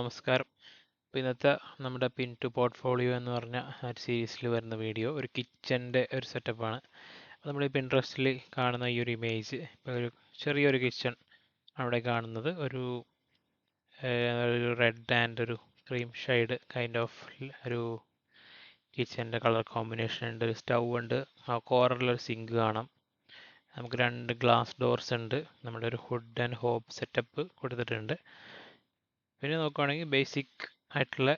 നമസ്കാരം. അപ്പോൾ ഇന്നത്തെ നമ്മുടെ പിൻ ടു പോർട്ട്ഫോളിയോ എന്ന് പറഞ്ഞ ഒരു സീരീസിൽ വരുന്ന വീഡിയോ ഒരു കിച്ചൻ്റെ ഒരു സെറ്റപ്പാണ്. നമ്മൾ ഈ പിൻട്രസ്റ്റിൽ കാണുന്ന ഈ ഒരു ഇമേജ് ഇപ്പോൾ ഒരു ചെറിയൊരു കിച്ചൺ അവിടെ കാണുന്നത് ഒരു റെഡ് ആൻഡ് ഒരു ക്രീം ഷെയ്ഡ് കൈൻഡ് ഓഫ് ഒരു കിച്ചൻ്റെ കളർ കോമ്പിനേഷൻ ഉണ്ട്. ഒരു സ്റ്റൗ ഉണ്ട്, ആ കോർണറിലൊരു സിങ്ക് കാണാം. നമുക്ക് 2 ഗ്ലാസ് ഡോർസ് ഉണ്ട്. നമ്മുടെ ഒരു ഹുഡ് ആൻഡ് ഹോബ് സെറ്റപ്പ് കൊടുത്തിട്ടുണ്ട്. പിന്നെ നോക്കുകയാണെങ്കിൽ ബേസിക് ആയിട്ടുള്ള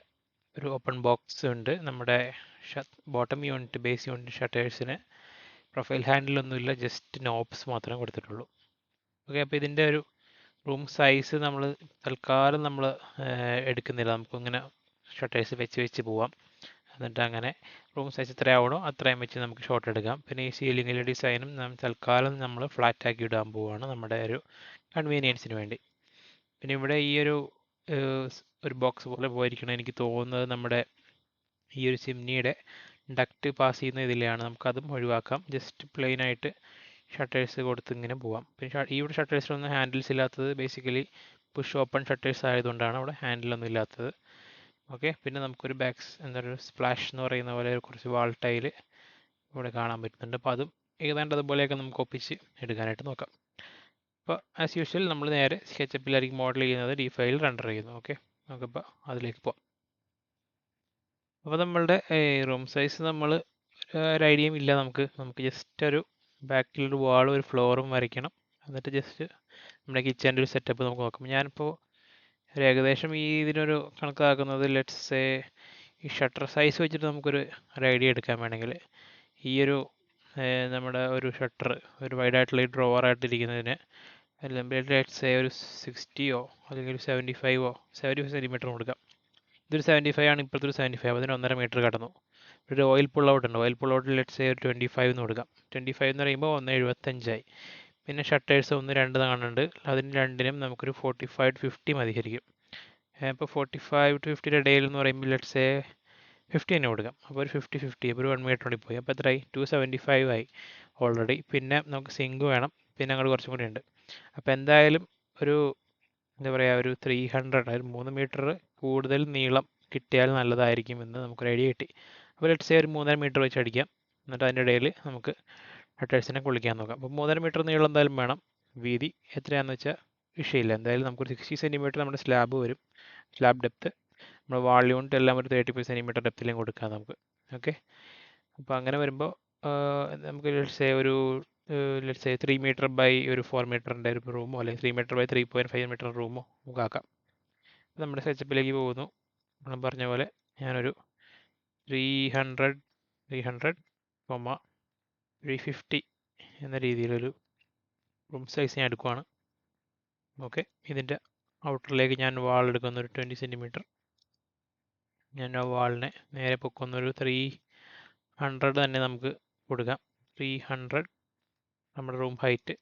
ഒരു ഓപ്പൺ ബോക്സ് ഉണ്ട്. നമ്മുടെ ബോട്ടം യൂണിറ്റ് ബേസ് യൂണിറ്റ് ഷട്ടേഴ്സിന് പ്രൊഫൈൽ ഹാൻഡിലൊന്നുമില്ല, ജസ്റ്റ് നോബ്സ് മാത്രമേ കൊടുത്തിട്ടുള്ളൂ. ഓക്കെ, അപ്പോൾ ഇതിൻ്റെ ഒരു റൂം സൈസ് നമ്മൾ തൽക്കാലം നമ്മൾ എടുക്കുന്നില്ല. നമുക്കിങ്ങനെ ഷട്ടേഴ്സ് വെച്ച് പോവാം. എന്നിട്ട് അങ്ങനെ റൂം സൈസ് എത്രയാവണോ അത്രയും വെച്ച് നമുക്ക് ഷോട്ട് എടുക്കാം. പിന്നെ ഈ സീലിങ്ങിലെ ഡിസൈനും തൽക്കാലം നമ്മൾ ഫ്ലാറ്റ് ആക്കി ഇടാൻ പോവുകയാണ് നമ്മുടെ ഒരു കൺവീനിയൻസിന് വേണ്ടി. പിന്നെ ഇവിടെ ഈ ഒരു ബോക്സ് പോലെ പോയിരിക്കണം എനിക്ക് തോന്നുന്നത് നമ്മുടെ ഈ ഒരു ചിമ്നിയുടെ ഡക്റ്റ് പാസ് ചെയ്യുന്ന ഇതിലെയാണ്. നമുക്കതും ഒഴിവാക്കാം. ജസ്റ്റ് പ്ലെയിൻ ആയിട്ട് ഷട്ടേഴ്സ് കൊടുത്ത് ഇങ്ങനെ പോവാം. പിന്നെ ഇവിടെ ഷട്ടേഴ്സിലൊന്നും ഹാൻഡിൽസ് ഇല്ലാത്തത് ബേസിക്കലി പുഷ് ഓപ്പൺ ഷട്ടേഴ്സ് ആയതുകൊണ്ടാണ് അവിടെ ഹാൻഡിലൊന്നും ഇല്ലാത്തത്. ഓക്കെ, പിന്നെ നമുക്കൊരു എന്താ പറയുക സ്പ്ലാഷ് എന്ന് പറയുന്ന പോലെ കുറച്ച് വാൾ ടൈൽ ഇവിടെ കാണാൻ പറ്റുന്നുണ്ട്. അപ്പോൾ അതും ഏതാണ്ട് അതുപോലെയൊക്കെ നമുക്ക് ഒപ്പിച്ച് എടുക്കാനായിട്ട് നോക്കാം. അപ്പോൾ ആസ് യൂഷ്വൽ നമ്മൾ നേരെ സ്കെച്ചപ്പിലായിരിക്കും മോഡൽ ചെയ്യുന്നത്, ഡി ഫയൽ റെൻഡർ ചെയ്യുന്നു. ഓക്കെ, നമുക്കിപ്പോൾ അതിലേക്ക് പോകാം. അപ്പോൾ നമ്മളുടെ റൂം സൈസ് നമ്മൾ ഒരു ഐഡിയയും ഇല്ല. നമുക്ക് ജസ്റ്റ് ഒരു ബാക്കിലൊരു വാളും ഒരു ഫ്ലോറും വരയ്ക്കണം. എന്നിട്ട് ജസ്റ്റ് നമ്മുടെ കിച്ചൻ്റെ ഒരു സെറ്റപ്പ് നമുക്ക് നോക്കാം. ഞാനിപ്പോൾ ഒരു ഏകദേശം ഇതിനൊരു കണക്കാക്കുന്നത് ലെറ്റ്സ് ഈ ഷട്ടർ സൈസ് വെച്ചിട്ട് നമുക്കൊരു ഐഡിയ എടുക്കാൻ വേണമെങ്കിൽ ഈ നമ്മുടെ ഒരു ഷട്ടർ ഒരു വൈഡായിട്ടുള്ള ഈ ഡ്രോവർ ആയിട്ടിരിക്കുന്നതിന് അല്ലെങ്കിൽ ലെറ്റ്സ് ഒരു 60 അല്ലെങ്കിൽ 75 സെൻറ്റിമീറ്റർ കൊടുക്കാം. ഇതൊരു 75 ആണ്, ഇപ്പോഴത്തെ ഒരു 75, അതിന് 1.5 മീറ്റർ കടന്നു. ഒരു ഓയിൽ പുൾ ഔട്ട് ഉണ്ട്, ഓയിൽ പുൾ ഔട്ടിൽ ലെറ്റ്സ് ഒരു 25 എന്ന് കൊടുക്കാം. 25 എന്ന് പറയുമ്പോൾ 1.75 പിന്നെ ഷട്ടേഴ്സ് 1-2 കാണുന്നുണ്ട്, അതിന് രണ്ടിനും നമുക്കൊരു 45 to 50 മതിയായിരിക്കും. ഇപ്പോൾ 45 to 50 ഇടയിൽ എന്ന് പറയുമ്പോൾ ലെറ്റ്സ് 50 തന്നെ കൊടുക്കാം. അപ്പോൾ ഒരു 50 അപ്പോൾ ഒരു 1 മീറ്റർ കൂടി പോയി. അപ്പോൾ എത്രയായി? 275 ആയി ഓൾറെഡി. പിന്നെ നമുക്ക് സിങ്ക് വേണം, പിന്നെ അങ്ങോട്ട് കുറച്ചും കൂടി ഉണ്ട്. അപ്പോൾ എന്തായാലും ഒരു എന്താ പറയുക ഒരു 300 ഒരു 3 മീറ്റർ കൂടുതൽ നീളം കിട്ടിയാൽ നല്ലതായിരിക്കും എന്ന് നമുക്കൊരു ഐഡിയ കിട്ടി. അപ്പോൾ ലെറ്റ്സ് ഒരു 3.5 മീറ്റർ വെച്ച് അടിക്കാം. എന്നിട്ട് അതിൻ്റെ ഇടയിൽ നമുക്ക് ഷട്ടേഴ്സിനെ കൊള്ളിക്കാൻ നോക്കാം. അപ്പോൾ 3.5 മീറ്റർ നീളം എന്തായാലും വേണം. വീതി എത്രയാണെന്ന് വെച്ചാൽ വിഷയമില്ല. എന്തായാലും നമുക്കൊരു 60 സെൻറ്റിമീറ്റർ നമ്മുടെ സ്ലാബ് വരും, സ്ലാബ് ഡെപ്ത്ത്. നമ്മുടെ വാൾ യൂണിറ്റ് എല്ലാം ഒരു 35 സെൻറ്റിമീറ്റർ ഡെപ്തിലും കൊടുക്കാം നമുക്ക്. ഓക്കെ, അപ്പോൾ അങ്ങനെ വരുമ്പോൾ നമുക്ക് ലെറ്റ്സ് സേ 3 മീറ്റർ ബൈ ഒരു 4 മീറ്ററിൻ്റെ ഒരു റൂമോ അല്ലെങ്കിൽ 3 മീറ്റർ ബൈ 3.5 മീറ്റർ റൂമോ നമുക്ക് ആക്കാം. നമ്മുടെ സെറ്റപ്പിലേക്ക് പോകുന്നു. നമ്മൾ പറഞ്ഞ പോലെ ഞാനൊരു 350 എന്ന രീതിയിലൊരു റൂം സൈസ് ഞാൻ എടുക്കുവാണ്. ഓക്കെ, ഇതിൻ്റെ ഔട്ടറിലേക്ക് ഞാൻ വാൾ എടുക്കുന്ന ഒരു 20 സെൻറ്റിമീറ്റർ. ഞാൻ ആ വാളിനെ നേരെ പൊക്കുന്നൊരു 300 തന്നെ നമുക്ക് കൊടുക്കാം. 300 നമ്മുടെ റൂം ഹൈറ്റ്.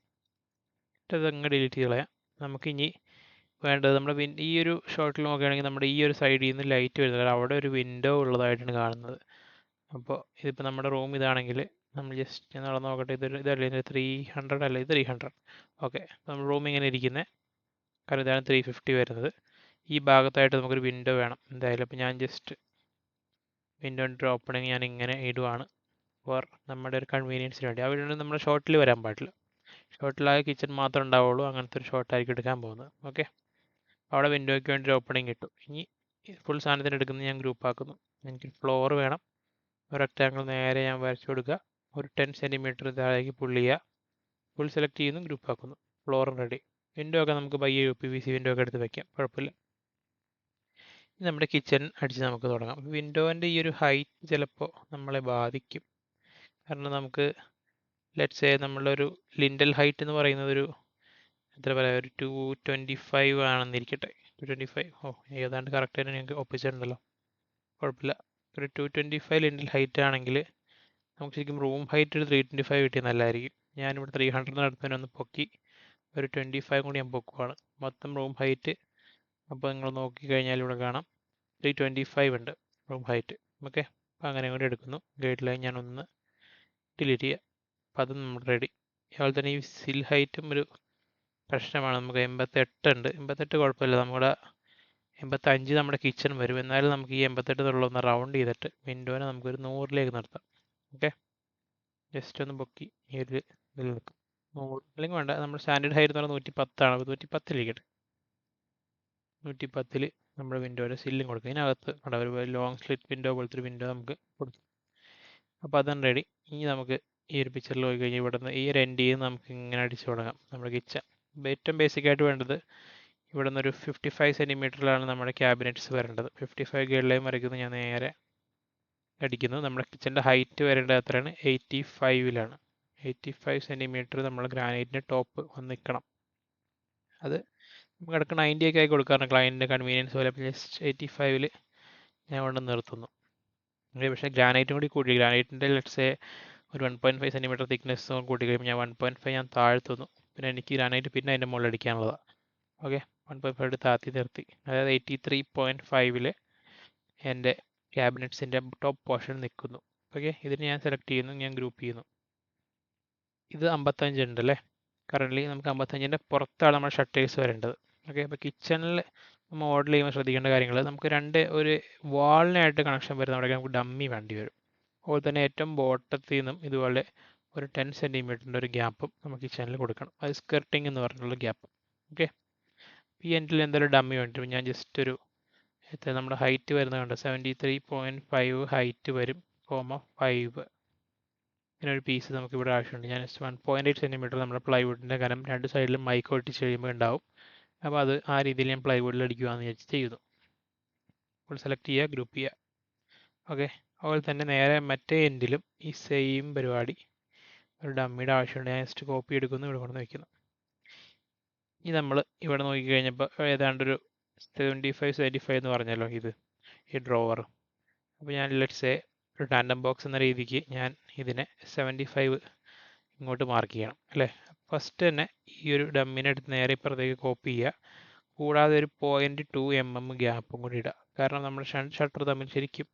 അതങ്ങ് ഡിലീറ്റ് ചെയ്ത് കളയാം. നമുക്കിനി വേണ്ടത് നമ്മുടെ ഈ ഒരു ഷോട്ടിൽ നോക്കുകയാണെങ്കിൽ നമ്മുടെ ഈ ഒരു സൈഡിൽ നിന്ന് ലൈറ്റ് വരുന്നത്, അവിടെ ഒരു വിൻഡോ ഉള്ളതായിട്ടാണ് കാണുന്നത്. അപ്പോൾ ഇതിപ്പോൾ നമ്മുടെ റൂം ഇതാണെങ്കിൽ നമ്മൾ ജസ്റ്റ് നടന്ന് നോക്കട്ടെ, ഇതല്ലേ 300 അല്ല, ഇത് 300. ഓക്കെ, നമ്മൾ റൂം ഇങ്ങനെ ഇരിക്കുന്നത്, കാരണം ഇതാണ് 350 വരുന്നത്. ഈ ഭാഗത്തായിട്ട് നമുക്കൊരു വിൻഡോ വേണം എന്തായാലും. അപ്പോൾ ഞാൻ ജസ്റ്റ് വിൻഡോൻ്റെ ഓപ്പണിങ് ഞാൻ ഇങ്ങനെ ഇടുവാണ് ഫോർ നമ്മുടെ ഒരു കൺവീനിയൻസിന് വേണ്ടി. അവിടെ നമ്മുടെ ഷോട്ടിൽ വരാൻ പാടില്ല, ഷോട്ടിലായ കിച്ചൺ മാത്രമേ ഉണ്ടാവുള്ളൂ. അങ്ങനത്തെ ഒരു ഷോട്ടായിരിക്കും എടുക്കാൻ പോകുന്നത്. ഓക്കെ, അവിടെ വിൻഡോയ്ക്ക് വേണ്ടി ഒരു ഓപ്പണിങ് കിട്ടും. ഇനി ഫുൾ സാധനത്തിന് എടുക്കുന്നത് ഞാൻ ഗ്രൂപ്പ് ആക്കുന്നു. എനിക്ക് ഫ്ലോർ വേണം. ഒരു റെക്റ്റാങ്കിൾ നേരെ ഞാൻ വരച്ചു കൊടുക്കുക, ഒരു 10 സെൻറ്റിമീറ്റർ താഴേക്ക് പുള്ളി ചെയ്യുക, ഫുൾ സെലക്ട് ചെയ്യുന്നു, ഗ്രൂപ്പ് ആക്കുന്നു. ഫ്ലോറും റെഡി. വിൻഡോ ഒക്കെ നമുക്ക് ബയ്യ UPVC വിൻഡോ ഒക്കെ എടുത്ത് വയ്ക്കാം, കുഴപ്പമില്ല. നമ്മുടെ കിച്ചൺ അടിച്ച് നമുക്ക് തുടങ്ങാം. വിൻഡോൻ്റെ ഈ ഒരു ഹൈറ്റ് ചിലപ്പോൾ നമ്മളെ ബാധിക്കും, കാരണം നമുക്ക് ലെറ്റ്സ് സേ നമ്മളൊരു ലിൻഡൽ ഹൈറ്റ് എന്ന് പറയുന്നത് ഒരു എത്ര പറയുക ഒരു 225 ആണെന്നിരിക്കട്ടെ. 225 ഏതാണ്ട് കറക്റ്റ് തന്നെ ഞങ്ങൾക്ക് ഒപ്പിച്ചിട്ടുണ്ടല്ലോ, കുഴപ്പമില്ല. ഒരു 225 ലിൻഡൽ ഹൈറ്റ് ആണെങ്കിൽ നമുക്ക് ശരിക്കും റൂം ഹൈറ്റ് ഒരു 325 കിട്ടിയാൽ നല്ലതായിരിക്കും. ഞാനിവിടെ 300 അടുത്തതിനൊന്ന് പൊക്കി ഒരു 25 കൂടി ഞാൻ പൊക്കുവാണ് മൊത്തം റൂം ഹൈറ്റ്. അപ്പോൾ നിങ്ങൾ നോക്കിക്കഴിഞ്ഞാൽ ഇവിടെ കാണാം 325 ഉണ്ട് റൂം ഹൈറ്റ്. ഓക്കെ, അപ്പോൾ അങ്ങനെ കൂടി എടുക്കുന്നു. ഗൈഡ് ലൈൻ ഞാൻ ഒന്ന് ഡിലീറ്റ് ചെയ്യുക. അപ്പോൾ അതും നമ്മൾ റെഡി. അതുപോലെ തന്നെ ഈ സിൽ ഹൈറ്റും ഒരു പ്രശ്നമാണ്. നമുക്ക് 88 ഉണ്ട്. 88 കുഴപ്പമില്ല, നമ്മുടെ 85 നമ്മുടെ കിച്ചൺ വരും. എന്നാലും നമുക്ക് ഈ 88 എന്നുള്ളതൊന്ന് റൗണ്ട് ചെയ്തിട്ട് വിൻഡോനെ നമുക്കൊരു 100ലേക്ക് നിർത്താം. ഓക്കെ, ജസ്റ്റ് ഒന്ന് പൊക്കി ഈ ഒരു ഇതിൽ നിൽക്കും. 100 അല്ലെങ്കിൽ വേണ്ട, നമ്മുടെ സ്റ്റാൻഡേർഡ് ഹൈറ്റ് എന്ന് പറഞ്ഞാൽ 110 ആണ്. 110 110 നമ്മുടെ വിൻഡോയുടെ സില്ലും കൊടുക്കും. ഇതിനകത്ത് ഒരു ലോങ് സ്ലിറ്റ് വിൻഡോ പോലത്തെ ഒരു വിൻഡോ നമുക്ക് കൊടുക്കും. അപ്പോൾ അതാണ് റെഡി. ഇനി നമുക്ക് ഈ ഒരു പിക്ചറിൽ പോയി കഴിഞ്ഞാൽ ഇവിടെ നിന്ന് ഈ ഒരു എൻഡ് ചെയ്ത് നമുക്ക് ഇങ്ങനെ അടിച്ചു തുടങ്ങാം നമ്മുടെ കിച്ചൺ. ഏറ്റവും ബേസിക് ആയിട്ട് വേണ്ടത് ഇവിടെ നിന്ന് ഒരു 55 സെൻറ്റിമീറ്ററിലാണ് നമ്മുടെ ക്യാബിനറ്റ്സ് വരേണ്ടത്. 55 ഗേളിലേയും വരയ്ക്കുന്നത് ഞാൻ നേരെ അടിക്കുന്നു. നമ്മുടെ കിച്ചൻ്റെ ഹൈറ്റ് വരേണ്ടത് എത്രയാണ്? 85ലാണ്. 85 സെൻറ്റിമീറ്റർ നമ്മൾ ഗ്രാനൈറ്റിൻ്റെ ടോപ്പ് വന്ന് നിൽക്കണം. അത് നമുക്ക് ഇടയ്ക്ക് 90 ഒക്കെ ആയി കൊടുക്കാറുണ്ട് ക്ലയൻറ്റിൻ്റെ കൺവീനിയൻസ് പോലെ. ജസ്റ്റ് 85ൽ ഞാൻ കൊണ്ട് നിർത്തുന്നു. പക്ഷേ ഗ്രാനൈറ്റും കൂടി കൂട്ടി, ഗ്രാനൈറ്റിൻ്റെ ലെറ്റ്സ് ഒരു 1.5 സെൻറ്റിമീറ്റർ തിക്നെസ് കൂട്ടി കഴിയുമ്പോൾ ഞാൻ 1.5 ഞാൻ താഴ്ത്തുന്നു. പിന്നെ എനിക്ക് ഗ്രാനൈറ്റ് പിന്നെ അതിൻ്റെ മുകളിൽ അടിക്കാനുള്ളതാണ്. ഓക്കെ, 1.5 താഴ്ത്തി നിർത്തി. അതായത് 83.5ൽ എൻ്റെ ക്യാബിനറ്റ്സിൻ്റെ ടോപ്പ് പോർഷൻ നിൽക്കുന്നു. ഓക്കെ, ഇതിന് ഞാൻ സെലക്ട് ചെയ്യുന്നു, ഞാൻ ഗ്രൂപ്പ് ചെയ്യുന്നു. ഇത് 55 ഉണ്ടല്ലേ കറൻ്റ്ലി. നമുക്ക് 55ൻ്റെ പുറത്താണ് നമ്മുടെ ഷട്ടേഴ്സ് വരേണ്ടത്. ഓക്കെ, അപ്പോൾ കിച്ചണിൽ നമ്മൾ ഓർഡർ ചെയ്യുമ്പോൾ ശ്രദ്ധിക്കേണ്ട കാര്യങ്ങൾ, നമുക്ക് ഒരു വാളിനായിട്ട് കണക്ഷൻ വരുന്ന അവിടെ നമുക്ക് ഡമ്മി വേണ്ടി വരും. അതുപോലെ തന്നെ ഏറ്റവും ബോട്ടത്തിൽ നിന്നും ഇതുപോലെ ഒരു 10 സെൻറ്റിമീറ്ററിൻ്റെ ഒരു ഗ്യാപ്പും നമുക്ക് കിച്ചണിൽ കൊടുക്കണം. അത് സ്കർട്ടിങ് എന്ന് പറഞ്ഞുള്ള ഗ്യാപ്പ്. ഓക്കെ, ഈ എൻഡിൽ എന്തായാലും ഡമ്മി വേണ്ടി വരും. ഞാൻ ജസ്റ്റ് ഒരു നമ്മുടെ ഹൈറ്റ് വരുന്നത് കണ്ടോ, 73.5 ഹൈറ്റ് വരും, 5 ഇങ്ങനൊരു പീസ് നമുക്ക് ഇവിടെ ആവശ്യമുണ്ട്. ഞാൻ 1.8 സെൻറ്റിമീറ്റർ നമ്മുടെ പ്ലൈവുഡിൻ്റെ കനം രണ്ട് സൈഡിലും മൈക്ക് ഒട്ടിച്ച് കഴിയുമ്പോൾ ഉണ്ടാവും. അപ്പോൾ അത് ആ രീതിയിൽ ഞാൻ പ്ലൈവുഡിൽ അടിക്കുകയെന്ന് വിചാരിച്ച് ചെയ്യുന്നു. അപ്പോൾ സെലക്ട് ചെയ്യുക, ഗ്രൂപ്പ് ചെയ്യുക. ഓക്കെ, അതുപോലെ തന്നെ നേരെ മറ്റേ എൻഡിലും ഈ സെയിം പരിപാടി, ഒരു ഡമ്മിയുടെ ആവശ്യമുണ്ട്. ഞാൻ ജസ്റ്റ് കോപ്പി എടുക്കുന്നു, ഇവിടെ കൊണ്ടുവന്ന് വയ്ക്കുന്നു. ഇനി നമ്മൾ ഇവിടെ നോക്കിക്കഴിഞ്ഞപ്പോൾ ഏതാണ്ടൊരു 75 എന്ന് പറഞ്ഞല്ലോ ഇത് ഈ ഡ്രോവർ. അപ്പോൾ ഞാൻ ലെറ്റ്സ് ഒരു ടാൻഡം ബോക്സ് എന്ന രീതിക്ക് ഞാൻ ഇതിനെ 75 ഇങ്ങോട്ട് മാർക്ക് ചെയ്യണം അല്ലേ. ഫസ്റ്റ് തന്നെ ഈ ഒരു ഡമ്മിനെ എടുത്ത് നേരെ ഇപ്പുറത്തേക്ക് കോപ്പി ചെയ്യുക. കൂടാതെ ഒരു 0.2 mm ഗ്യാപ്പും കൂടി ഇടുക. കാരണം നമ്മുടെ ഷട്ടർ തമ്മിൽ ശരിക്കും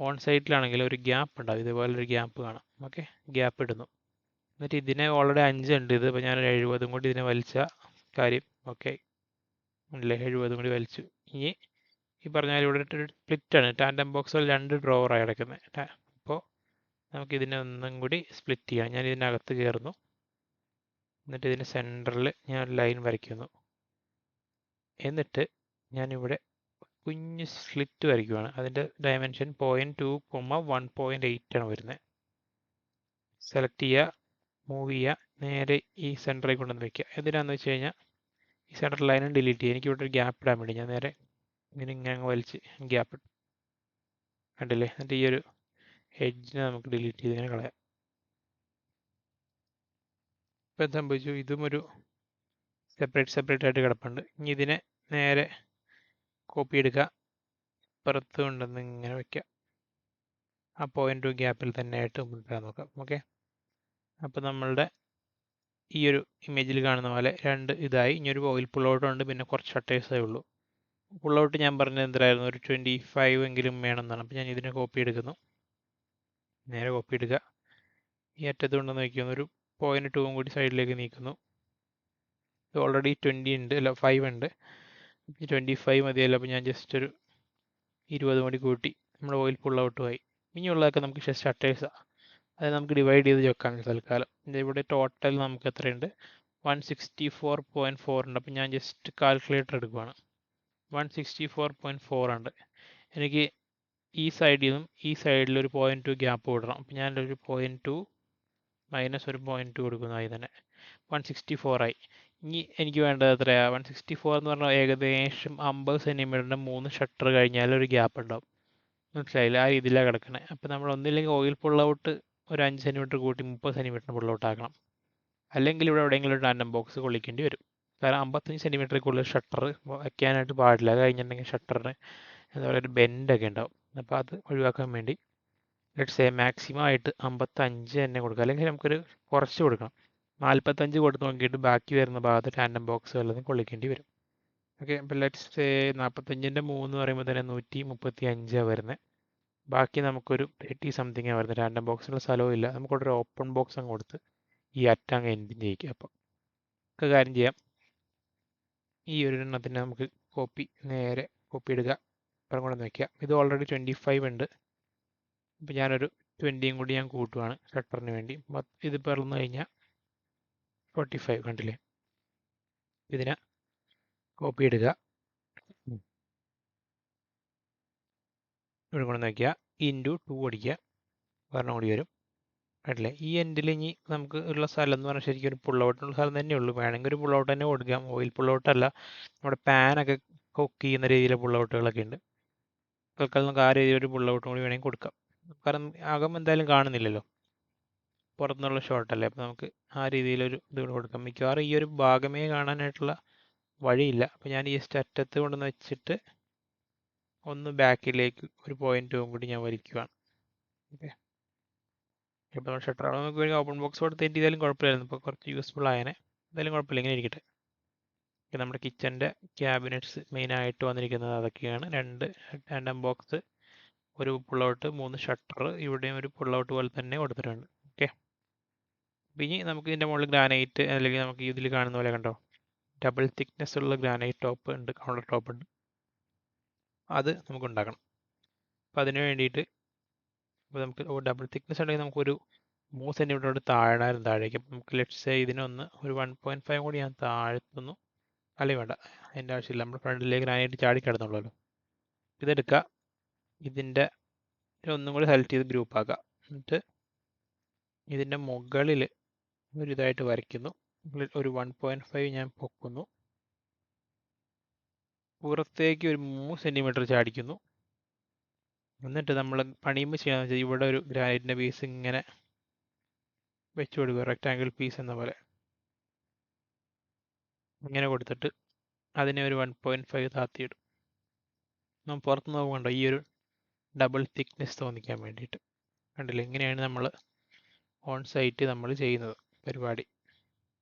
ഓൺ സൈഡിലാണെങ്കിൽ ഒരു ഗ്യാപ്പ് ഉണ്ടാവും, ഇതുപോലൊരു ഗ്യാപ്പ് കാണാം. ഓക്കെ, ഗ്യാപ്പ് ഇടുന്നു. എന്നിട്ട് ഇതിനെ ഓൾറെഡി 5 ഉണ്ട്, ഇത് ഇപ്പോൾ ഞാൻ 70 കൂടി ഇതിനെ വലിച്ച കാര്യം. ഓക്കെ, ഉണ്ടല്ലേ, 70 കൂടി വലിച്ചു. ഇനി ഈ പറഞ്ഞാൽ ഇവിടെ ഒരു സ്പ്ലിറ്റാണ്, ടാൻഡം ബോക്സുകൾ 2 ഡ്രോവറായി കിടക്കുന്നത്. അപ്പോൾ നമുക്കിതിനെ ഒന്നും കൂടി സ്പ്ലിറ്റ് ചെയ്യാം. ഞാൻ ഇതിനകത്ത് കയറുന്നു, എന്നിട്ട് ഇതിൻ്റെ സെൻറ്ററിൽ ഞാൻ ലൈൻ വരയ്ക്കുന്നു. എന്നിട്ട് ഞാനിവിടെ കുഞ്ഞ് സ്ലിറ്റ് വരയ്ക്കുകയാണ്. അതിൻ്റെ ഡയമെൻഷൻ 0.2, 1.8 ആണ് വരുന്നത്. സെലക്ട് ചെയ്യുക, മൂവ് ചെയ്യുക, നേരെ ഈ സെൻറ്ററിൽ കൊണ്ടുവന്ന് വയ്ക്കുക. എന്തിനാണെന്ന് വെച്ച് കഴിഞ്ഞാൽ ഈ സെൻറ്റർ ലൈനും ഡിലീറ്റ് ചെയ്യുക. എനിക്കിവിടെ ഒരു ഗ്യാപ്പ് ഇടാൻ വേണ്ടി ഞാൻ നേരെ ഇങ്ങനെ വലിച്ച് ഗ്യാപ്പ് ഇട്ടു, കണ്ടില്ലേ. എന്നിട്ട് ഈ ഒരു എഡ്ജിനെ നമുക്ക് ഡിലീറ്റ് ചെയ്ത് ഇങ്ങനെ കളയാം. ഇപ്പം എന്ത് സംഭവിച്ചു, ഇതും ഒരു സെപ്പറേറ്റ് ആയിട്ട് കിടപ്പുണ്ട്. ഇനി ഇതിനെ നേരെ കോപ്പി എടുക്കുക, പുറത്ത് കൊണ്ടുവന്ന് ഇങ്ങനെ വയ്ക്കുക. ആ 0.2 ഗ്യാപ്പിൽ തന്നെ ആയിട്ട് മുൻപിടാൻ നോക്കാം. ഓക്കെ, അപ്പോൾ നമ്മളുടെ ഈ ഒരു ഇമേജിൽ കാണുന്ന പോലെ 2 ഇതായി. ഇനി ഒരു ഓയിൽ പുള്ളൗട്ട് ഉണ്ട്, പിന്നെ കുറച്ച് ഷട്ടേഴ്സേ ഉള്ളൂ. പുള്ളൗട്ട് ഞാൻ പറഞ്ഞത് എന്തായിരുന്നു, ഒരു 25 എങ്കിലും വേണമെന്നാണ്. അപ്പോൾ ഞാൻ ഇതിനെ കോപ്പി എടുക്കുന്നു, നേരെ കോപ്പി എടുക്കുക, ഈ അറ്റത്ത് കൊണ്ടുവന്ന് വയ്ക്കുന്നു. ഒരു 0.2 കൂടി സൈഡിലേക്ക് നീക്കുന്നു. ഇത് ഓൾറെഡി 20 ഉണ്ട്, അല്ല 5 ഉണ്ട്, 25 മതിയല്ലോ. അപ്പോൾ ഞാൻ ജസ്റ്റ് ഒരു 20 കൂടി കൂട്ടി, നമ്മുടെ ഓയിൽ പുള്ളൗട്ടുമായി. ഇനിയുള്ളതൊക്കെ നമുക്ക് ഷട്ടേഴ്സാണ്, അത് നമുക്ക് ഡിവൈഡ് ചെയ്ത് വെക്കാം തൽക്കാലം. ഇവിടെ ടോട്ടൽ നമുക്ക് എത്രയുണ്ട്, 164.4 ഉണ്ട്. അപ്പോൾ ഞാൻ ജസ്റ്റ് കാൽക്കുലേറ്റർ എടുക്കുകയാണ്. 164.4 ഉണ്ട്. എനിക്ക് ഈ സൈഡിൽ നിന്നും ഈ സൈഡിൽ ഒരു 0.2 ഗ്യാപ്പ് വിടണം. അപ്പോൾ ഞാനൊരു 0.2 മൈനസ് ഒരു 0.2 കൊടുക്കുന്നതായി തന്നെ 164 ആയി. ഇനി എനിക്ക് വേണ്ടത് എത്രയാണ്, 164 എന്ന് പറഞ്ഞാൽ ഏകദേശം 50 സെൻറ്റിമീറ്ററിൻ്റെ 3 ഷട്ടർ കഴിഞ്ഞാൽ ഒരു ഗ്യാപ്പ് ഉണ്ടാവും. മനസ്സിലായില്ല, ആ രീതിയിലാണ് കിടക്കണേ. അപ്പോൾ നമ്മൾ ഒന്നില്ലെങ്കിൽ ഓയിൽ പുള്ളൗട്ട് ഒരു 5 സെൻറ്റിമീറ്റർ കൂട്ടി 30 സെൻറ്റിമീറ്ററിന് പുള്ളൗട്ട് ആക്കണം. അല്ലെങ്കിൽ ഇവിടെ എവിടെയെങ്കിലും ഒരു ടാൻഡം ബോക്സ് കൊള്ളിക്കേണ്ടി വരും. കാരണം 55 സെൻറ്റിമീറ്ററിൽ കൂടുതൽ ഷട്ടർ വയ്ക്കാനായിട്ട് പാടില്ല. അത് കഴിഞ്ഞിട്ടുണ്ടെങ്കിൽ ഷട്ടറിന് എന്താ പറയുക, ഒരു ബെൻഡൊക്കെ ഉണ്ടാവും. അപ്പോൾ അത് ഒഴിവാക്കാൻ വേണ്ടി ലെറ്റ്സ് മാക്സിമം ആയിട്ട് 55 തന്നെ കൊടുക്കുക. അല്ലെങ്കിൽ നമുക്കൊരു കുറച്ച് കൊടുക്കണം, 45 കൊടുത്ത് നോക്കിയിട്ട് ബാക്കി വരുന്ന ഭാഗത്ത് ടാൻഡം ബോക്സ് വല്ലതും കൊള്ളിക്കേണ്ടി വരും. ഓക്കെ, അപ്പോൾ ലെറ്റ്സ് 45ൻ്റെ 3 എന്ന് പറയുമ്പോൾ തന്നെ 135 വരുന്നത്. ബാക്കി നമുക്കൊരു 30 സംതിങ് വരുന്നത്. ടാൻഡം ബോക്സിനുള്ള സ്ഥലവും ഇല്ല, നമുക്കൊരു ഓപ്പൺ ബോക്സ് അങ്ങ് കൊടുത്ത് ഈ അറ്റങ്ങ് എൻഡിങ് ചെയ്യിക്കുക. അപ്പോൾ ഒക്കെ കാര്യം ചെയ്യാം. ഈ ഒരു എണ്ണത്തിന് നമുക്ക് കോപ്പി നേരെ കോപ്പി ഇടുക, ഇപ്പുറം കൊണ്ടുവന്ന് വയ്ക്കുക. ഇത് ഓൾറെഡി 25 ഉണ്ട്. അപ്പോൾ ഞാനൊരു 20യും കൂടി ഞാൻ കൂട്ടുവാണ് ഷട്ടറിന് വേണ്ടി. ഇത് പിറന്നു കഴിഞ്ഞാൽ 45 കണ്ടില്ലേ. ഇതിനെ കോപ്പി ഇടുക, ഇവിടെ കൊണ്ടുവന്ന് വയ്ക്കുക, ഇൻറ്റു 2 അടിക്കുക, ഒരെണ്ണം കൂടി വരും. കണ്ടില്ലേ. ഈ എൻഡിൽ ഇനി നമുക്ക് ഉള്ള സ്ഥലം എന്ന് പറഞ്ഞാൽ ശരിക്കും ഒരു പുള്ളൗട്ടുള്ള സ്ഥലം തന്നെ ഉള്ളൂ. വേണമെങ്കിൽ ഒരു പുള്ളൗട്ട് തന്നെ കൊടുക്കാം. ഓയിൽ പുള്ളൗട്ടല്ല, നമ്മുടെ പാനൊക്കെ കുക്ക് ചെയ്യുന്ന രീതിയിലെ പുള്ളൗട്ടുകളൊക്കെ ഉണ്ട്. തൽക്കാലം നമുക്ക് ആ രീതിയിൽ ഒരു പുള്ളൗട്ടും കൂടി വേണമെങ്കിൽ കൊടുക്കാം. കാരണം അകം എന്തായാലും കാണുന്നില്ലല്ലോ, പുറത്തുനിന്നുള്ള ഷോട്ടല്ലേ. അപ്പോൾ നമുക്ക് ആ രീതിയിലൊരു ഇത് കൊടുക്കാം. മിക്കവാറും ഈ ഒരു ഭാഗമേ കാണാനായിട്ടുള്ള വഴിയില്ല. അപ്പോൾ ഞാൻ ഈ അറ്റത്ത് കൊണ്ടുവന്ന് വെച്ചിട്ട് ഒന്ന് ബാക്കിലേക്ക് ഒരു പോയിന്റും കൂടി ഞാൻ വലിക്കുകയാണ്. ഓക്കെ, ഇപ്പോൾ നമ്മൾ ഷട്ടർ നമുക്ക് വേണമെങ്കിൽ ഓപ്പൺ ബോക്സ് കൊടുത്ത് ചെയ്താലും കുഴപ്പമില്ലായിരുന്നു. ഇപ്പോൾ കുറച്ച് യൂസ്ഫുൾ ആയനെ. എന്തായാലും കുഴപ്പമില്ല, ഇങ്ങനെ ഇരിക്കട്ടെ. നമ്മുടെ കിച്ചൻ്റെ ക്യാബിനറ്റ്സ് മെയിനായിട്ട് വന്നിരിക്കുന്നത് അതൊക്കെയാണ്. രണ്ടാം ബോക്സ്, ഒരു പുള്ളൗട്ട്, 3 ഷട്ടർ, ഇവിടെയും ഒരു പുള്ളൗട്ട് പോലെ തന്നെ കൊടുത്തിട്ടുണ്ട്. ഓക്കെ, ഇനി നമുക്ക് ഇതിൻ്റെ മുകളിൽ ഗ്രാനൈറ്റ്, അല്ലെങ്കിൽ നമുക്ക് ഇതിൽ കാണുന്ന പോലെ കണ്ടോ ഡബിൾ തിക്നെസ് ഉള്ള ഗ്രാനൈറ്റ് ടോപ്പ് ഉണ്ട്, കൗണ്ടർ ടോപ്പ് ഉണ്ട്. അത് നമുക്ക് ഉണ്ടാക്കണം. അപ്പോൾ അതിന് വേണ്ടിയിട്ട് ഇപ്പോൾ നമുക്ക് ഡബിൾ തിക്നെസ് ഉണ്ടെങ്കിൽ നമുക്കൊരു 3 സെൻറ്റിമീറ്ററോട് താഴേക്ക്. അപ്പോൾ നമുക്ക് ലെറ്റ്സ് ഇതിനൊന്ന് ഒരു 1.5 കൂടി ഞാൻ താഴ്ത്തുന്നു. അല്ലെങ്കിൽ വേണ്ട, അതിൻ്റെ ആവശ്യമില്ല, നമ്മൾ ഫ്രണ്ടിലേക്ക് ഗ്രാനൈറ്റ് ചാടി കിടന്നുള്ളൂ. ഇതെടുക്കുക, ഇതിൻ്റെ ഒന്നും കൂടി സെലക്ട് ചെയ്ത് ഗ്രൂപ്പ് ആക്കുക. എന്നിട്ട് ഇതിൻ്റെ മുകളിൽ ഒരു ഇതായിട്ട് വരയ്ക്കുന്നു. ഒരു 1.5 ഞാൻ പൊക്കുന്നു, പുറത്തേക്ക് ഒരു 3 സെൻറ്റിമീറ്റർ ചാടിക്കുന്നു. എന്നിട്ട് നമ്മൾ പണിയുമ്പോൾ ചെയ്യാന്ന് വെച്ചാൽ ഇവിടെ ഒരു ഗ്രാനൈറ്റിൻ്റെ പീസ് ഇങ്ങനെ വെച്ച് കൊടുക്കുക, റെക്റ്റാങ്കിൾ പീസ് എന്ന പോലെ ഇങ്ങനെ കൊടുത്തിട്ട് അതിനെ ഒരു 1.5 താത്തിയിടും. നമ്മൾ പുറത്ത് നോക്കുന്നുണ്ടോ ഈ ഒരു ഡബിൾ തിക്നെസ് തോന്നിക്കാൻ വേണ്ടിയിട്ട്. കണ്ടില്ലേ, ഇങ്ങനെയാണ് നമ്മൾ ഓൺ സൈറ്റ് നമ്മൾ ചെയ്യുന്നത് പരിപാടി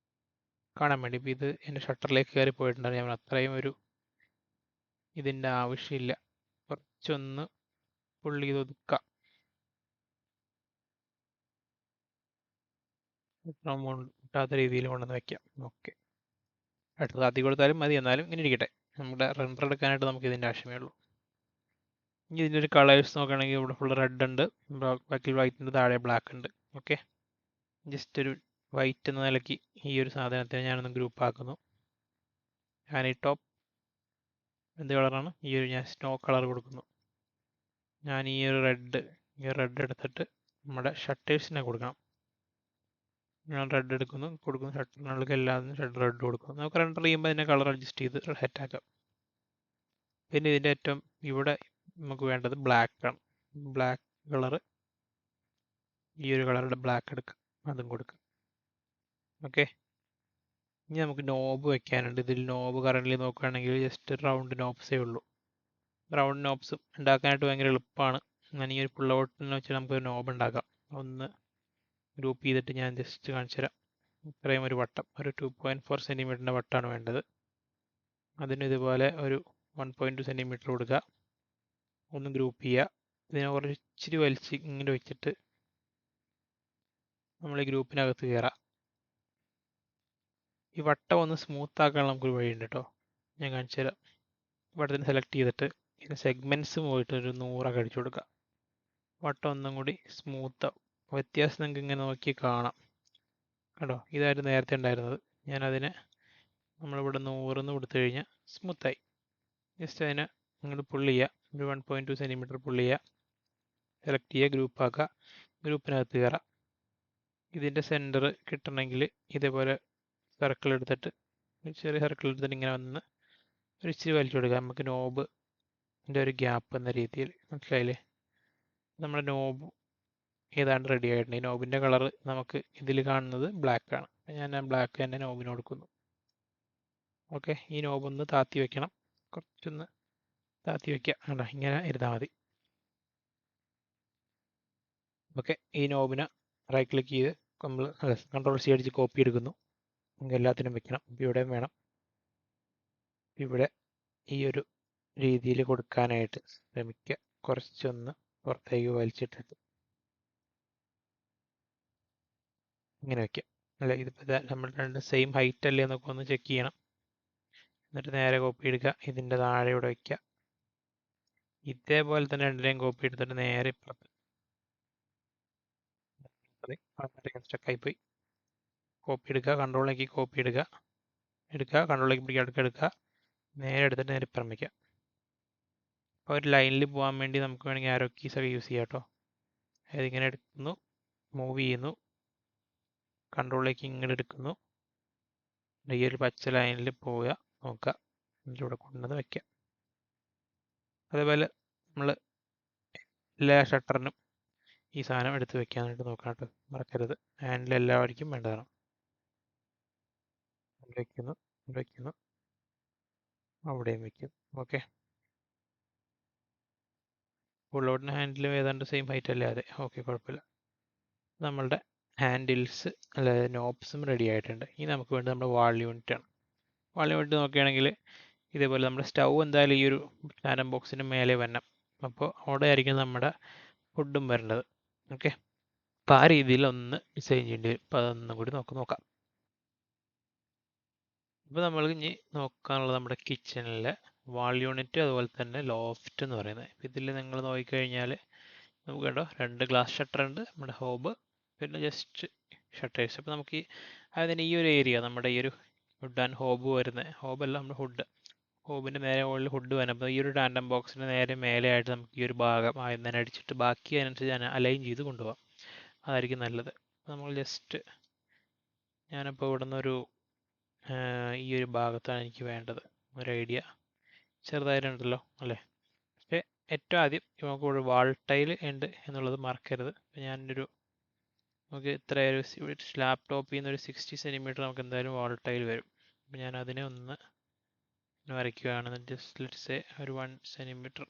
കാണാൻ വേണ്ടി. ഇപ്പോൾ ഇത് എൻ്റെ ഷട്ടറിലേക്ക് കയറി പോയിട്ടുണ്ടായിരുന്നു. ഞാൻ അത്രയും ഒരു ഇതിൻ്റെ ആവശ്യമില്ല, കുറച്ചൊന്ന് പുള്ളി ഇത് ഒതുക്കാം. കിട്ടാത്ത രീതിയിൽ കൊണ്ടുവന്ന് വയ്ക്കാം. ഓക്കെ, അടുത്ത് താത്തി കൊടുത്താലും മതി, എന്നാലും ഇങ്ങനെ ഇരിക്കട്ടെ. നമ്മുടെ റെൻഡർ എടുക്കാനായിട്ട് നമുക്ക് ഇതിൻ്റെ ആവശ്യമേ ഉള്ളൂ. ഇനി ഇതിൻ്റെ ഒരു കളേഴ്സ് നോക്കുകയാണെങ്കിൽ ഇവിടെ ഫുൾ റെഡ് ഉണ്ട്, ബാക്കി വൈറ്റ് ഉണ്ട്, താഴെ ബ്ലാക്ക് ഉണ്ട്. ഓക്കെ, ജസ്റ്റ് ഒരു വൈറ്റ് എന്ന നിലയ്ക്ക് ഈ ഒരു സാധനത്തിന് ഞാനൊന്ന് ഗ്രൂപ്പ് ആക്കുന്നു. ഞാൻ ഈ ടോപ്പ് എന്ത് കളറാണ്, ഈ ഒരു ഞാൻ സ്നോ കളർ കൊടുക്കുന്നു. ഞാൻ ഈ റെഡ് എടുത്തിട്ട് നമ്മുടെ ഷട്ടേഴ്സിനെ കൊടുക്കണം. ഞാൻ റെഡ് കൊടുക്കുന്നു, ഷട്ടറിനുള്ളിൽ എല്ലാത്തിനും റെഡ് കൊടുക്കുന്നു. നമുക്ക് റെൻഡർ ചെയ്യുമ്പോൾ അതിനെ കളർ അഡ്ജസ്റ്റ് ചെയ്ത് സെറ്റാക്കാം. പിന്നെ ഇതിൻ്റെ ഏറ്റവും ഇവിടെ നമുക്ക് വേണ്ടത് ബ്ലാക്ക് ആണ്. ബ്ലാക്ക് കളർ, ഈ ഒരു കളറുടെ ബ്ലാക്ക് എടുക്കുക, അതും കൊടുക്കുക. ഓക്കെ, ഇനി നമുക്ക് നോബ് വെക്കാനുണ്ട്. ഇതിൽ നോബ് കറൻ്റ് നോക്കുകയാണെങ്കിൽ ജസ്റ്റ് റൗണ്ട് നോബ്സേ ഉള്ളൂ. റൗണ്ട് നോബ്സ് ഉണ്ടാക്കാനായിട്ട് ഭയങ്കര എളുപ്പമാണ്. ഞാൻ ഈ ഒരു പുള്ളൗട്ടിൽ വെച്ച് നമുക്കൊരു നോബ് ഉണ്ടാക്കാം. ഒന്ന് ഗ്രൂപ്പ് ചെയ്തിട്ട് ഞാൻ ജസ്റ്റ് കാണിച്ചു തരാം. ഇത്രയും ഒരു വട്ടം, ഒരു 2.4 സെൻറ്റിമീറ്ററിൻ്റെ വട്ടമാണ് വേണ്ടത്. അതിന് ഇതുപോലെ ഒരു 1.2 സെൻറ്റിമീറ്റർ കൊടുക്കുക, ഒന്ന് ഗ്രൂപ്പ് ചെയ്യുക. ഇതിനെ കുറച്ച് ഇച്ചിരി വലിച്ച് ഇങ്ങനെ വെച്ചിട്ട് നമ്മൾ ഈ ഗ്രൂപ്പിനകത്ത് കയറാം. ഈ വട്ടം ഒന്ന് സ്മൂത്ത് ആക്കാൻ നമുക്കൊരു വഴിയുണ്ട് കേട്ടോ, ഞാൻ കാണിച്ചു തരാം. വട്ടത്തിന് സെലക്ട് ചെയ്തിട്ട് ഇതിന് സെഗ്മെൻറ്റ്സ് പോയിട്ട് ഒരു 100 അടിച്ചു കൊടുക്കുക. വട്ടം ഒന്നും കൂടി സ്മൂത്ത് ആവും. വ്യത്യാസം നിങ്ങൾക്ക് ഇങ്ങനെ നോക്കി കാണാം. കേട്ടോ, ഇതായിരുന്നു നേരത്തെ ഉണ്ടായിരുന്നത്. ഞാനതിനെ നമ്മളിവിടെ 100 കൊടുത്തു കഴിഞ്ഞാൽ സ്മൂത്തായി. ജസ്റ്റ് അതിനെ നിങ്ങൾ പുള്ളി ചെയ്യുക, ഒരു 1.2 സെൻറ്റിമീറ്റർ പുള്ളി ചെയ്യുക, സെലക്ട് ചെയ്യുക, ഗ്രൂപ്പ് ആക്കുക, ഗ്രൂപ്പിനകത്ത് കയറാം. ഇതിൻ്റെ സെൻറ്റർ കിട്ടണമെങ്കിൽ ഇതേപോലെ സർക്കിൾ എടുത്തിട്ട്, ചെറിയ സർക്കിൾ എടുത്തിട്ട് ഇങ്ങനെ വന്ന് ഒരു ഇച്ചിരി വലിച്ചു കൊടുക്കുക. നമുക്ക് നോബിൻ്റെ ഒരു ഗ്യാപ്പ് എന്ന രീതിയിൽ, മനസ്സിലായില്ലേ. നമ്മുടെ നോബ് ഏതാണ്ട് റെഡി ആയിട്ടുണ്ട്. ഈ നോബിൻ്റെ കളർ നമുക്ക് ഇതിൽ കാണുന്നത് ബ്ലാക്ക് ആണ്. ഞാൻ ആ ബ്ലാക്ക് തന്നെ നോബിന് കൊടുക്കുന്നു. ഓക്കെ, ഈ നോബ് ഒന്ന് താത്തി വെക്കണം, കുറച്ചൊന്ന് താത്തി വയ്ക്കുക. കണ്ടോ, ഇങ്ങനെ ഇരുന്നാൽ മതി. ഓക്കെ, ഈ നോബിനെ റൈറ്റ് ക്ലിക്ക് ചെയ്ത് നമ്മൾ കൺട്രോൾ C അടിച്ച് കോപ്പി എടുക്കുന്നു. നമുക്ക് എല്ലാത്തിനും വെക്കണം. ഇവിടെയും വേണം. ഇവിടെ ഈ ഒരു രീതിയിൽ കൊടുക്കാനായിട്ട് ശ്രമിക്കുക. കുറച്ചൊന്ന് പുറത്തേക്ക് വലിച്ചിട്ടിട്ട് ഇങ്ങനെ വയ്ക്കുക. അല്ല, ഇതിപ്പോൾ നമ്മൾ രണ്ട് സെയിം ഹൈറ്റ് അല്ലേ എന്നൊക്കെ ഒന്ന് ചെക്ക് ചെയ്യണം. എന്നിട്ട് നേരെ കോപ്പി എടുക്കുക, ഇതിൻ്റെ താഴെ ഇവിടെ വയ്ക്കുക. ഇതേപോലെ തന്നെ രണ്ടിനെയും കോപ്പി എടുത്തിട്ട് നേരെ ഇപ്പുറത്ത് സ്റ്റക്കായി പോയി. കോപ്പി എടുക്കുക, കൺട്രോളിലേക്ക് കോപ്പി എടുക്കുക, കൺട്രോളിലേക്ക് പിടിക്കുക, എടുക്കുക, നേരെ എടുത്തിട്ട് നേരെ ഇപ്പുറം വയ്ക്കുക. അപ്പോൾ ഒരു ലൈനിൽ പോകാൻ വേണ്ടി നമുക്ക് വേണമെങ്കിൽ ആരോ കീസ് ഒക്കെ യൂസ് ചെയ്യാം കേട്ടോ. അതിങ്ങനെ എടുക്കുന്നു, മൂവ് ചെയ്യുന്നു, കൺട്രോളിലേക്ക് ഇങ്ങോട്ട് എടുക്കുന്നു, ഈ ഒരു പച്ച ലൈനിൽ പോവുക, നോക്കുക, എന്നിട്ട് ഇവിടെ കൊണ്ടുവന്ന് വയ്ക്കുക. അതേപോലെ നമ്മൾ എല്ലാ ഷട്ടറിനും ഈ സാധനം എടുത്ത് വെക്കാനായിട്ട് നോക്കണം കേട്ടോ, മറക്കരുത്. ഹാൻഡിൽ എല്ലാവർക്കും വേണ്ടതാണ്. വയ്ക്കുന്നു, വയ്ക്കുന്നു, അവിടെയും വയ്ക്കും. ഓക്കെ, ഫുള്ളോട്ടിന് ഹാൻഡിലും ഏതാണ്ട് സെയിം ഹൈറ്റ് അല്ലേ? അതെ, ഓക്കെ, കുഴപ്പമില്ല. നമ്മളുടെ ഹാൻഡിൽസ് അതായത് നോബ്സും റെഡി ആയിട്ടുണ്ട്. ഇനി നമുക്ക് വേണ്ടത് നമ്മുടെ വാൾ യൂണിറ്റ് ആണ്. വാൾ യൂണിറ്റ് നോക്കുകയാണെങ്കിൽ ഇതേപോലെ നമ്മുടെ സ്റ്റൗ എന്തായാലും ഈ ഒരു ടാനം ബോക്സിന് മേലെ വരണം. അപ്പോൾ അവിടെ ആയിരിക്കും നമ്മുടെ ഫുഡും വരേണ്ടത്. ഓക്കെ, അപ്പോൾ ആ രീതിയിൽ ഒന്ന് ഡിസൈൻ ചെയ്യേണ്ടി വരും. അപ്പോൾ അതൊന്നും കൂടി നോക്കാം. ഇപ്പോൾ നമ്മൾ ഇനി നോക്കാനുള്ളത് നമ്മുടെ കിച്ചണിലെ വാൾ യൂണിറ്റ്, അതുപോലെ തന്നെ ലോഫ്റ്റ് എന്ന് പറയുന്നത്. ഇതിൽ നിങ്ങൾ നോക്കിക്കഴിഞ്ഞാൽ നമുക്ക് കണ്ടോ 2 ഗ്ലാസ് ഷട്ടർ ഉണ്ട്, നമ്മുടെ ഹോബ്, പിന്നെ ജസ്റ്റ് ഷട്ടേഴ്സ്. അപ്പോൾ നമുക്ക് അതിന് ഈ ഒരു ഏരിയ നമ്മുടെ ഈ ഒരു ഹുഡ് ആൻഡ് ഹോബ് വരുന്ന, ഹോബല്ല നമ്മുടെ ഹുഡ്, ഹോബിൻ്റെ നേരെ മുകളിൽ ഹുഡ് വരണം. അപ്പോൾ ഈ ഒരു ടാൻഡം ബോക്സിന് നേരെ മേലെയായിട്ട് നമുക്ക് ഈ ഒരു ഭാഗം ആദ്യം തന്നെ അടിച്ചിട്ട് ബാക്കി അതിനനുസരിച്ച് ഞാൻ അലൈൻ ചെയ്ത് കൊണ്ടുപോകാം. അതായിരിക്കും നല്ലത്. നമ്മൾ ജസ്റ്റ് ഞാനിപ്പോൾ ഇവിടെ നിന്നൊരു ഈ ഒരു ഭാഗത്താണ് എനിക്ക് വേണ്ടത്. ഒരു ഐഡിയ ചെറുതായിട്ടുണ്ടല്ലോ അല്ലേ? പക്ഷേ ഏറ്റവും ആദ്യം നമുക്ക് ഇവിടെ വാൾ ടൈൽ ഉണ്ട് എന്നുള്ളത് മറക്കരുത്. അപ്പോൾ ഞാനൊരു നമുക്ക് ഇത്ര ഒരു ലാപ്ടോപ്പിൽ നിന്ന് ഒരു 60 സെൻറ്റിമീറ്റർ നമുക്ക് എന്തായാലും വാൾ ടൈൽ വരും. അപ്പോൾ ഞാൻ അതിനെ ഒന്ന് വരയ്ക്കുകയാണെന്ന് ജസ്റ്റ് ലെറ്റ്സ് സേ ഒരു 1 സെൻറ്റിമീറ്റർ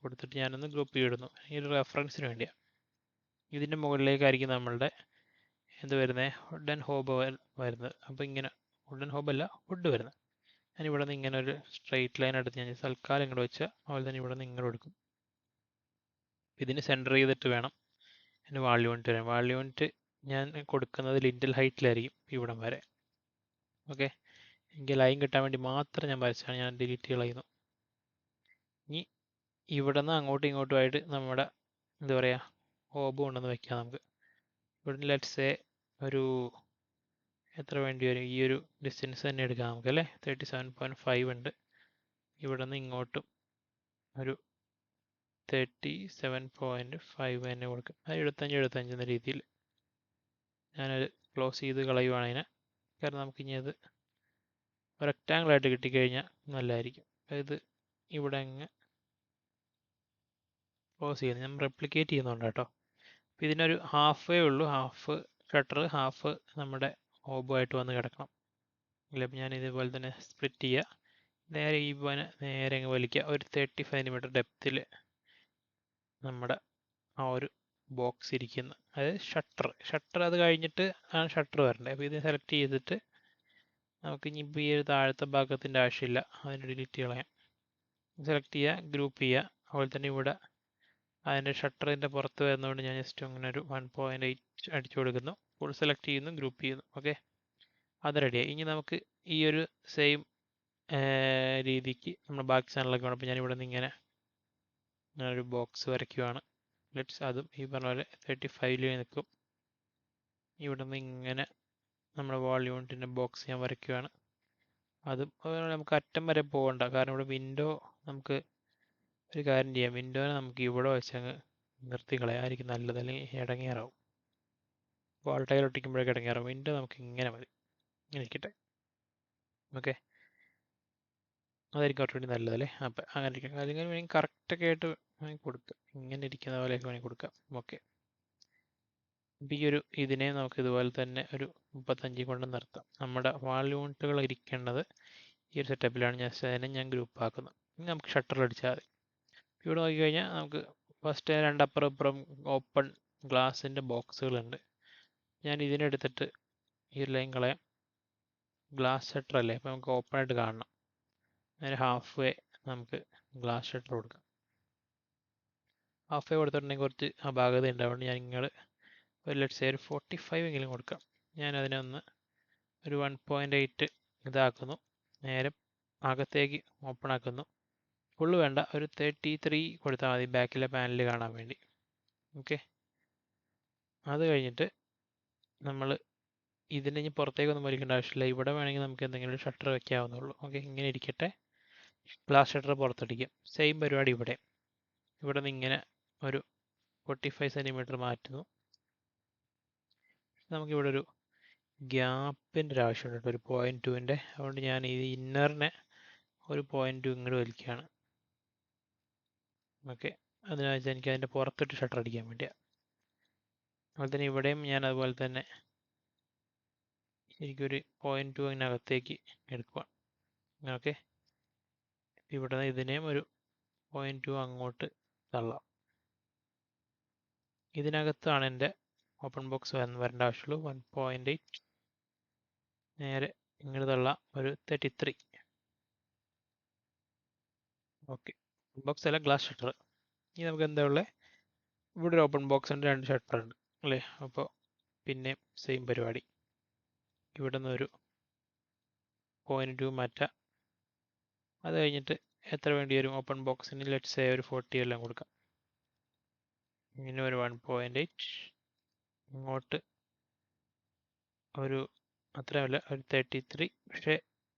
കൊടുത്തിട്ട് ഞാനൊന്ന് ഗ്രൂപ്പ് ചെയ്തിടുന്നു. ഈ ഒരു റെഫറൻസിന് വേണ്ടിയാണ്. ഇതിൻ്റെ മുകളിലേക്കായിരിക്കും നമ്മളുടെ എന്ത് വരുന്നത്, ഹുഡ് ആൻഡ് ഹോബ് വരുന്നത്. അപ്പോൾ ഇങ്ങനെ ഹുഡ് ആൻഡ് ഹോബ് അല്ല, ഹുഡ് വരുന്നത്. ഞാൻ ഇവിടെ നിന്ന് ഇങ്ങനെ ഒരു സ്ട്രെയിറ്റ് ലൈൻ എടുത്ത് ഞാൻ തൽക്കാലം ഇങ്ങോട്ട് വെച്ചാൽ അതുപോലെ തന്നെ ഇവിടെ നിന്ന് ഇങ്ങോട്ട് എടുക്കും. ഇതിന് സെൻറ്റർ ചെയ്തിട്ട് വേണം എൻ്റെ വാൾ യൂണിറ്റ് വരാൻ. വാൾ യൂണിറ്റ് ഞാൻ കൊടുക്കുന്നത് ലിൻറ്റൽ ഹൈറ്റിലായിരിക്കും ഇവിടം വരെ. ഓക്കെ, എനിക്ക് ലൈൻ കിട്ടാൻ വേണ്ടി മാത്രം ഞാൻ വരച്ചാണ്, ഞാൻ ഡിലീറ്റ് കളയുന്നു. ഇനി ഇവിടെ നിന്ന് അങ്ങോട്ടും ഇങ്ങോട്ടുമായിട്ട് നമ്മുടെ എന്താ പറയുക ഹോബ് കൊണ്ടുവന്ന് വെക്കാം. നമുക്ക് ഇവിടെ ലെറ്റ്സ് സേ ഒരു എത്ര വേണ്ടി വരും, ഈ ഒരു ഡിസ്റ്റൻസ് തന്നെ എടുക്കാം നമുക്ക് അല്ലേ. 37.5 ഉണ്ട്. ഇവിടെ നിന്ന് ഇങ്ങോട്ടും ഒരു 37.5 തന്നെ കൊടുക്കും. അത് 75 എന്ന രീതിയിൽ ഞാനത് ക്ലോസ് ചെയ്ത് കളയുവാണ് അതിനെ. കാരണം നമുക്ക് ഇനി അത് റെക്റ്റാങ്കിളായിട്ട് കിട്ടിക്കഴിഞ്ഞാൽ നല്ലതായിരിക്കും. അതായത് ഇവിടെ അങ്ങ് ക്ലോസ് ചെയ്യുന്നത് ഞാൻ റെപ്ലിക്കേറ്റ് ചെയ്യുന്നുണ്ട് കേട്ടോ. അപ്പോൾ ഇതിനൊരു ഹാഫേ ഉള്ളൂ, ഹാഫ് ഷട്ടർ, ഹാഫ് നമ്മുടെ ഹോബുമായിട്ട് വന്ന് കിടക്കണം. ഇല്ല, അപ്പോൾ ഞാൻ ഇതുപോലെ തന്നെ സ്പ്ലിറ്റ് ചെയ്യുക, നേരെ ഈ പോലെ നേരെ അങ്ങ് വലിക്കുക. ഒരു 35 സെൻറ്റിമീറ്റർ ഡെപ്തിൽ നമ്മുടെ ആ ഒരു ബോക്സ് ഇരിക്കുന്നു, അതായത് ഷട്ടർ അത് കഴിഞ്ഞിട്ട് ആണ് ഷട്ടർ വരേണ്ടത്. അപ്പോൾ ഇത് സെലക്ട് ചെയ്തിട്ട് നമുക്ക് ഇനിയിപ്പോൾ ഈ ഒരു താഴത്തെ ഭാഗത്തിൻ്റെ ആവശ്യമില്ല, അതിന് ഡിലീറ്റ് കളയാം. സെലക്ട് ചെയ്യുക, ഗ്രൂപ്പ് ചെയ്യുക. അതുപോലെ തന്നെ ഇവിടെ അതിൻ്റെ ഷട്ടറിൻ്റെ പുറത്ത് വരുന്നതുകൊണ്ട് ഞാൻ ജസ്റ്റ് അങ്ങനെ ഒരു 1.8 അടിച്ചു കൊടുക്കുന്നു. ഫുൾ സെലക്ട് ചെയ്യുന്നു, ഗ്രൂപ്പ് ചെയ്യുന്നു. ഓക്കെ, അത് റെഡിയായി. ഇനി നമുക്ക് ഈ ഒരു സെയിം രീതിക്ക് നമ്മുടെ ബാക്ക് ചാനലൊക്കെ വേണം. അപ്പോൾ ഞാനിവിടെ നിന്ന് ഇങ്ങനെ ഒരു ബോക്സ് വരയ്ക്കുവാണ്. അതും ഈ പറഞ്ഞ പോലെ 35 നിൽക്കും. ഇവിടെ നിന്ന് ഇങ്ങനെ നമ്മുടെ വാൾ യൂണിറ്റിൻ്റെ ബോക്സ് ഞാൻ വരയ്ക്കുവാണ്. അതും നമുക്ക് അറ്റം വരെ പോകണ്ട, കാരണം ഇവിടെ വിൻഡോ നമുക്ക് ഒരു കാര്യം ചെയ്യാം, വിൻഡോനെ നമുക്ക് ഇവിടെ വെച്ചങ്ങ് നിർത്തി കളയായിരിക്കും നല്ലത്, അല്ലെങ്കിൽ ഇടങ്ങേറാവും. വാൾ ടൈൽ ഒട്ടിക്കുമ്പോഴേക്ക് ഇടങ്ങേറാവും. വിൻഡോ നമുക്ക് ഇങ്ങനെ മതി, ഇങ്ങനെ ഇരിക്കട്ടെ. ഓക്കെ, അതായിരിക്കും കുറച്ചുകൂടി നല്ലതല്ലേ. അപ്പം അങ്ങനെ ഇരിക്കും. അതിങ്ങനെ വേണമെങ്കിൽ കറക്റ്റൊക്കെ ആയിട്ട് വേണമെങ്കിൽ കൊടുക്കാം, ഇങ്ങനെ ഇരിക്കുന്ന പോലെയൊക്കെ വേണമെങ്കിൽ കൊടുക്കാം. ഓക്കെ, ഈ ഒരു ഇതിനെ നമുക്ക് ഇതുപോലെ തന്നെ ഒരു 35 കൊണ്ട് നിർത്താം. നമ്മുടെ വാൾ യൂണിറ്റുകൾ ഇരിക്കേണ്ടത് ഈ ഒരു സെറ്റപ്പിലാണ്. അതിനെ ഞാൻ ഗ്രൂപ്പ് ആക്കുന്നത്. ഇനി നമുക്ക് ഷട്ടർ അടിച്ചാൽ മതി. ഇവിടെ നോക്കിക്കഴിഞ്ഞാൽ നമുക്ക് ഫസ്റ്റ് രണ്ടപ്പുറം ഇപ്പുറം ഓപ്പൺ ഗ്ലാസിൻ്റെ ബോക്സുകളുണ്ട്. ഞാൻ ഇതിനെടുത്തിട്ട് ഈ ഒരു ലൈൻ കളയാം. ഗ്ലാസ് ഷട്ടർ അല്ലേ, അപ്പോൾ നമുക്ക് ഓപ്പൺ ആയിട്ട് കാണണം. അതിന് ഹാഫ് വേ നമുക്ക് ഗ്ലാസ് ഷട്ടർ കൊടുക്കാം. ഹാഫ് വേ കൊടുത്തിട്ടുണ്ടെങ്കിൽ കുറച്ച് അപാകത ഉണ്ടാവുകൊണ്ട് ഞാൻ ഇങ്ങനെ ഒരു ലെറ്റ്സ് സേ ഒരു 45 എങ്കിലും കൊടുക്കാം. ഞാൻ അതിനൊന്ന് ഒരു 1.8 ഇതാക്കുന്നു, നേരെ അകത്തേക്ക് ഓപ്പൺ ആക്കുന്നു. ഫുള്ള് വേണ്ട, ഒരു 33 കൊടുത്താൽ മതി ബാക്കിലെ പാനൽ കാണാൻ വേണ്ടി. ഓക്കെ, അത് കഴിഞ്ഞിട്ട് നമ്മൾ ഇതിനെ ഇനി പുറത്തേക്കൊന്നും വലിക്കേണ്ട ആവശ്യമില്ല. ഇവിടെ വേണമെങ്കിൽ നമുക്ക് എന്തെങ്കിലും ഷട്ടർ വെക്കാവുന്നുള്ളൂ. ഓക്കെ, ഇങ്ങനെ ഇരിക്കട്ടെ. Glass shutter പുറത്തടിക്കും. സെയിം പരിപാടി ഇവിടെ. ഇവിടെ നിന്ന് ഇങ്ങനെ ഒരു 45 സെൻറ്റിമീറ്റർ മാറ്റുന്നു. നമുക്കിവിടെ ഒരു ഗ്യാപ്പിൻ്റെ ഒരു ആവശ്യമുണ്ട്, ഒരു 0.2ൻ്റെ. അതുകൊണ്ട് ഞാൻ ഈ ഇന്നറിനെ ഒരു 0.2 ഇങ്ങോട്ട് വലിക്കുകയാണ്. ഓക്കെ, അതിനാ വെച്ചാൽ എനിക്ക് അതിൻ്റെ പുറത്തിട്ട് ഷട്ടർ അടിക്കാൻ വേണ്ടിയാണ്. അതുപോലെ തന്നെ ഇവിടെയും ഞാൻ അതുപോലെ തന്നെ ശരിക്കൊരു 0.2 അതിനകത്തേക്ക് എടുക്കുക. ഓക്കെ, ഇവിടെ ഇതിനെയും ഒരു 0.2 അങ്ങോട്ട് തള്ളാം. ഇതിനകത്താണ് എൻ്റെ ഓപ്പൺ ബോക്സ് വരേണ്ട ആവശ്യമുള്ളൂ. 1.8 നേരെ ഇങ്ങോട്ട് തള്ളാം, ഒരു 33. ഓക്കെ, ബോക്സ് അല്ല, ഗ്ലാസ് ഷട്ടർ. ഇനി നമുക്ക് എന്താ ഉള്ളത്? ഇവിടെ ഒരു ഓപ്പൺ ബോക്സ് ഉണ്ട്, 2 ഷട്ടർ ഉണ്ട് അല്ലേ? അപ്പോൾ പിന്നെ സെയിം പരിപാടി. ഇവിടെ നിന്ന് ഒരു 0.2 മാറ്റാം. അത് കഴിഞ്ഞിട്ട് എത്ര വേണ്ടി വരും ഓപ്പൺ ബോക്സിന്? ലെറ്റ്സ് സേ ഒരു 40 എല്ലാം കൊടുക്കാം. ഇങ്ങനെ ഒരു 1.8 ഇങ്ങോട്ട് ഒരു അത്രയല്ല, ഒരു 33. പക്ഷേ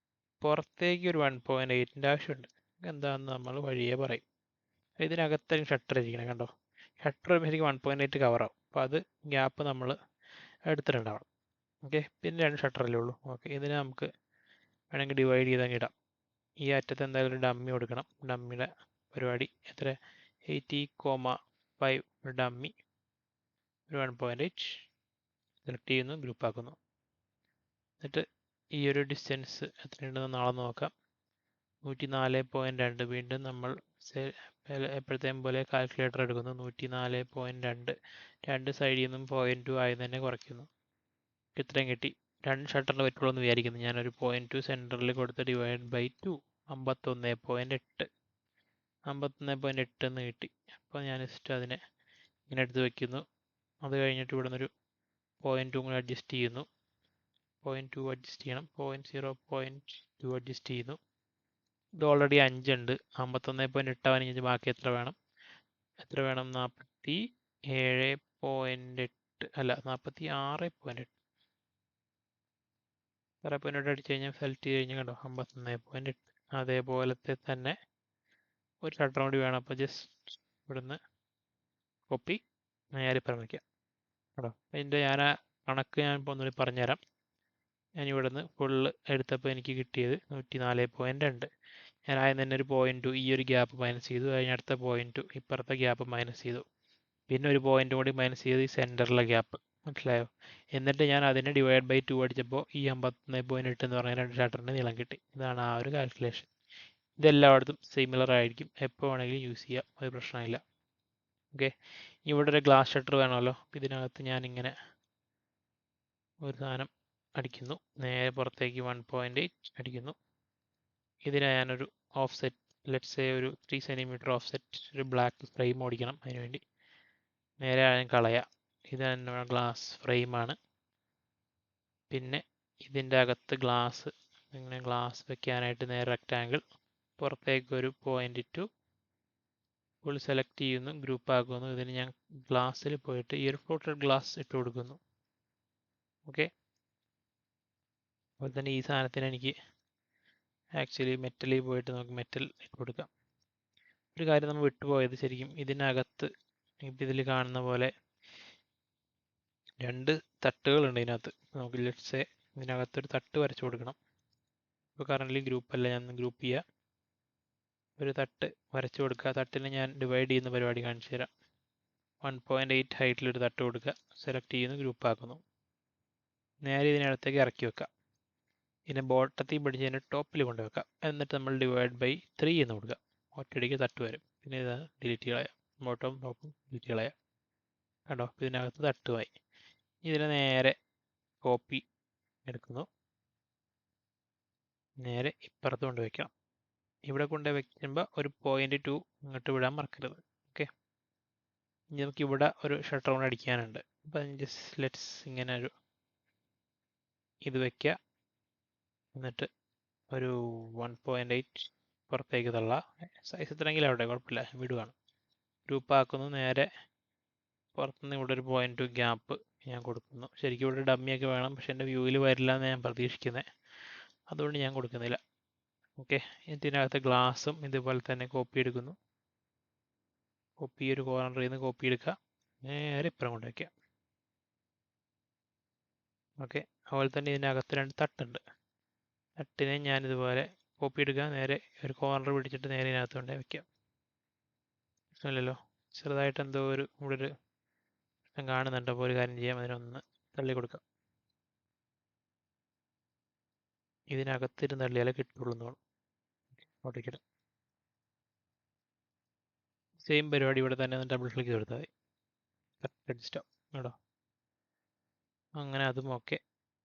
പുറത്തേക്ക് ഒരു 1.8ൻ്റെ ആവശ്യമുണ്ട്. എന്താണെന്ന് നമ്മൾ വഴിയേ പറയും. ഇതിനകത്തേക്ക് ഷട്ടർ ഇരിക്കണം, കണ്ടോ? ഷട്ടർ ശരിക്കും 1.8 കവറാവും. അപ്പോൾ അത് ഗ്യാപ്പ് നമ്മൾ എടുത്തിട്ടുണ്ടാവണം. ഓക്കെ, പിന്നെ 2 ഷട്ടറല്ലേ ഉള്ളൂ. ഓക്കെ, ഇതിനെ നമുക്ക് വേണമെങ്കിൽ ഡിവൈഡ് ചെയ്തങ്ങ് ഇടാം. ഈ അറ്റത്ത് എന്തായാലും ഒരു ഡമ്മി കൊടുക്കണം. ഡമ്മിയുടെ പരിപാടി എത്ര? 80,5 ഡമ്മി, ഒരു 1.8 സെലക്ട് ചെയ്യുന്നു, ഗ്രൂപ്പ് ആക്കുന്നു. എന്നിട്ട് ഈ ഒരു ഡിസ്റ്റൻസ് എത്രയുണ്ടെന്ന് നാളെ നോക്കാം. 104.2. വീണ്ടും നമ്മൾ എപ്പോഴത്തേയും പോലെ കാൽക്കുലേറ്റർ എടുക്കുന്നു. 104.2. രണ്ട് സൈഡിൽ നിന്നും 0.2 ആയി തന്നെ കുറയ്ക്കുന്നു. ഇത്രയും കിട്ടി. 2 ഷട്ടറിന് പറ്റുള്ളൂ എന്ന് വിചാരിക്കുന്നു. ഞാനൊരു 0.2 സെൻറ്ററിൽ കൊടുത്ത് ഡിവൈഡ് ബൈ 2, 51.8. 51.8 എന്ന് കിട്ടി. അപ്പോൾ ഞാൻ ജസ്റ്റ് അതിനെ ഇങ്ങനെ എടുത്ത് വയ്ക്കുന്നു. അത് കഴിഞ്ഞിട്ട് ഇവിടെ നിന്നൊരു 0.2 കൂടെ അഡ്ജസ്റ്റ് ചെയ്യുന്നു. 0.2 അഡ്ജസ്റ്റ് ചെയ്യണം. 0.2 അഡ്ജസ്റ്റ് ചെയ്യുന്നു. ഇത് ഓൾറെഡി 5 ഉണ്ട്. 51.8 ആവാൻ ബാക്കി എത്ര വേണം? 47.8 അല്ല, 46.8. 6.8 അടിച്ച് കഴിഞ്ഞാൽ സെലക്ട് ചെയ്ത് കഴിഞ്ഞാൽ കണ്ടോ, 51.8. അതേപോലത്തെ തന്നെ ഒരു ഷട്ടർ കൂടി വേണം. അപ്പോൾ ജസ്റ്റ് ഇവിടുന്ന് കോപ്പി നേരെ ഇപ്പുറം വയ്ക്കാം. കേട്ടോ, അതിൻ്റെ ഞാൻ ആ കണക്ക് ഞാനിപ്പോൾ ഒന്നുകൂടി പറഞ്ഞുതരാം. ഞാൻ ഇവിടുന്ന് ഫുള്ള് എടുത്തപ്പോൾ എനിക്ക് കിട്ടിയത് 104.2. ഞാൻ ആദ്യം തന്നെ ഒരു 0.2 ഈ ഒരു ഗ്യാപ്പ് മൈനസ് ചെയ്തു. കഴിഞ്ഞ അടുത്ത 0.2 ഇപ്പുറത്തെ ഗ്യാപ്പ് മൈനസ് ചെയ്തു. പിന്നെ ഒരു 0.2 കൂടി മൈനസ് ചെയ്ത് ഈ സെൻറ്ററിലെ ഗ്യാപ്പ്. മനസ്സിലായോ? എന്നിട്ട് ഞാൻ അതിനെ ഡിവൈഡ് ബൈ 2 അടിച്ചപ്പോൾ ഈ 51.8 എന്ന് പറഞ്ഞ 2 ഷട്ടറിൻ്റെ നീളം കിട്ടി. ഇതാണ് ആ ഒരു കാൽക്കുലേഷൻ. ഇതെല്ലായിടത്തും സിമിലർ ആയിരിക്കും. എപ്പോൾ വേണമെങ്കിലും യൂസ് ചെയ്യാം, ഒരു പ്രശ്നമില്ല. ഓക്കെ, ഇവിടെ ഒരു ഗ്ലാസ് ഷട്ടർ വേണമല്ലോ. ഇതിനകത്ത് ഞാനിങ്ങനെ ഒരു സാധനം അടിക്കുന്നു. നേരെ പുറത്തേക്ക് 1.8 അടിക്കുന്നു. ഇതിനെ ഞാനൊരു ഓഫ് സെറ്റ്, ലെറ്റ്സ് സേ ഒരു 3 സെൻറ്റിമീറ്റർ ഓഫ് സെറ്റ്, ഒരു ബ്ലാക്ക് ഫ്രെയിം ഓടിക്കണം. അതിനുവേണ്ടി നേരെ ഞാൻ കളയാം. ഇത് തന്നെ ഗ്ലാസ് ഫ്രെയിമാണ്. പിന്നെ ഇതിൻ്റെ അകത്ത് ഗ്ലാസ്, ഇങ്ങനെ ഗ്ലാസ് വെക്കാനായിട്ട് നേരെ റെക്റ്റാങ്കിൾ, പുറത്തേക്ക് ഒരു 0.2 ഫുൾ സെലക്ട് ചെയ്യുന്നു, ഗ്രൂപ്പ് ആക്കുന്നു. ഇതിന് ഞാൻ ഗ്ലാസ്സിൽ പോയിട്ട് ഈ ഒരു ഫ്ലോട്ടഡ് ഗ്ലാസ് ഇട്ട് കൊടുക്കുന്നു. ഓക്കെ, അതുപോലെ തന്നെ ഈ സാധനത്തിന് എനിക്ക് ആക്ച്വലി മെറ്റലിൽ പോയിട്ട് നമുക്ക് മെറ്റൽ ഇട്ട് കൊടുക്കാം. ഒരു കാര്യം നമ്മൾ വിട്ടുപോയത്, ശരിക്കും ഇതിനകത്ത് ഇതിൽ കാണുന്ന പോലെ 2 തട്ടുകളുണ്ട് ഇതിനകത്ത്. നമുക്ക് ലെറ്റ്സ് സേ ഇതിനകത്തൊരു തട്ട് വരച്ചു കൊടുക്കണം. ഇപ്പോൾ കറൻ്റ് ഗ്രൂപ്പല്ല, ഞാൻ ഗ്രൂപ്പ് ചെയ്യുക. ഒരു തട്ട് വരച്ചു കൊടുക്കുക. തട്ടിനെ ഞാൻ ഡിവൈഡ് ചെയ്യുന്ന പരിപാടി കാണിച്ചു തരാം. 1.8 ഹൈറ്റിലൊരു തട്ട് കൊടുക്കുക, സെലക്ട് ചെയ്യുന്നു, ഗ്രൂപ്പ് ആക്കുന്നു. നേരെ ഇതിനടുത്തേക്ക് ഇറക്കി വെക്കാം. ഇതിനെ ബോട്ടത്തിൽ പിടിച്ചതിന് ടോപ്പിൽ കൊണ്ടുവെക്കാം. എന്നിട്ട് നമ്മൾ ഡിവൈഡ് ബൈ 3 എന്ന് കൊടുക്കുക. ഒറ്റയടിക്ക് തട്ട് വരും. പിന്നെ ഇത് ഡിലീറ്റ് കളയാം, ബോട്ടം ടോപ്പും ഡിലീറ്റ് കളയാം. കണ്ടോ, ഇതിനകത്ത് തട്ടുമായി. ഇതിനെ നേരെ കോപ്പി എടുക്കുന്നു, നേരെ ഇപ്പുറത്ത് കൊണ്ട് വയ്ക്കാം. ഇവിടെ കൊണ്ട് വയ്ക്കുമ്പോൾ ഒരു 0.2 ഇങ്ങോട്ട് വിടാൻ മറക്കരുത്. ഓക്കെ, ഇനി നമുക്ക് ഇവിടെ ഒരു ഷട്ടർ കൊണ്ട് അടിക്കാനുണ്ട്. അപ്പം ജസ്റ്റ് ലെറ്റ്സ് ഇങ്ങനെ ഒരു ഇത് വയ്ക്കുക. എന്നിട്ട് ഒരു 1.8 പുറത്തേക്ക് തള്ളാം. സൈസ് എത്രയെങ്കിലും ആവട്ടെ, കുഴപ്പമില്ല, വിടുവാണ്. ഗ്രൂപ്പാക്കുന്നു. നേരെ പുറത്തുനിന്ന് ഇവിടെ ഒരു 0.2 ഗ്യാപ്പ് ഞാൻ കൊടുക്കുന്നു. ശരിക്കും ഇവിടെ ഡമ്മിയൊക്കെ വേണം, പക്ഷെ എൻ്റെ വ്യൂവിൽ വരില്ല എന്ന് ഞാൻ പ്രതീക്ഷിക്കുന്നത്, അതുകൊണ്ട് ഞാൻ കൊടുക്കുന്നില്ല. ഓക്കെ, ഇതിനകത്ത് ഗ്ലാസും ഇതുപോലെ തന്നെ കോപ്പി എടുക്കുന്നു. കോപ്പി ഒരു കോർണറിൽ നിന്ന് കോപ്പി എടുക്കുക, നേരെ ഇപ്പുറം കൊണ്ട് വയ്ക്കുക. ഓക്കെ, അതുപോലെ തന്നെ ഇതിനകത്ത് 2 തട്ടുണ്ട്. തട്ടിനെ ഞാനിതുപോലെ കോപ്പി എടുക്കുക, നേരെ ഒരു കോർണർ പിടിച്ചിട്ട് നേരെ ഇതിനകത്ത് കൊണ്ട് വയ്ക്കാം. പ്രശ്നമില്ലല്ലോ. ചെറുതായിട്ട് എന്തോ ഇവിടെ ഒരു പ്രശ്നം കാണുന്നുണ്ട്. അപ്പോൾ ഒരു കാര്യം ചെയ്യാം, അതിനൊന്ന് തള്ളി കൊടുക്കാം. ഇതിനകത്തിരുന്ന് തള്ളിയാലേ കിട്ടുള്ളൂ എന്ന് തോന്നുന്നു. ഓട്ടിക്കിട്ട് സെയിം പരിപാടി ഇവിടെ തന്നെ ഡബിൾ ക്ലിക്ക് കൊടുത്താൽ മതി. കറക്റ്റ് അഡ്ജസ്റ്റ് കേട്ടോ. അങ്ങനെ അതും ഓക്കെ.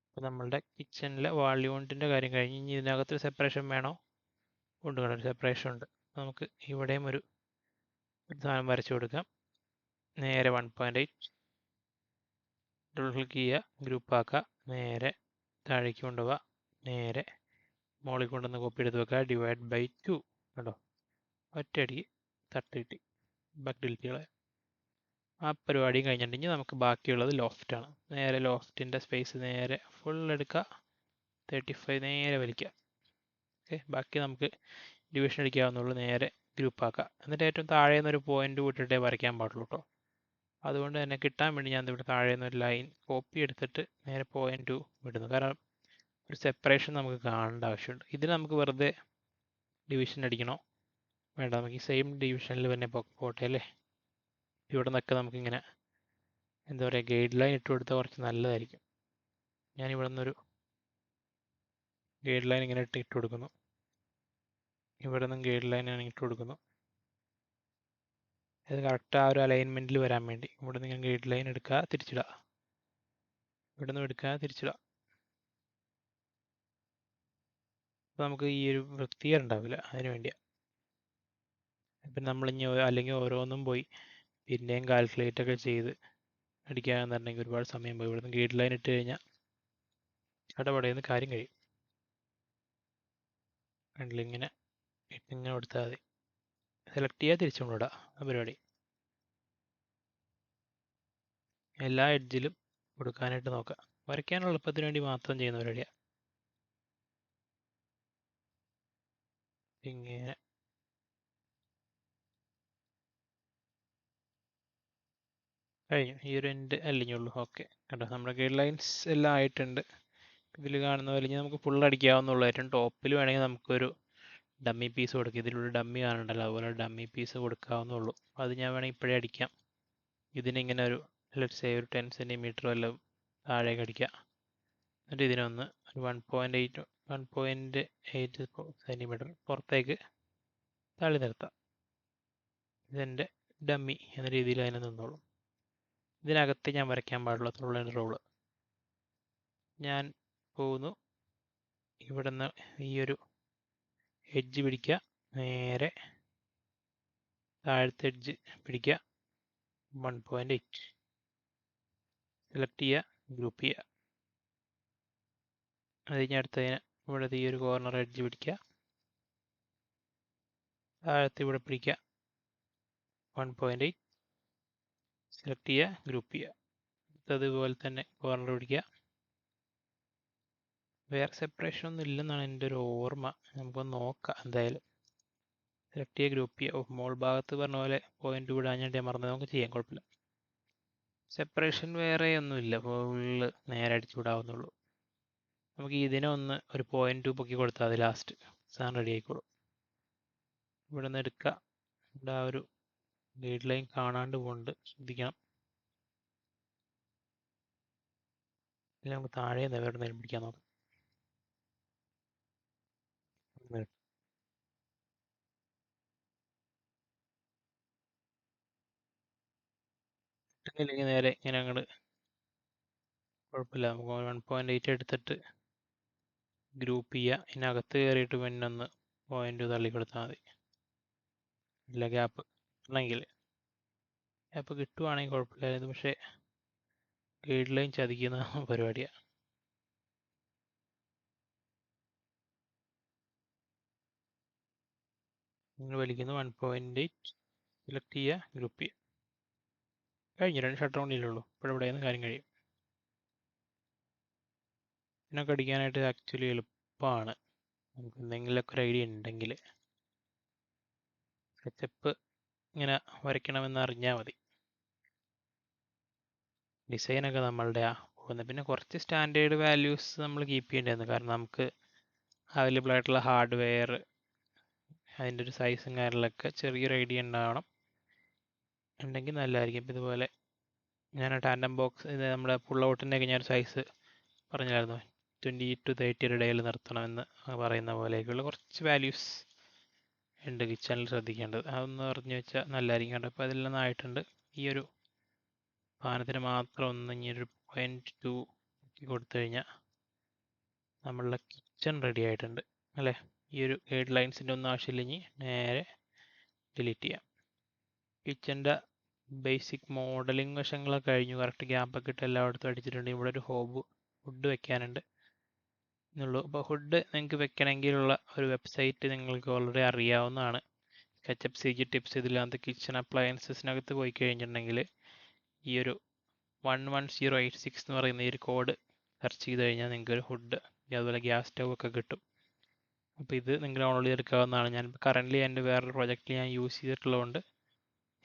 അപ്പോൾ നമ്മളുടെ കിച്ചണിലെ വാൾ യൂണിറ്റിൻ്റെ കാര്യം കഴിഞ്ഞ് ഇനി ഇതിനകത്തൊരു സെപ്പറേഷൻ വേണോ? ഉണ്ട് കേട്ടോ, ഒരു സെപ്പറേഷൻ ഉണ്ട്. നമുക്ക് ഇവിടെയും ഒരു സാധനം വരച്ചു കൊടുക്കാം. നേരെ 1.8 ഡബിൾ ക്ലിക്ക് ചെയ്യുക, ഗ്രൂപ്പ് ആക്കുക, നേരെ താഴേക്ക് കൊണ്ടുപോവുക, നേരെ മുകളിൽ കൊണ്ടുവന്ന് കോപ്പി എടുത്ത് വെക്കുക, ഡിവൈഡ് ബൈ 2 കേട്ടോ. ഒറ്റയടിക്ക് തട്ട് കിട്ടി. ബാക്ക് ഡിലീറ്റ് കളയാം. ആ പരിപാടിയും കഴിഞ്ഞിട്ടുണ്ടെങ്കിൽ നമുക്ക് ബാക്കിയുള്ളത് ലോഫ്റ്റാണ്. നേരെ ലോഫ്റ്റിൻ്റെ സ്പേസ് നേരെ ഫുൾ എടുക്കുക, 35 നേരെ വലിക്കുക. ഓക്കെ, ബാക്കി നമുക്ക് ഡിവിഷൻ അടിക്കാവുന്നുള്ളൂ. നേരെ ഗ്രൂപ്പ് ആക്കുക. എന്നിട്ട് ഏറ്റവും താഴെ നിന്ന് ഒരു പോയിന്റ് വിട്ടിട്ടേ വരയ്ക്കാൻ പാടുള്ളൂ കേട്ടോ. അതുകൊണ്ട് തന്നെ കിട്ടാൻ വേണ്ടി ഞാൻ ഇവിടെ താഴെ നിന്ന് ഒരു ലൈൻ കോപ്പി എടുത്തിട്ട് നേരെ 0.2 വിടുന്നു. കാരണം ഒരു സെപ്പറേഷൻ നമുക്ക് കാണേണ്ട ആവശ്യമുണ്ട്. ഇതിന് നമുക്ക് വെറുതെ ഡിവിഷൻ അടിക്കണോ? വേണ്ട, നമുക്ക് ഈ സെയിം ഡിവിഷനിൽ തന്നെ പോട്ടെ അല്ലേ. ഇവിടെ നിന്നൊക്കെ നമുക്കിങ്ങനെ എന്താ പറയുക, ഗൈഡ് ലൈൻ ഇട്ട് കൊടുത്താൽ കുറച്ച് നല്ലതായിരിക്കും. ഞാനിവിടെ നിന്നൊരു ഗൈഡ് ലൈൻ ഇങ്ങനെ ഇട്ട് കൊടുക്കുന്നു. ഇവിടെ നിന്നും ഗൈഡ് ലൈൻ ഇട്ട് കൊടുക്കുന്നു. അത് കറക്റ്റ് ആ ഒരു അലൈൻമെൻറ്റിൽ വരാൻ വേണ്ടി ഇവിടെ നിന്ന് ഞാൻ ഗൈഡ് ലൈൻ എടുക്കുക, തിരിച്ചിടുക. ഇവിടെ നിന്ന് എടുക്കുക, തിരിച്ചിടുക. അപ്പോൾ നമുക്ക് ഈ ഒരു വൃത്തികേടുണ്ടാവില്ല, അതിന് വേണ്ടിയാണ്. ഇപ്പം നമ്മളിനി അല്ലെങ്കിൽ ഓരോന്നും പോയി പിന്നെയും കാൽക്കുലേറ്റ് ഒക്കെ ചെയ്ത് അടിക്കാന്നുണ്ടെങ്കിൽ ഒരുപാട് സമയം പോയി. ഇവിടുന്ന് ഗൈഡ് ലൈൻ ഇട്ട് കഴിഞ്ഞാൽ ഇടപെടുന്ന കാര്യം കഴിയും. കണ്ടിലിങ്ങനെ ഇട്ടിങ്ങനെ കൊടുത്താൽ മതി. സെലക്ട് ചെയ്യുക, തിരിച്ചു കൊണ്ടിടുക, ആ പരിപാടി. എല്ലാ എഡ്ജിലും കൊടുക്കാനായിട്ട് നോക്കുക. വരയ്ക്കാനുള്ള എളുപ്പത്തിന് വേണ്ടി മാത്രം ചെയ്യുന്ന പരിപാടിയാണ്. ഇങ്ങനെ കഴിഞ്ഞു. ഈ ഒരു എൻഡ് അല്ലിഞ്ഞുള്ളൂ. ഓക്കെ കേട്ടോ, നമ്മുടെ ഗൈഡ് ലൈൻസ് എല്ലാം ആയിട്ടുണ്ട്. ഇതിൽ കാണുന്ന പോലെ നമുക്ക് ഫുൾ അടിക്കാവുന്നുള്ളൂ. ഏറ്റവും ടോപ്പിൽ വേണമെങ്കിൽ നമുക്കൊരു ഡമ്മി പീസ് കൊടുക്കുക. ഇതിലൊരു ഡമ്മി കാണുന്നുണ്ടല്ലോ, അതുപോലെ ഡമ്മി പീസ് കൊടുക്കാവുന്നുള്ളൂ. അത് ഞാൻ വേണമെങ്കിൽ ഇപ്പോഴേ അടിക്കാം. ഇതിനിങ്ങനെ ഒരു ലെറ്റ്സ് സേ ഒരു 10 സെൻറ്റിമീറ്റർ വല്ലതും താഴേക്ക് അടിക്കാം. എന്നിട്ട് ഇതിനൊന്ന് ഒരു 1.8 സെൻറ്റിമീറ്റർ പുറത്തേക്ക് തള്ളി നിർത്താം. ഇതെൻ്റെ ഡമ്മി എന്ന രീതിയിൽ അതിനെ നിന്നോളും. ഇതിനകത്ത് ഞാൻ വരയ്ക്കാൻ പാടുള്ളത്തുള്ള റോള്. ഞാൻ പോകുന്നു, ഇവിടുന്ന് ഈ ഒരു എഡ്ജ് പിടിക്കുക, നേരെ താഴത്തെ എഡ്ജ് പിടിക്കുക, 1.8 സെലക്ട് ചെയ്യുക, ഗ്രൂപ്പ് ചെയ്യുക. അത് കഴിഞ്ഞ് അടുത്തതിന് ഇവിടുത്തെ ഈ ഒരു കോർണർ എഡ്ജ് പിടിക്കുക, താഴത്ത് ഇവിടെ പിടിക്കുക, 1.8 സെലക്ട് ചെയ്യുക, ഗ്രൂപ്പ് ചെയ്യുക. അതുപോലെ തന്നെ കോർണർ പിടിക്കുക. വേറെ സെപ്പറേഷൻ ഒന്നും ഇല്ലെന്നാണ് എൻ്റെ ഒരു ഓർമ്മ. നമുക്കൊന്ന് നോക്കാം എന്തായാലും. സെലക്ട് ചെയ്യുക, ഗ്രൂപ്പ് ചെയ്യുക. മോൾ ഭാഗത്ത് പറഞ്ഞ പോലെ പോയിന്റ് വിടാഞ്ഞിട്ട് ഞാൻ മറന്നത്, നമുക്ക് ചെയ്യാം, കുഴപ്പമില്ല. സെപ്പറേഷൻ വേറെ ഒന്നുമില്ല, ഫുള്ള് നേരെ അടിച്ചു വിടാവുന്നുള്ളൂ. നമുക്ക് ഇതിനെ ഒന്ന് ഒരു 0.2 പൊക്കി കൊടുത്താൽ അത് ലാസ്റ്റ് സാധനം റെഡി ആയിക്കോളും. ഇവിടെ നിന്ന് എടുക്കുക. ഇവിടെ ആ ഒരു ഗൈഡ് ലൈൻ കാണാണ്ട് പോകുന്നുണ്ട്, ശ്രദ്ധിക്കണം. ഇല്ല, നമുക്ക് താഴെ വേറെ നേരം പിടിക്കാൻ നോക്കാം. കിട്ടുന്നില്ലെങ്കിൽ നേരെ ഇങ്ങനെ അങ്ങോട്ട് കുഴപ്പമില്ല, നമുക്ക് 1.8 എടുത്തിട്ട് ഗ്രൂപ്പ് ചെയ്യുക. ഇതിനകത്ത് കയറിയിട്ട് പിന്നെ ഒന്ന് 0.2 തള്ളി കൊടുത്താൽ മതി. ഇല്ല, ഗ്യാപ്പ് ഉണ്ടെങ്കിൽ ഗ്യാപ്പ് കിട്ടുവാണെങ്കിൽ കുഴപ്പമില്ലായിരുന്നു. പക്ഷേ ഗൈഡ് ലൈൻ ചതിക്കുന്ന പരിപാടിയാണ്. നിങ്ങൾ വലിക്കുന്നു 1.8 സെലക്ട് ചെയ്യുക, ഗ്രൂപ്പ് ചെയ്യുക. കഴിഞ്ഞു, 2 ഷട്ടർ കൊണ്ടില്ലേ ഉള്ളൂ. ഇവിടെ നിന്ന് കാര്യം കഴിയും. ഇതിനൊക്കെ അടിക്കാനായിട്ട് ആക്ച്വലി എളുപ്പമാണ്, നമുക്ക് എന്തെങ്കിലുമൊക്കെ ഒരു ഐഡിയ ഉണ്ടെങ്കിൽ. സ്കെച്ചപ്പ് ഇങ്ങനെ വരയ്ക്കണമെന്ന് അറിഞ്ഞാൽ മതി. ഡിസൈനൊക്കെ നമ്മളുടെ പോകുന്നത്. പിന്നെ കുറച്ച് സ്റ്റാൻഡേർഡ് വാല്യൂസ് നമ്മൾ കീപ്പ് ചെയ്യേണ്ടതാണ്, കാരണം നമുക്ക് അവൈലബിൾ ആയിട്ടുള്ള ഹാർഡ്വെയർ, അതിൻ്റെ ഒരു സൈസും കാര്യങ്ങളൊക്കെ ചെറിയൊരു ഐഡിയ ഉണ്ടാവണം, ഉണ്ടെങ്കിൽ നല്ലതായിരിക്കും. ഇപ്പം ഇതുപോലെ ഞാൻ ടാൻഡം ബോക്സ്, ഇത് നമ്മുടെ പുൾ ഔട്ടിൻ്റെയൊക്കെ ഞാൻ സൈസ് പറഞ്ഞായിരുന്നു, 20 to 30 ഇടയിൽ നിർത്തണമെന്ന് പറയുന്ന പോലെയൊക്കെയുള്ള കുറച്ച് വാല്യൂസ് ഉണ്ട് കിച്ചണിൽ ശ്രദ്ധിക്കേണ്ടത്. അതൊന്ന് പറഞ്ഞു വെച്ചാൽ നല്ലതായിരിക്കും കേട്ടോ. അപ്പോൾ അതെല്ലാം ആയിട്ടുണ്ട്. ഈ ഒരു പാനത്തിന് മാത്രം ഒന്ന് ഇനിയൊരു 0.2 കൊടുത്തു കഴിഞ്ഞാൽ നമ്മളുടെ കിച്ചൺ റെഡി ആയിട്ടുണ്ട് അല്ലേ. ഈ ഒരു ഗൈഡ് ലൈൻസിൻ്റെ ഒന്നും ആവശ്യമില്ലെങ്കിൽ നേരെ ഡിലീറ്റ് ചെയ്യാം. കിച്ചൻ്റെ ബേസിക് മോഡലിംഗ് വശങ്ങളൊക്കെ കഴിഞ്ഞു. കറക്റ്റ് ഗ്യാപ്പൊക്കെ ഇട്ട് എല്ലായിടത്തും അടിച്ചിട്ടുണ്ട്. ഇവിടെ ഒരു ഹുഡ് വെക്കാനുണ്ട് എന്നുള്ളൂ. അപ്പോൾ ഹുഡ് നിങ്ങൾക്ക് വെക്കണമെങ്കിലുള്ള ഒരു വെബ്സൈറ്റ് നിങ്ങൾക്ക് ഓൾറെഡി അറിയാവുന്നതാണ്, സ്കെച്ചപ്പ് CG ടിപ്സ്. ഇതിനകത്ത് കിച്ചൺ അപ്ലയൻസസിനകത്ത് പോയി കഴിഞ്ഞിട്ടുണ്ടെങ്കിൽ ഈ ഒരു 11086 എന്ന് പറയുന്ന ഈ ഒരു കോഡ് സെർച്ച് ചെയ്ത് കഴിഞ്ഞാൽ നിങ്ങൾക്ക് ഒരു ഹുഡ്, അതുപോലെ ഗ്യാസ് സ്റ്റവ് ഒക്കെ കിട്ടും. അപ്പോൾ ഇത് നിങ്ങൾ ഡൗൺലോഡ് ചെയ്തെടുക്കാവുന്നതാണ്. ഞാൻ കറൻ്റ്ലി എൻ്റെ വേറൊരു പ്രൊജക്റ്റിൽ ഞാൻ യൂസ് ചെയ്തിട്ടുള്ളതുകൊണ്ട്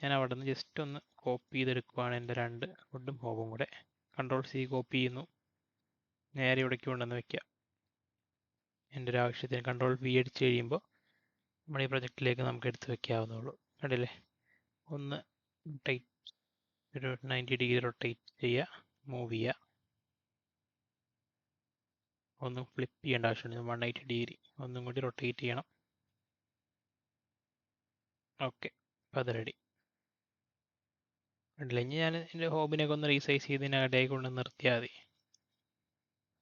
ഞാൻ അവിടെ നിന്ന് ജസ്റ്റ് ഒന്ന് കോപ്പി ചെയ്തെടുക്കുവാണ്, എൻ്റെ 2 ഹുഡും ഹോബും കൂടെ. Ctrl+C കോപ്പി ചെയ്യുന്നു, നേരെ ഇവിടേക്ക് കൊണ്ടുവന്ന് വയ്ക്കുക. എൻ്റെ ഒരു ആവശ്യത്തിന് Ctrl+V അടിച്ച് കഴിയുമ്പോൾ നമ്മുടെ ഈ പ്രൊജക്റ്റിലേക്ക് നമുക്ക് എടുത്ത് വയ്ക്കാവുന്നുള്ളൂ. കണ്ടില്ലേ, ഒന്ന് ഒരു 90 ഡിഗ്രി റൊട്ടേറ്റ് ചെയ്യുക, മൂവ് ചെയ്യുക. ഒന്നും ഫ്ലിപ്പ് ചെയ്യേണ്ട ആവശ്യമുണ്ട്, 180 ഡിഗ്രി ഒന്നും കൂടി റൊട്ടേറ്റ് ചെയ്യണം. ഓക്കെ, അപ്പോൾ അത് റെഡി. കണ്ടില്ല, ഇനി ഞാൻ എൻ്റെ ഹോബിനൊക്കെ ഒന്ന് റീസൈസ് ചെയ്ത് ഇതിനകത്തേക്ക് കൊണ്ട് നിർത്തിയാൽ മതി.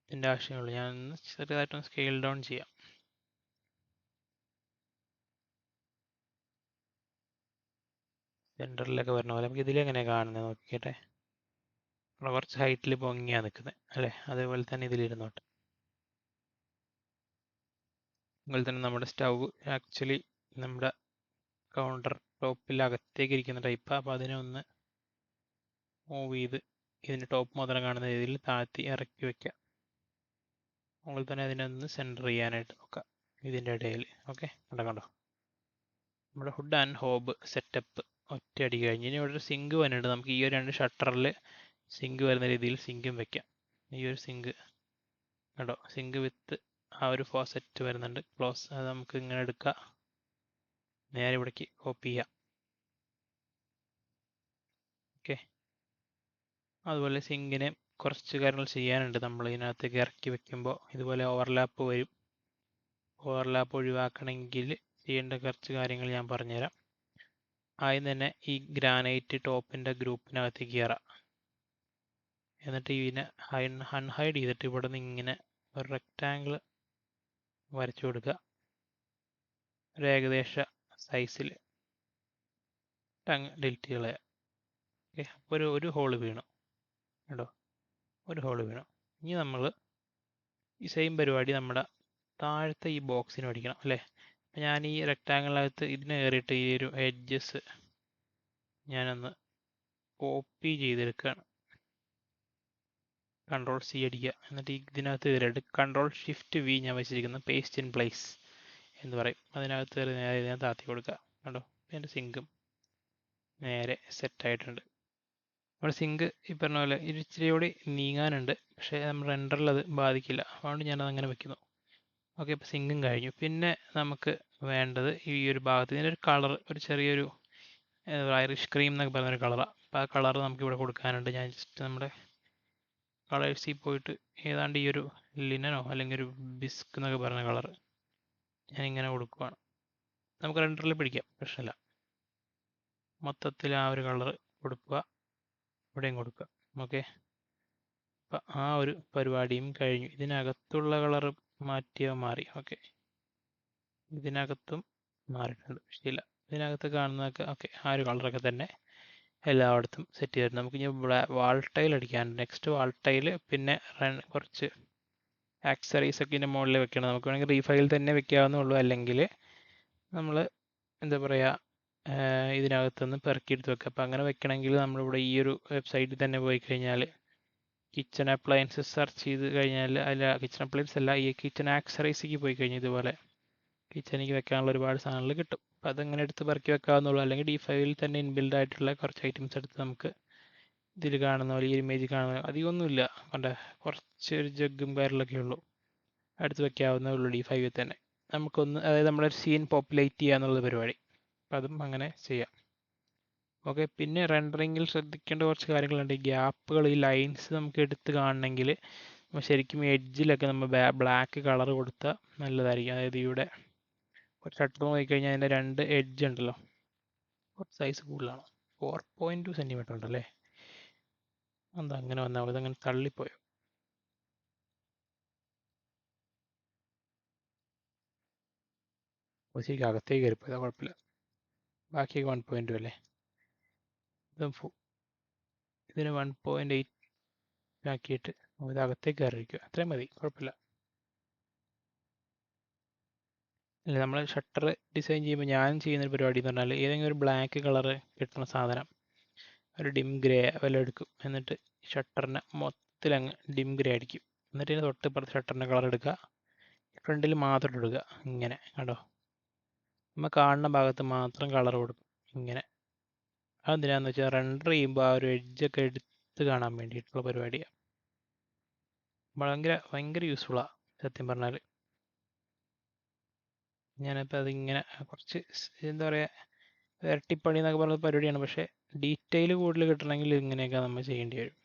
ഇതിൻ്റെ ആവശ്യമുള്ളൂ. ഞാൻ ചെറുതായിട്ടൊന്ന് സ്കെയിൽ ഡൗൺ ചെയ്യാം. സെൻറ്ററിലൊക്കെ വരണ പോലെ നമുക്ക് ഇതിലെങ്ങനെയാണ് കാണുന്നത് നോക്കിക്കട്ടെ. അവിടെ കുറച്ച് ഹൈറ്റിൽ പൊങ്ങിയാണ് നിൽക്കുന്നത് അല്ലേ, അതേപോലെ തന്നെ ഇതിലിരുന്നോട്ടെ. അതുപോലെ തന്നെ നമ്മുടെ സ്റ്റൗ ആക്ച്വലി നമ്മുടെ കൗണ്ടർ ടോപ്പിൽ അകത്തേക്ക് ഇരിക്കുന്ന ടൈപ്പാണ്. അപ്പോൾ അതിനെ ഒന്ന് മൂവ് ചെയ്ത് ഇതിൻ്റെ ടോപ്പ് മാത്രം കാണുന്ന രീതിയിൽ താഴ്ത്തി ഇറക്കി വയ്ക്കുക. അതുപോലെ തന്നെ അതിനെ ഒന്ന് സെൻറ്റർ ചെയ്യാനായിട്ട് നോക്കാം ഇതിൻ്റെ ഇടയിൽ. ഓക്കെ, കണ്ടോ നമ്മുടെ ഹുഡ് ആൻഡ് ഹോബ് സെറ്റപ്പ് ഒറ്റയടി കഴിഞ്ഞ്. ഇനി ഇവിടെ ഒരു സിങ്ക് വന്നിട്ടുണ്ട്. നമുക്ക് ഈ ഒരു 2 ഷട്ടറിൽ സിങ്ക് വരുന്ന രീതിയിൽ സിങ്കും വെക്കാം. ഈ ഒരു സിങ്ക് കണ്ടോ, സിങ്ക് വിത്ത് ആ ഒരു ഫോസെറ്റ് വരുന്നുണ്ട്, ക്ലോസ്. അത് നമുക്ക് ഇങ്ങനെ എടുക്കാം, നേരെ ഇവിടേക്ക് കോപ്പി ചെയ്യാം. ഓക്കെ, അതുപോലെ സിങ്കിന് കുറച്ച് കാര്യങ്ങൾ ചെയ്യാനുണ്ട്. നമ്മൾ ഇതിനകത്തേക്ക് ഇറക്കി വെക്കുമ്പോൾ ഇതുപോലെ ഓവർലാപ്പ് വരും. ഓവർലാപ്പ് ഒഴിവാക്കണമെങ്കിൽ ചെയ്യേണ്ട കുറച്ച് കാര്യങ്ങൾ ഞാൻ പറഞ്ഞുതരാം. ആദ്യം തന്നെ ഈ ഗ്രാനൈറ്റ് ടോപ്പിൻ്റെ ഗ്രൂപ്പിനകത്തേക്ക് കയറാം. എന്നിട്ട് ഇതിനെ അൺഹൈഡ് ചെയ്തിട്ട് ഇവിടെ നിന്ന് ഇങ്ങനെ ഒരു റെക്റ്റാങ്കിൾ വരച്ചു കൊടുക്കുക. ഒരു ഏകദേശ സൈസിൽ ഡിലീറ്റ് കളയുക. ഓക്കെ, അപ്പോൾ ഒരു ഹോള് വീണു കേട്ടോ, ഒരു ഹോള് വീണു. ഇനി നമ്മൾ ഈ സെയിം പരിപാടി നമ്മുടെ താഴത്തെ ഈ ബോക്സിന് പഠിക്കണം അല്ലേ. അപ്പം ഞാൻ ഈ റെക്റ്റാങ്കിളിനകത്ത് ഇതിന് കയറിയിട്ട് ഈ ഒരു എഡ്ജസ് ഞാനൊന്ന് കോപ്പി ചെയ്തെടുക്കുകയാണ്. Ctrl+C അടിക്കുക. എന്നിട്ട് ഇതിനകത്ത് കയറിയിട്ട് Ctrl+Shift+V ഞാൻ വെച്ചിരിക്കുന്നത് പേസ്റ്റ് ഇൻ പ്ലേസ് എന്ന് പറയും. അതിനകത്ത് കയറി നേരെ ഞാൻ താത്തി കൊടുക്കുക. കണ്ടോ, എൻ്റെ സിങ്കും നേരെ സെറ്റായിട്ടുണ്ട്. നമ്മുടെ സിങ്ക് ഈ പറഞ്ഞ പോലെ ഇച്ചിരി കൂടി നീങ്ങാനുണ്ട്, പക്ഷേ നമ്മൾ റെൻഡറിൽ അത് ബാധിക്കില്ല. അതുകൊണ്ട് ഞാനത് അങ്ങനെ വെക്കുന്നു. ഓക്കെ, ഇപ്പോൾ സിങ്കും കഴിഞ്ഞു. പിന്നെ നമുക്ക് വേണ്ടത് ഈ ഒരു ഭാഗത്ത് ഇതിൻ്റെ ഒരു കളർ, ഒരു ചെറിയൊരു ഐറിഷ് ക്രീം എന്നൊക്കെ പറയുന്നൊരു കളറാണ്. അപ്പോൾ ആ കളർ നമുക്കിവിടെ കൊടുക്കാനുണ്ട്. ഞാൻ ജസ്റ്റ് നമ്മുടെ കളേഴ്സിൽ പോയിട്ട് ഏതാണ്ട് ഈ ഒരു ലിനനോ അല്ലെങ്കിൽ ഒരു ബിസ്ക് എന്നൊക്കെ പറയുന്ന കളർ ഞാനിങ്ങനെ കൊടുക്കുവാണ്. നമുക്ക് റെൻഡറിൽ പിടിക്കാം, പ്രശ്നമില്ല. മൊത്തത്തിൽ ആ ഒരു കളർ കൊടുക്കുക, ഇവിടെയും കൊടുക്കുക. ഓക്കെ, അപ്പം ആ ഒരു പരിപാടിയും കഴിഞ്ഞു. ഇതിനകത്തുള്ള കളർ മാറി. ഓക്കെ, ഇതിനകത്തും മാറിയിട്ടുണ്ട്, ശരിയില്ല. ഇതിനകത്ത് കാണുന്നതൊക്കെ ഓക്കെ, ആ ഒരു കളറൊക്കെ തന്നെ എല്ലായിടത്തും സെറ്റ് ചെയ്തിട്ടുണ്ട്. നമുക്ക് ഇനി വാൾ ടൈൽ അടിക്കാനുണ്ട്. നെക്സ്റ്റ് വാൾ ടൈൽ, പിന്നെ കുറച്ച് ആക്സറീസ് ഒക്കെ ഇതിൻ്റെ മുകളിൽ വെക്കണം. നമുക്ക് വേണമെങ്കിൽ റീഫൈൽ തന്നെ വെക്കാവുന്നുള്ളൂ, അല്ലെങ്കിൽ നമ്മൾ എന്താ പറയുക, ഇതിനകത്തുനിന്ന് പെറുക്കിയെടുത്ത് വെക്കുക. അപ്പോൾ അങ്ങനെ വെക്കണമെങ്കിൽ നമ്മളിവിടെ ഈ ഒരു വെബ്സൈറ്റിൽ തന്നെ പോയി കഴിഞ്ഞാൽ കിച്ചൺ അപ്ലയൻസസ് സെർച്ച് ചെയ്ത് കഴിഞ്ഞാൽ അല്ല, കിച്ചൺ അപ്ലയൻസ് അല്ല, ഈ കിച്ചൺ ആക്സറൈസിക്ക് പോയി കഴിഞ്ഞാൽ ഇതുപോലെ കിച്ചണിക്ക് വെക്കാനുള്ള ഒരുപാട് സാധനങ്ങൾ കിട്ടും. അപ്പോൾ അതങ്ങനെ എടുത്ത് പെറുക്കി വെക്കാവുന്നുള്ളൂ. അല്ലെങ്കിൽ D5ൽ തന്നെ ഇൻബിൽഡ് ആയിട്ടുള്ള കുറച്ച് ഐറ്റംസ് എടുത്ത് നമുക്ക് ഇതിൽ കാണുന്ന പോലെ, ഈ ഇമേജ് കാണുന്ന അധികമൊന്നുമില്ല, കണ്ട കുറച്ച് ഒരു ജഗ്ഗും കാര്യങ്ങളൊക്കെ ഉള്ളൂ, അടുത്ത് വെക്കാവുന്നേ ഉള്ളൂ D5ൽ തന്നെ. നമുക്കൊന്ന്, അതായത് നമ്മളൊരു സീൻ പോപ്പുലേറ്റ് ചെയ്യുക എന്നുള്ള പരിപാടി, അപ്പം അതും അങ്ങനെ ചെയ്യാം. ഓക്കെ, പിന്നെ റെൻഡറിങ്ങിൽ ശ്രദ്ധിക്കേണ്ട കുറച്ച് കാര്യങ്ങളുണ്ട്. ഈ ഗ്യാപ്പുകൾ, ഈ ലൈൻസ് നമുക്ക് എടുത്ത് കാണണമെങ്കിൽ ശരിക്കും എഡ്ജിലൊക്കെ നമ്മൾ ബ്ലാക്ക് കളർ കൊടുത്താൽ നല്ലതായിരിക്കും. അതായത് ഇവിടെ ഒരു ഷട്ടർ നോക്കിക്കഴിഞ്ഞാൽ അതിൻ്റെ 2 എഡ്ജ് ഉണ്ടല്ലോ, കുറച്ച് സൈസ് കൂടുതലാണ്, 4.2 സെൻറ്റിമീറ്റർ ഉണ്ടല്ലേ. എന്താ അങ്ങനെ വന്നാൽ അതങ്ങനെ തള്ളിപ്പോയോ? ശരിക്കും അകത്തേക്ക് കയറിപ്പോയതാ, കുഴപ്പമില്ല. ബാക്കിയൊക്കെ 1.2 അല്ലേ. ഇതിന് 1.8 ആക്കിയിട്ട് ഇത് അകത്തേക്ക് കയറിയിരിക്കുക, അത്രയും മതി, കുഴപ്പമില്ല. അല്ല, നമ്മൾ ഷട്ടർ ഡിസൈൻ ചെയ്യുമ്പോൾ ഞാൻ ചെയ്യുന്നൊരു പരിപാടി എന്ന് പറഞ്ഞാൽ ഏതെങ്കിലും ഒരു ബ്ലാക്ക് കളറ് കിട്ടുന്ന സാധനം ഒരു ഡിം ഗ്രേ വല്ല എടുക്കും. എന്നിട്ട് ഷട്ടറിനെ മൊത്തത്തിലങ്ങ് ഡിം ഗ്രേ അടിക്കും. എന്നിട്ട് ഇതിന് തൊട്ടിപ്പുറത്ത് ഷട്ടറിൻ്റെ കളർ എടുക്കുക, ഫ്രണ്ടിൽ മാത്രം എടുക്കുക. ഇങ്ങനെ കണ്ടോ, നമ്മൾ കാണുന്ന ഭാഗത്ത് മാത്രം കളർ കൊടുക്കും ഇങ്ങനെ. അതെന്തിനാന്ന് വെച്ചാൽ റെൻഡർ ചെയ്യുമ്പോൾ ആ ഒരു എഡ്ജൊക്കെ എടുത്ത് കാണാൻ വേണ്ടിയിട്ടുള്ള പരിപാടിയാണ്. ഭയങ്കര യൂസ്ഫുള്ളാണ് സത്യം പറഞ്ഞാൽ. ഞാനിപ്പോൾ അതിങ്ങനെ കുറച്ച് എന്താ പറയുക, ഇരട്ടിപ്പണി എന്നൊക്കെ പറഞ്ഞ പരിപാടിയാണ്. പക്ഷേ ഡീറ്റെയിൽ കൂടുതൽ കിട്ടണമെങ്കിൽ ഇങ്ങനെയൊക്കെ നമ്മൾ ചെയ്യേണ്ടി വരും.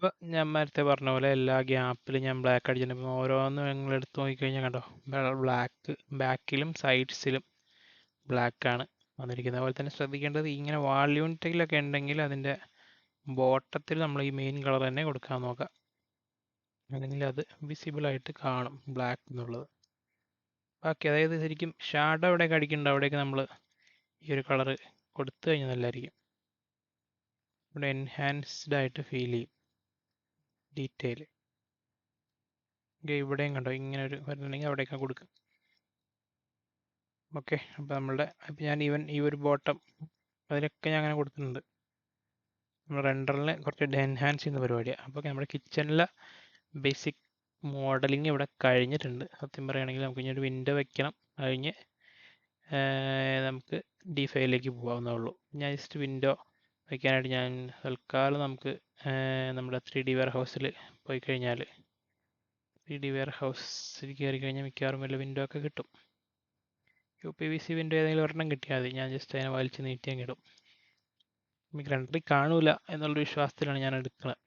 ഇപ്പോൾ ഞാൻ നേരത്തെ പറഞ്ഞ പോലെ എല്ലാ ഗ്യാപ്പിലും ഞാൻ ബ്ലാക്ക് അടിച്ചിട്ടുണ്ട്. ഓരോന്നും നിങ്ങൾ എടുത്ത് നോക്കിക്കഴിഞ്ഞാൽ കണ്ടോ, ബ്ലാക്ക് ബാക്കിലും സൈഡ്സിലും ബ്ലാക്കാണ് വന്നിരിക്കുന്നത്. അതുപോലെ തന്നെ ശ്രദ്ധിക്കേണ്ടത്, ഇങ്ങനെ വാൾ യൂണിറ്റിലൊക്കെ ഉണ്ടെങ്കിൽ അതിൻ്റെ ബോട്ടത്തിൽ നമ്മൾ ഈ മെയിൻ കളർ തന്നെ കൊടുക്കാൻ നോക്കാം, അല്ലെങ്കിൽ അത് വിസിബിളായിട്ട് കാണും ബ്ലാക്ക് എന്നുള്ളത്. ബാക്കി അതായത് ശരിക്കും ഷാഡോ എവിടെയൊക്കെ അടിക്കുന്നുണ്ട് അവിടെയൊക്കെ നമ്മൾ ഈ ഒരു കളർ കൊടുത്തു കഴിഞ്ഞാൽ നല്ലതായിരിക്കും. ഇവിടെ എൻഹാൻസ്ഡ് ആയിട്ട് ഫീൽ ചെയ്യും ഡീറ്റെയിൽ. ഇവിടെയും കണ്ടോ, ഇങ്ങനെ ഒരു വരുന്നുണ്ടെങ്കിൽ അവിടെയൊക്കെ കൊടുക്കും. ഓക്കെ, അപ്പോൾ ഇപ്പം ഞാൻ ഈ ഒരു ബോട്ടം അതിലൊക്കെ ഞാൻ അങ്ങനെ കൊടുത്തിട്ടുണ്ട്. നമ്മൾ റെൻഡറിന് കുറച്ച് എൻഹാൻസ് ചെയ്യുന്ന പരിപാടിയാണ്. അപ്പോൾ നമ്മുടെ കിച്ചണിലെ ബേസിക് മോഡലിംഗ് ഇവിടെ കഴിഞ്ഞിട്ടുണ്ട്. സത്യം പറയുകയാണെങ്കിൽ നമുക്ക് ഇനി ഒരു വിൻഡോ വെക്കണം, കഴിഞ്ഞ് നമുക്ക് D5ലേക്ക് പോകാവുന്നേ ഉള്ളൂ. ഞാൻ ജസ്റ്റ് വിൻഡോ വയ്ക്കാനായിട്ട് ഞാൻ തൽക്കാലം നമുക്ക് നമ്മുടെ 3D വെയർ ഹൗസിൽ പോയി കഴിഞ്ഞാൽ 3D വെയർ ഹൗസിൽ കയറി കഴിഞ്ഞാൽ മിക്കവാറും വല്ല വിൻഡോ ഒക്കെ കിട്ടും. UPVC വിൻഡോ ഏതെങ്കിലും ഒരെണ്ണം കിട്ടിയാൽ മതി. ഞാൻ ജസ്റ്റ് അതിനെ വലിച്ച് നീട്ടി അങ്ങ് ഇടും. നമുക്ക് രണ്ടറി കാണൂല എന്നുള്ളൊരു വിശ്വാസത്തിലാണ് ഞാൻ എടുക്കുന്നത്.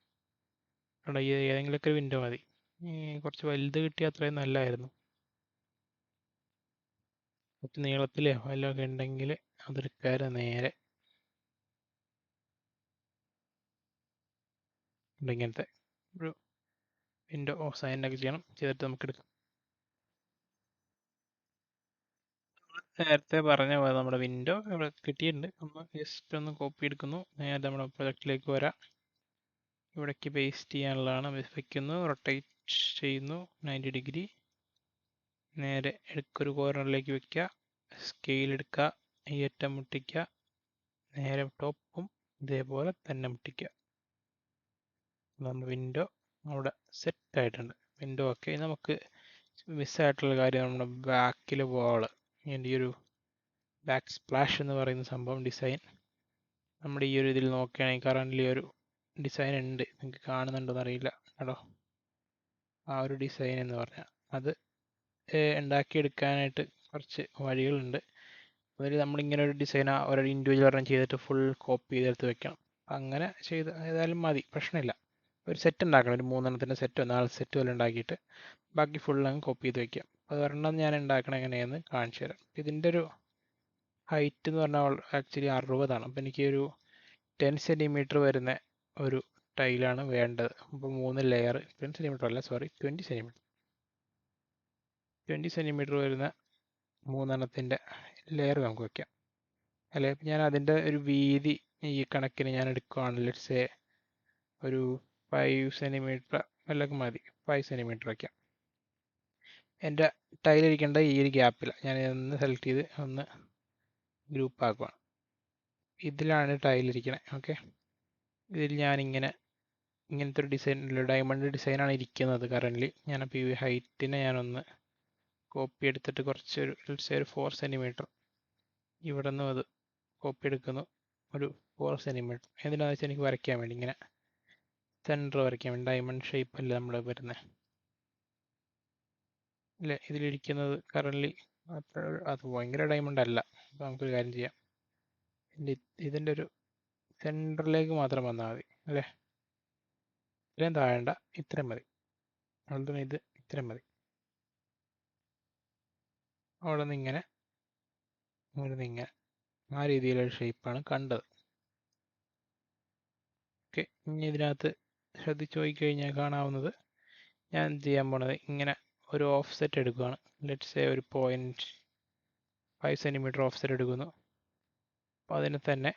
അവിടെ ഏതെങ്കിലുമൊക്കെ ഒരു വിൻഡോ മതി. കുറച്ച് വലുത് കിട്ടിയാൽ അത്രയും നല്ലതായിരുന്നു. കുറച്ച് നീളത്തിലെയോ വല്ലതൊക്കെ ഉണ്ടെങ്കിൽ അതെടുക്കാതെ നേരെ ഇങ്ങനത്തെ ഒരു വിൻഡോ സൈനൊക്കെ ചെയ്തിട്ട് നമുക്ക് എടുക്കാം. നേരത്തെ പറഞ്ഞ പോലെ നമ്മുടെ വിൻഡോ ഇവിടെ കിട്ടിയിട്ടുണ്ട്. നമ്മൾ ജസ്റ്റ് ഒന്ന് കോപ്പി എടുക്കുന്നു, നേരെ നമ്മുടെ പ്രൊജക്റ്റിലേക്ക് വരാം. ഇവിടേക്ക് പേസ്റ്റ് ചെയ്യാനുള്ളതാണ്. വയ്ക്കുന്നു, റൊട്ടേറ്റ് ചെയ്യുന്നു 90 ഡിഗ്രി, നേരെ ഒരു കോർണറിലേക്ക് വെക്കുക, സ്കെയിൽ എടുക്കുക, ഈ അറ്റം മുട്ടിക്കുക, നേരെ ടോപ്പും ഇതേപോലെ തന്നെ മുട്ടിക്കുക. നമ്മുടെ വിൻഡോ അവിടെ സെറ്റ് ആയിട്ടുണ്ട്. വിൻഡോ ഒക്കെ നമുക്ക് മിസ്സായിട്ടുള്ള കാര്യം നമ്മുടെ ബാക്കിൽ വാള്, ഇതിൻ്റെ ഈ ഒരു ബാക്ക് സ്പ്ലാഷ് എന്ന് പറയുന്ന സംഭവം ഡിസൈൻ നമ്മുടെ ഈ ഒരു ഇതിൽ നോക്കുകയാണെങ്കിൽ കറൻ്റ് ഒരു ഡിസൈൻ ഉണ്ട്, നിങ്ങൾക്ക് കാണുന്നുണ്ടോയെന്ന് അറിയില്ല കേട്ടോ. ആ ഒരു ഡിസൈൻ എന്ന് പറഞ്ഞാൽ അത് ഉണ്ടാക്കിയെടുക്കാനായിട്ട് കുറച്ച് വഴികളുണ്ട്. അതിൽ നമ്മളിങ്ങനെ ഒരു ഡിസൈൻ ഒരു ഇൻഡിവിജ്വൽ ഒരെണ്ണം ചെയ്തിട്ട് ഫുൾ കോപ്പി ചെയ്തെടുത്ത് വെക്കണം. അങ്ങനെ ചെയ്ത് ഏതായാലും മതി, പ്രശ്നമില്ല. ഒരു സെറ്റ് ഉണ്ടാക്കണം, ഒരു 3 എണ്ണത്തിൻ്റെ സെറ്റോ 4 സെറ്റോ എല്ലാം ഉണ്ടാക്കിയിട്ട് ബാക്കി ഫുൾ അങ്ങ് കോപ്പി ചെയ്ത് വയ്ക്കാം. അത് ഒരെണ്ണം ഞാൻ ഉണ്ടാക്കണം എങ്ങനെയെന്ന് കാണിച്ചു തരാം. ഇതിൻ്റെ ഒരു ഹൈറ്റ് എന്ന് പറഞ്ഞാൽ ആക്ച്വലി 60ആണ്. അപ്പോൾ എനിക്കൊരു 10 സെൻറ്റിമീറ്റർ വരുന്ന ഒരു ടൈലാണ് വേണ്ടത്. അപ്പോൾ 3 ലെയർ, 10 സെൻറ്റിമീറ്റർ അല്ല, സോറി 20 സെൻറ്റിമീറ്റർ. 20 സെൻറ്റിമീറ്റർ വരുന്ന 3 ലെയർ നമുക്ക് വയ്ക്കാം. അല്ലെ, ഞാൻ അതിൻ്റെ ഒരു വീതി ഈ കണക്കിന് ഞാൻ എടുക്കുകയാണ്. ലെറ്റ്സ് ഒരു 5 സെൻറ്റിമീറ്റർ വല്ലതും മതി. 5 സെൻറ്റിമീറ്റർ വയ്ക്കാം. എൻ്റെ ടൈലിരിക്കേണ്ട ഈ ഒരു ഗ്യാപ്പിൽ ഞാൻ ഒന്ന് സെലക്ട് ചെയ്ത് ഒന്ന് ഗ്രൂപ്പ് ആക്കുകയാണ്. ഇതിലാണ് ടൈലിരിക്കണത്. ഓക്കെ, ഇതിൽ ഇങ്ങനത്തെ ഒരു ഡയമണ്ട് ഡിസൈനാണ് ഇരിക്കുന്നത് കറൻ്റ്ലി. ഞാനപ്പോൾ ഈ ഹൈറ്റിനെ ഞാനൊന്ന് കോപ്പി എടുത്തിട്ട് കുറച്ചൊരു ലെറ്റ്സ് ഒരു 4 സെൻറ്റിമീറ്റർ ഇവിടെ നിന്ന് അത് കോപ്പി എടുക്കുന്നു. ഒരു 4 സെൻറ്റിമീറ്റർ എന്തിനാണെന്ന് വെച്ചാൽ എനിക്ക് വരയ്ക്കാൻ വേണ്ടി, ഇങ്ങനെ സെൻറ്റർ വരയ്ക്കാൻ വേണ്ടി. ഡയമണ്ട് ഷേപ്പ് അല്ലേ നമ്മൾ വരുന്നത് അല്ലേ ഇതിലിരിക്കുന്നത് കറൻ്റ്ലി. അത് ഭയങ്കര ഡയമണ്ട് അല്ല. അപ്പോൾ നമുക്കൊരു കാര്യം ചെയ്യാം, ഇതിൻ്റെ ഒരു സെൻറ്ററിലേക്ക് മാത്രം വന്നാൽ മതി അല്ലേ. ഇത്രയും താഴേണ്ട, ഇത്രയും മതി. അതുപോലെ തന്നെ ഇത് ഇത്രയും മതി. അവിടെ നിന്ന് ഇങ്ങനെ ആ രീതിയിലൊരു ഷേപ്പാണ് കണ്ടത്. ഓക്കെ, ഇനി ഇതിനകത്ത് ശ്രദ്ധിച്ച് നോക്കിക്കഴിഞ്ഞാൽ കാണാവുന്നത്, ഞാൻ ചെയ്യാൻ പോണത് ഇങ്ങനെ ഒരു ഓഫ് സെറ്റ് എടുക്കുകയാണ്. ലെറ്റ്സ് ഒരു 0.5 സെൻറ്റിമീറ്റർ ഓഫ് സെറ്റ് എടുക്കുന്നു. അപ്പോൾ അതിനെ തന്നെ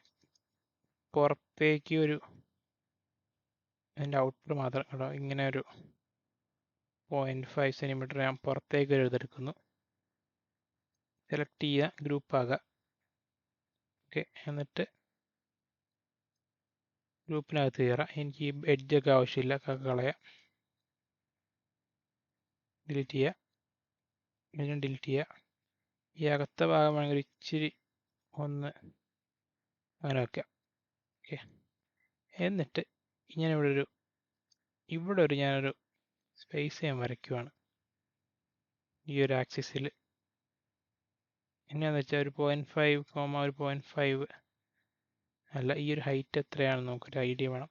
പുറത്തേക്ക് അതിൻ്റെ ഔട്ട്പുട്ട് മാത്രം കേട്ടോ, ഇങ്ങനെ ഒരു 0.5 സെൻറ്റിമീറ്റർ ഞാൻ പുറത്തേക്ക് ഒരു ഇതെടുക്കുന്നു. സെലക്ട് ചെയ്യുക, ഗ്രൂപ്പ് ആകുക. ഓക്കെ, എന്നിട്ട് ഗ്രൂപ്പിനകത്ത് കയറാം. എനിക്ക് ഈ എഡ്ജൊക്കെ ആവശ്യമില്ല, കളയാം. ഡിലീറ്റ് ചെയ്യുക, ഇതിനും ഡിലീറ്റ് ചെയ്യുക. ഈ അകത്ത ഭാഗം വേണമെങ്കിൽ ഇച്ചിരി ഒന്ന് അങ്ങനെ വയ്ക്കാം. ഓക്കെ, എന്നിട്ട് ഇങ്ങനെ ഇവിടെ ഞാനൊരു സ്പേസ് ഞാൻ വരയ്ക്കുവാണ് ഈ ഒരു ആക്സിസിൽ. എന്നാന്ന് വെച്ചാൽ ഒരു 0.5, ഒരു 0.5 അല്ല, ഈ ഒരു ഹൈറ്റ് എത്രയാണെന്ന് നമുക്കൊരു ഐഡിയ വേണം.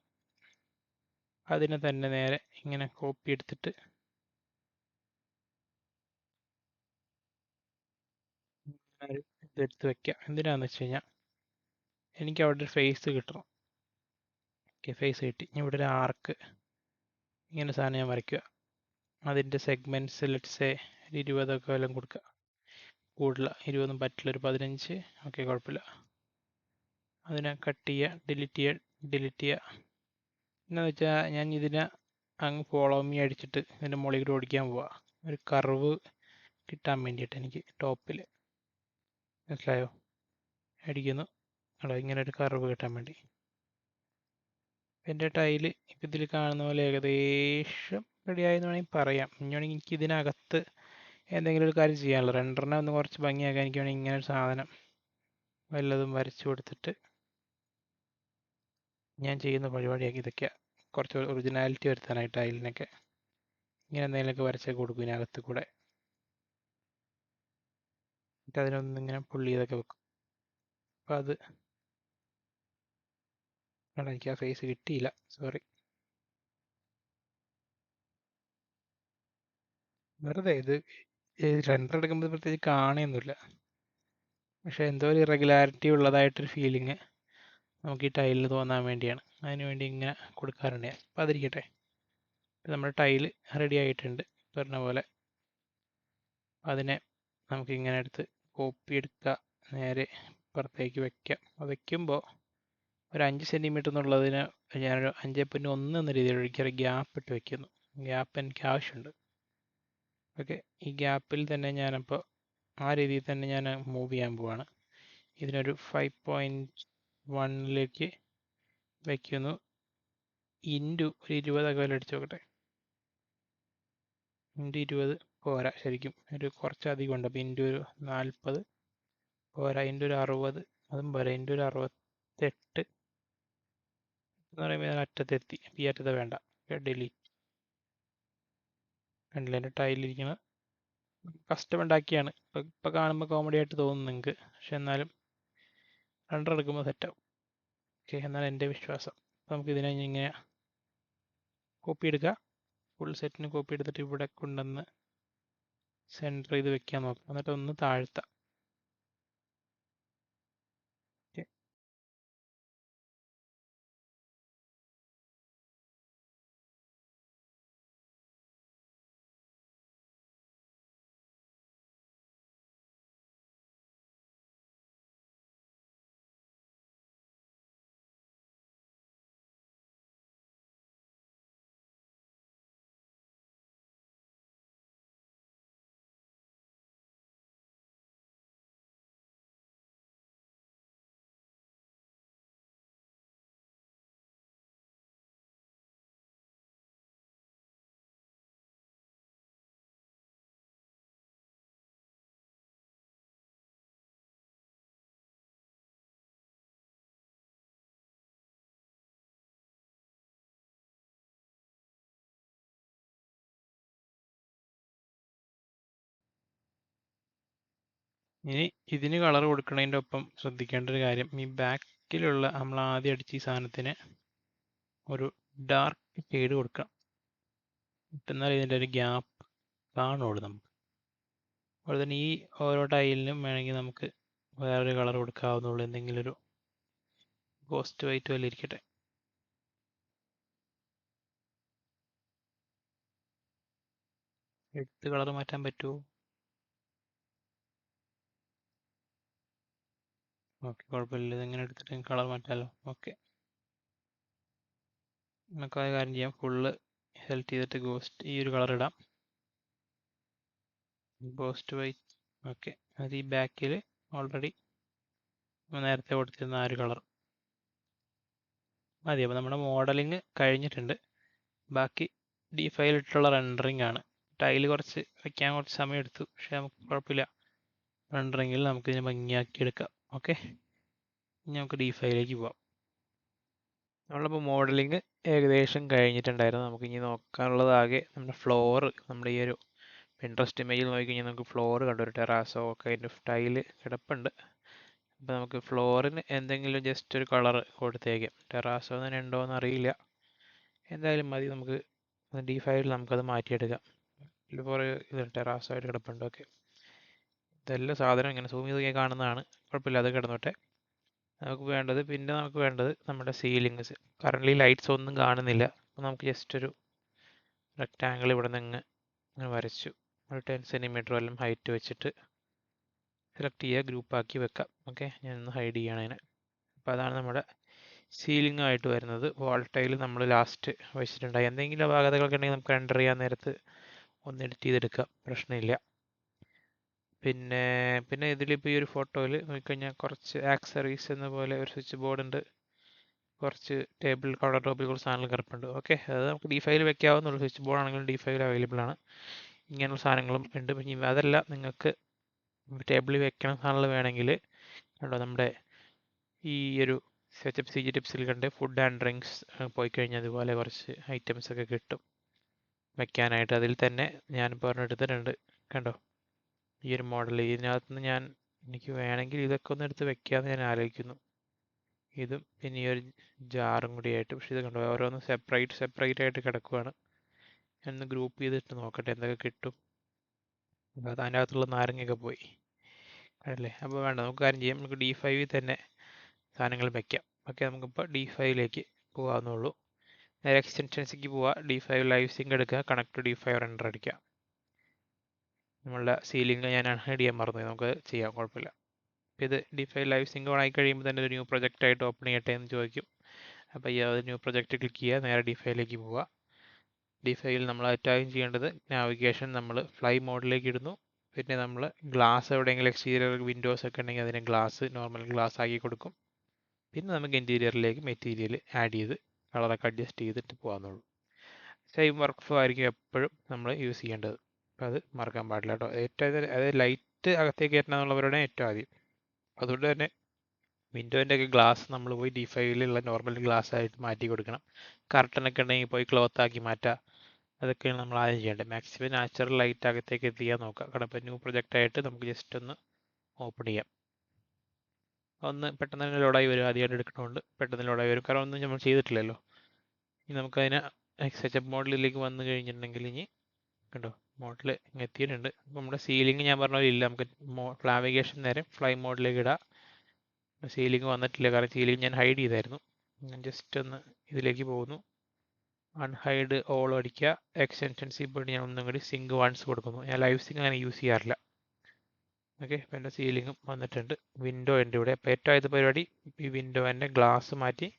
അതിനെ തന്നെ നേരെ ഇങ്ങനെ കോപ്പി എടുത്തിട്ട് ഇതെടുത്ത് വയ്ക്കാം. എന്തിനാന്ന് വെച്ച് കഴിഞ്ഞാൽ എനിക്ക് അവിടെ ഒരു ഫേസ് കിട്ടണം. ഓക്കെ, ഫേസ് കിട്ടി. ഇവിടെ ഒരു ആർക്ക് ഇങ്ങനെ സാധനം ഞാൻ വരയ്ക്കുക. അതിൻ്റെ സെഗ്മെൻറ്റ്സ് ലെറ്റ്സ് 20 വല്ലതും കൊടുക്കുക. കൂടുതൽ 20 പറ്റില്ല, ഒരു 15. ഓക്കെ, കുഴപ്പമില്ല. അതിനെ കട്ട് ചെയ്യുക, ഡിലീറ്റ് ചെയ്യുക. എന്നാന്ന് വെച്ചാൽ ഞാൻ ഇതിനെ അങ്ങ് ഫോളോ മീ അടിച്ചിട്ട് ഇതിൻ്റെ മുകളിൽ കൂടി ഓടിക്കാൻ പോവുക, ഒരു കർവ് കിട്ടാൻ വേണ്ടിയിട്ട് എനിക്ക് ടോപ്പിൽ. മനസ്സിലായോ? അടിക്കുന്നു, ഇങ്ങനെ ഒരു കർവ് കിട്ടാൻ വേണ്ടി. എൻ്റെ ടൈല് ഇപ്പം ഇതിൽ കാണുന്ന പോലെ ഏകദേശം റെഡിയായെന്ന് വേണമെങ്കിൽ പറയാം. ഇനി വേണമെങ്കിൽ എനിക്ക് ഇതിനകത്ത് എന്തെങ്കിലും ഒരു കാര്യം ചെയ്യാനുള്ളൂ. റെൻഡറിനെ ഒന്ന് കുറച്ച് ഭംഗിയാക്കാൻ എനിക്ക് വേണമെങ്കിൽ ഇങ്ങനെ ഒരു സാധനം വല്ലതും വരച്ചു കൊടുത്തിട്ട് ഞാൻ ചെയ്യുന്ന പരിപാടിയാക്കി ഇതൊക്കെയാണ്. കുറച്ച് ഒറിജിനാലിറ്റി വരുത്താനായിട്ട് ടൈലിനൊക്കെ ഇങ്ങനെ എന്തെങ്കിലുമൊക്കെ വരച്ചൊക്കെ കൊടുക്കും ഇതിനകത്ത് കൂടെ. എന്നിട്ട് അതിനൊന്നിങ്ങനെ പുള്ളി ചെയ്തൊക്കെ വെക്കും. അപ്പോൾ അത് എനിക്ക് ആ ഫേസ് കിട്ടിയില്ല, സോറി. വെറുതെ ഇത് റെൻഡർ എടുക്കുമ്പോൾ പ്രത്യേകിച്ച് കാണുകയൊന്നുമില്ല, പക്ഷേ എന്തോ ഒരു ഇറഗുലാരിറ്റി ഉള്ളതായിട്ടൊരു ഫീലിംഗ് നമുക്ക് ഈ ടൈലിന് തോന്നാൻ വേണ്ടിയാണ്. അതിന് വേണ്ടി ഇങ്ങനെ കൊടുക്കാറുണ്ട് ഞാൻ. അപ്പോൾ അതിരിക്കട്ടെ, നമ്മുടെ ടൈല് റെഡി ആയിട്ടുണ്ട് പറഞ്ഞ പോലെ. അതിനെ നമുക്കിങ്ങനെ എടുത്ത് കോപ്പി എടുക്കുക, നേരെ പുറത്തേക്ക് വയ്ക്കാം. വയ്ക്കുമ്പോൾ ഒരു 5 സെൻറ്റിമീറ്റർ എന്നുള്ളതിന് ഞാനൊരു 5.1 എന്ന രീതിയിൽ ഒരിക്കലും ഗ്യാപ്പ് ഇട്ട് വയ്ക്കുന്നു. ഗ്യാപ്പ് എനിക്ക് ആവശ്യമുണ്ട്. ഓക്കെ, ഈ ഗ്യാപ്പിൽ തന്നെ ഞാനപ്പോൾ ആ രീതിയിൽ തന്നെ ഞാൻ മൂവ് ചെയ്യാൻ പോവാണ്. ഇതിനൊരു 5.1 വയ്ക്കുന്നു. ഇൻറ്റു ഒരു 20 വല്ല അടിച്ച് നോക്കട്ടെ. ഇൻറ്റു 20 പോരാ, ശരിക്കും ഒരു കുറച്ചധികം ഉണ്ട്. അപ്പോൾ ഇൻറ്റു ഒരു 40 പോരാ, ഇൻറ്റു ഒരു 60 അതും പോരാ, ഇൻറ്റു ഒരു 68 എന്ന് പറയുമ്പോൾ ഞാൻ അറ്റത്തെത്തി. ഈ അറ്റത്ത് വേണ്ട, ഡിലീറ്റ്. കണ്ടില്ല എൻ്റെ ടൈലിരിക്കുന്നത് കസ്റ്റം ഉണ്ടാക്കിയാണ്. ഇപ്പോൾ കാണുമ്പോൾ കോമഡി ആയിട്ട് തോന്നും നിങ്ങൾക്ക്, പക്ഷെ എന്നാലും റെൻഡർ എടുക്കുമ്പോൾ സെറ്റാവും. ഓക്കെ, എന്നാണ് എൻ്റെ വിശ്വാസം. അപ്പോൾ നമുക്ക് ഇതിനെ ഇങ്ങനെ കോപ്പി എടുക്കുക. ഫുൾ സെറ്റിന് കോപ്പി എടുത്തിട്ട് ഇവിടെ കൊണ്ടുവന്ന് സെൻറ്റർ ചെയ്ത് വെക്കാൻ നോക്കാം. എന്നിട്ട് ഒന്ന് താഴ്ത്താം. ഇനി ഇതിന് കളർ കൊടുക്കുന്നതിൻ്റെ ഒപ്പം ശ്രദ്ധിക്കേണ്ട ഒരു കാര്യം, ഈ ബാക്കിലുള്ള നമ്മൾ ആദ്യം അടിച്ച ഈ സാധനത്തിന് ഒരു ഡാർക്ക് ഷെയ്ഡ് കൊടുക്കാം. എന്നാൽ ഇതിൻ്റെ ഒരു ഗ്യാപ്പ് കാണുള്ളൂ നമുക്ക്. അതുപോലെ തന്നെ ഈ ഓരോ ടൈലിനും വേണമെങ്കിൽ നമുക്ക് വേറൊരു കളർ കൊടുക്കാവുന്നുള്ളൂ. എന്തെങ്കിലും ഒരു ഗോസ്റ്റ് വൈറ്റ് വല്ല ഇരിക്കട്ടെ. എടുത്ത് കളർ മാറ്റാൻ പറ്റുമോ? ഓക്കെ, കുഴപ്പമില്ല. ഇതെങ്ങനെ എടുത്തിട്ട് കളർ മാറ്റാമല്ലോ. ഓക്കെ, നമുക്ക് ആ കാര്യം ചെയ്യാം. ഫുള്ള് സെലക്ട് ചെയ്തിട്ട് ഗോസ്റ്റ് ഈ ഒരു കളർ ഇടാം, ഗോസ്റ്റ് വൈറ്റ്. ഓക്കെ, അത് ഈ ബാക്കിൽ ഓൾറെഡി നേരത്തെ കൊടുത്തിരുന്ന ആ ഒരു കളർ മതി. അപ്പോൾ നമ്മുടെ മോഡലിംഗ് കഴിഞ്ഞിട്ടുണ്ട്. ബാക്കി D5 ഇട്ടുള്ള റെൻഡറിങ് ആണ്. ടൈല് കുറച്ച് വയ്ക്കാൻ കുറച്ച് സമയം എടുത്തു, പക്ഷെ നമുക്ക് കുഴപ്പമില്ല. റെൻഡറിങ്ങിൽ നമുക്ക് ഇതിനെ ഭംഗിയാക്കി എടുക്കാം. ഓക്കെ, ഇനി നമുക്ക് D5ലേക്ക് പോവാം. നമ്മളിപ്പോൾ മോഡലിംഗ് ഏകദേശം കഴിഞ്ഞിട്ടുണ്ടായിരുന്നു. നമുക്ക് ഇനി നോക്കാനുള്ളത് ആകെ നമ്മുടെ ഫ്ലോർ. നമ്മുടെ ഈ ഒരു പിൻട്രസ്റ്റ് ഇമേജിൽ നോക്കിക്കഴിഞ്ഞാൽ നമുക്ക് ഫ്ലോർ കണ്ടു, ഒരു ടെറാസോ ഒക്കെ അതിൻ്റെ ടൈല് കിടപ്പുണ്ട്. അപ്പോൾ നമുക്ക് ഫ്ലോറിന് എന്തെങ്കിലും ജസ്റ്റ് ഒരു കളർ കൊടുത്തേക്കാം. ടെറാസോ തന്നെ ഉണ്ടോ എന്ന് അറിയില്ല, എന്തായാലും മതി. നമുക്ക് D5 നമുക്കത് മാറ്റിയെടുക്കാം. ഇപ്പോൾ ഇത് ടെറാസോ ആയിട്ട് കിടപ്പുണ്ട്. ഓക്കെ, ഇതെല്ലാം സാധനം ഇങ്ങനെ സൂം ചെയ്ത് കാണുന്നതാണ്, കുഴപ്പമില്ല, അത് കിടന്നോട്ടെ. നമുക്ക് വേണ്ടത് നമ്മുടെ സീലിങ്സ്. കറൻ്റ് ലൈറ്റ്സ് ഒന്നും കാണുന്നില്ല. അപ്പോൾ നമുക്ക് ജസ്റ്റ് ഒരു റെക്റ്റാങ്കിൾ ഇവിടെ നിന്ന് ഇങ്ങനെ വരച്ചു ഒരു 10 സെൻറ്റിമീറ്റർ വല്ലതും ഹൈറ്റ് വെച്ചിട്ട് സെലക്ട് ചെയ്യുക, ഗ്രൂപ്പാക്കി വെക്കാം. ഓക്കെ, ഞാനൊന്ന് ഹൈഡ് ചെയ്യണം അതിനെ. അപ്പോൾ അതാണ് നമ്മുടെ സീലിംഗ് ആയിട്ട് വരുന്നത്. വാൾ ടൈൽ നമ്മൾ ലാസ്റ്റ് വെച്ചിട്ടുണ്ടായി. എന്തെങ്കിലും അപാകതകളൊക്കെ ഉണ്ടെങ്കിൽ നമുക്ക് റെൻഡർ ചെയ്യാൻ നേരത്ത് ഒന്ന് എഡിറ്റ് ചെയ്തെടുക്കാം, പ്രശ്നമില്ല. പിന്നെ ഇതിലിപ്പോൾ ഈ ഒരു ഫോട്ടോയിൽ നോക്കിക്കഴിഞ്ഞാൽ കുറച്ച് ആക്സറീസ് എന്ന പോലെ ഒരു സ്വിച്ച് ബോർഡ് ഉണ്ട്, കുറച്ച് കൗണ്ടർ ടോപ്പിൽ കുറച്ച് സാധനങ്ങൾ കിടപ്പുണ്ട്. ഓക്കെ, അത് നമുക്ക് D5 വെക്കാവുന്നുള്ളൂ. സ്വിച്ച് ബോർഡ് ആണെങ്കിലും D5 അവൈലബിൾ ആണ്. ഇങ്ങനെയുള്ള സാധനങ്ങളും ഉണ്ട്. പിന്നെ അതല്ല, നിങ്ങൾക്ക് ടേബിളിൽ വെക്കണം സാധനങ്ങൾ വേണമെങ്കിൽ കണ്ടോ, നമ്മുടെ ഈ ഒരു CG ടിപ്സിൽ കണ്ട് ഫുഡ് ആൻഡ് ഡ്രിങ്ക്സ് പോയി കഴിഞ്ഞാൽ അതുപോലെ കുറച്ച് ഐറ്റംസ് ഒക്കെ കിട്ടും വെക്കാനായിട്ട്. അതിൽ തന്നെ ഞാനിപ്പോൾ ഒരെണ്ണം എടുത്തിട്ടുണ്ട്, കണ്ടോ ഈ ഒരു മോഡൽ. ഇതിനകത്തുനിന്ന് എനിക്ക് വേണമെങ്കിൽ ഇതൊക്കെ ഒന്ന് എടുത്ത് വെക്കാമെന്ന് ഞാൻ ആലോചിക്കുന്നു. ഇതും പിന്നെ ഈ ഒരു ജാറും കൂടി ആയിട്ട്. പക്ഷേ ഇത് കണ്ടോ, ഓരോന്ന് സെപ്പറേറ്റ് ആയിട്ട് കിടക്കുവാണ്. ഞാനൊന്ന് ഗ്രൂപ്പ് ചെയ്തിട്ട് നോക്കട്ടെ എന്തൊക്കെ കിട്ടും. അത് അതിൻ്റെ അകത്തുള്ള നാരങ്ങയൊക്കെ പോയി അല്ലേ. അപ്പോൾ വേണ്ട, നമുക്ക് കാര്യം ചെയ്യാം, നമുക്ക് D5 തന്നെ സാധനങ്ങൾ വയ്ക്കാം. ഓക്കെ, നമുക്കിപ്പോൾ D5ലേക്ക് പോകാവുന്നുള്ളൂ. നേരെ എക്സ്റ്റൻഷൻസിലേക്ക് പോവുക, D5 ലൈവ് സിങ്ക് എടുക്കുക, കണക്ട് ടു D5 റെൻഡർ അടിക്കുക. നമ്മളുടെ സീലിംഗ് ഞാൻ ഹൈഡ് ചെയ്യാൻ മറന്നു, നമുക്ക് ചെയ്യാം, കുഴപ്പമില്ല. ഇത് D5 ലൈവ് സിങ്ക് ഓൺ ആയി കഴിയുമ്പോൾ തന്നെ ഒരു ന്യൂ പ്രൊജക്റ്റ് ആയിട്ട് ഓപ്പൺ ചെയ്യട്ടെ എന്ന് ചോദിക്കും. അപ്പോൾ ഈ ന്യൂ പ്രൊജക്റ്റ് ക്ലിക്ക് ചെയ്യുക, നേരെ D5ലേക്ക് പോവുക. D5ൽ നമ്മൾ ഏറ്റവും ചെയ്യേണ്ടത് നാവിഗേഷൻ നമ്മൾ ഫ്ലൈ മോഡിലേക്ക് ഇടുന്നു. പിന്നെ നമ്മൾ ഗ്ലാസ് എവിടെയെങ്കിലും എക്സ്റ്റീരിയർ വിൻഡോസ് ഒക്കെ ഉണ്ടെങ്കിൽ അതിനെ നോർമൽ ഗ്ലാസ് ആക്കി കൊടുക്കും. പിന്നെ നമുക്ക് ഇൻറ്റീരിയറിലേക്ക് മെറ്റീരിയൽ ആഡ് ചെയ്ത് കളറൊക്കെ അഡ്ജസ്റ്റ് ചെയ്തിട്ട് പോകാവുന്നുള്ളൂ. സെയിം വർക്ക് ഫ്ലോ ആയിരിക്കും എപ്പോഴും നമ്മൾ യൂസ് ചെയ്യേണ്ടത്. അപ്പോൾ അത് മറക്കാൻ പാടില്ല കേട്ടോ. അതായത് ലൈറ്റ് അകത്തേക്ക് കയറ്റണമെന്നുള്ളവരുടെ ഏറ്റവും ആദ്യം. അതുകൊണ്ട് തന്നെ വിൻഡോൻ്റെ ഒക്കെ ഗ്ലാസ് നമ്മൾ പോയി D5ലുള്ള നോർമൽ ഗ്ലാസ് ആയിട്ട് മാറ്റി കൊടുക്കണം. കർട്ടനൊക്കെ ഉണ്ടെങ്കിൽ പോയി ക്ലോത്ത് ആക്കി മാറ്റുക. അതൊക്കെയാണ് നമ്മൾ ആദ്യം ചെയ്യേണ്ടത്. മാക്സിമം നാച്ചുറൽ ലൈറ്റ് അകത്തേക്ക് എത്തിക്കാൻ നോക്കുക. കാരണം ഇപ്പോൾ ന്യൂ പ്രൊജക്റ്റ് ആയിട്ട് നമുക്ക് ജസ്റ്റ് ഒന്ന് ഓപ്പൺ ചെയ്യാം. ഒന്ന് പെട്ടെന്ന് തന്നെ ലോഡായി വരും, ആദ്യമായിട്ട് എടുക്കണമുണ്ട് പെട്ടെന്ന് ലോഡായി വരും, കാരണം ഒന്നും നമ്മൾ ചെയ്തിട്ടില്ലല്ലോ. ഇനി നമുക്കതിനെ സെറ്റപ്പ് മോഡലിലേക്ക് വന്നു കഴിഞ്ഞിട്ടുണ്ടെങ്കിൽ ഇനി കണ്ടോ മോഡൽ എത്തിയിട്ടുണ്ട്. അപ്പോൾ നമ്മുടെ സീലിംഗ് ഞാൻ പറഞ്ഞ പോലെ ഇല്ല, നമുക്ക് നാവിഗേഷൻ നേരെ ഫ്ലൈ മോഡിലേക്ക് ഇടാം. സീലിംഗ് വന്നിട്ടില്ല, കാരണം സീലിംഗ് ഞാൻ ഹൈഡ് ചെയ്തായിരുന്നു. ഞാൻ ജസ്റ്റ് ഒന്ന് ഇതിലേക്ക് പോകുന്നു, അൺഹൈഡ് ഓൾ അടിക്കുക. എക്സ്റ്റൻഷൻസിൽ പോയിട്ട് ഞാൻ ഒന്നും കൂടി സിങ്ക് വൺസ് കൊടുക്കുന്നു. ഞാൻ ലൈവ് സിങ്ക് അങ്ങനെ യൂസ് ചെയ്യാറില്ല. ഓക്കെ, അപ്പോൾ എൻ്റെ സീലിംഗും വന്നിട്ടുണ്ട്. വിൻഡോ ഉണ്ട് ഇവിടെ. അപ്പോൾ ഏറ്റവും ആദ്യത്തെ പരിപാടി ഈ വിൻഡോൻ്റെ ഗ്ലാസ് മാറ്റി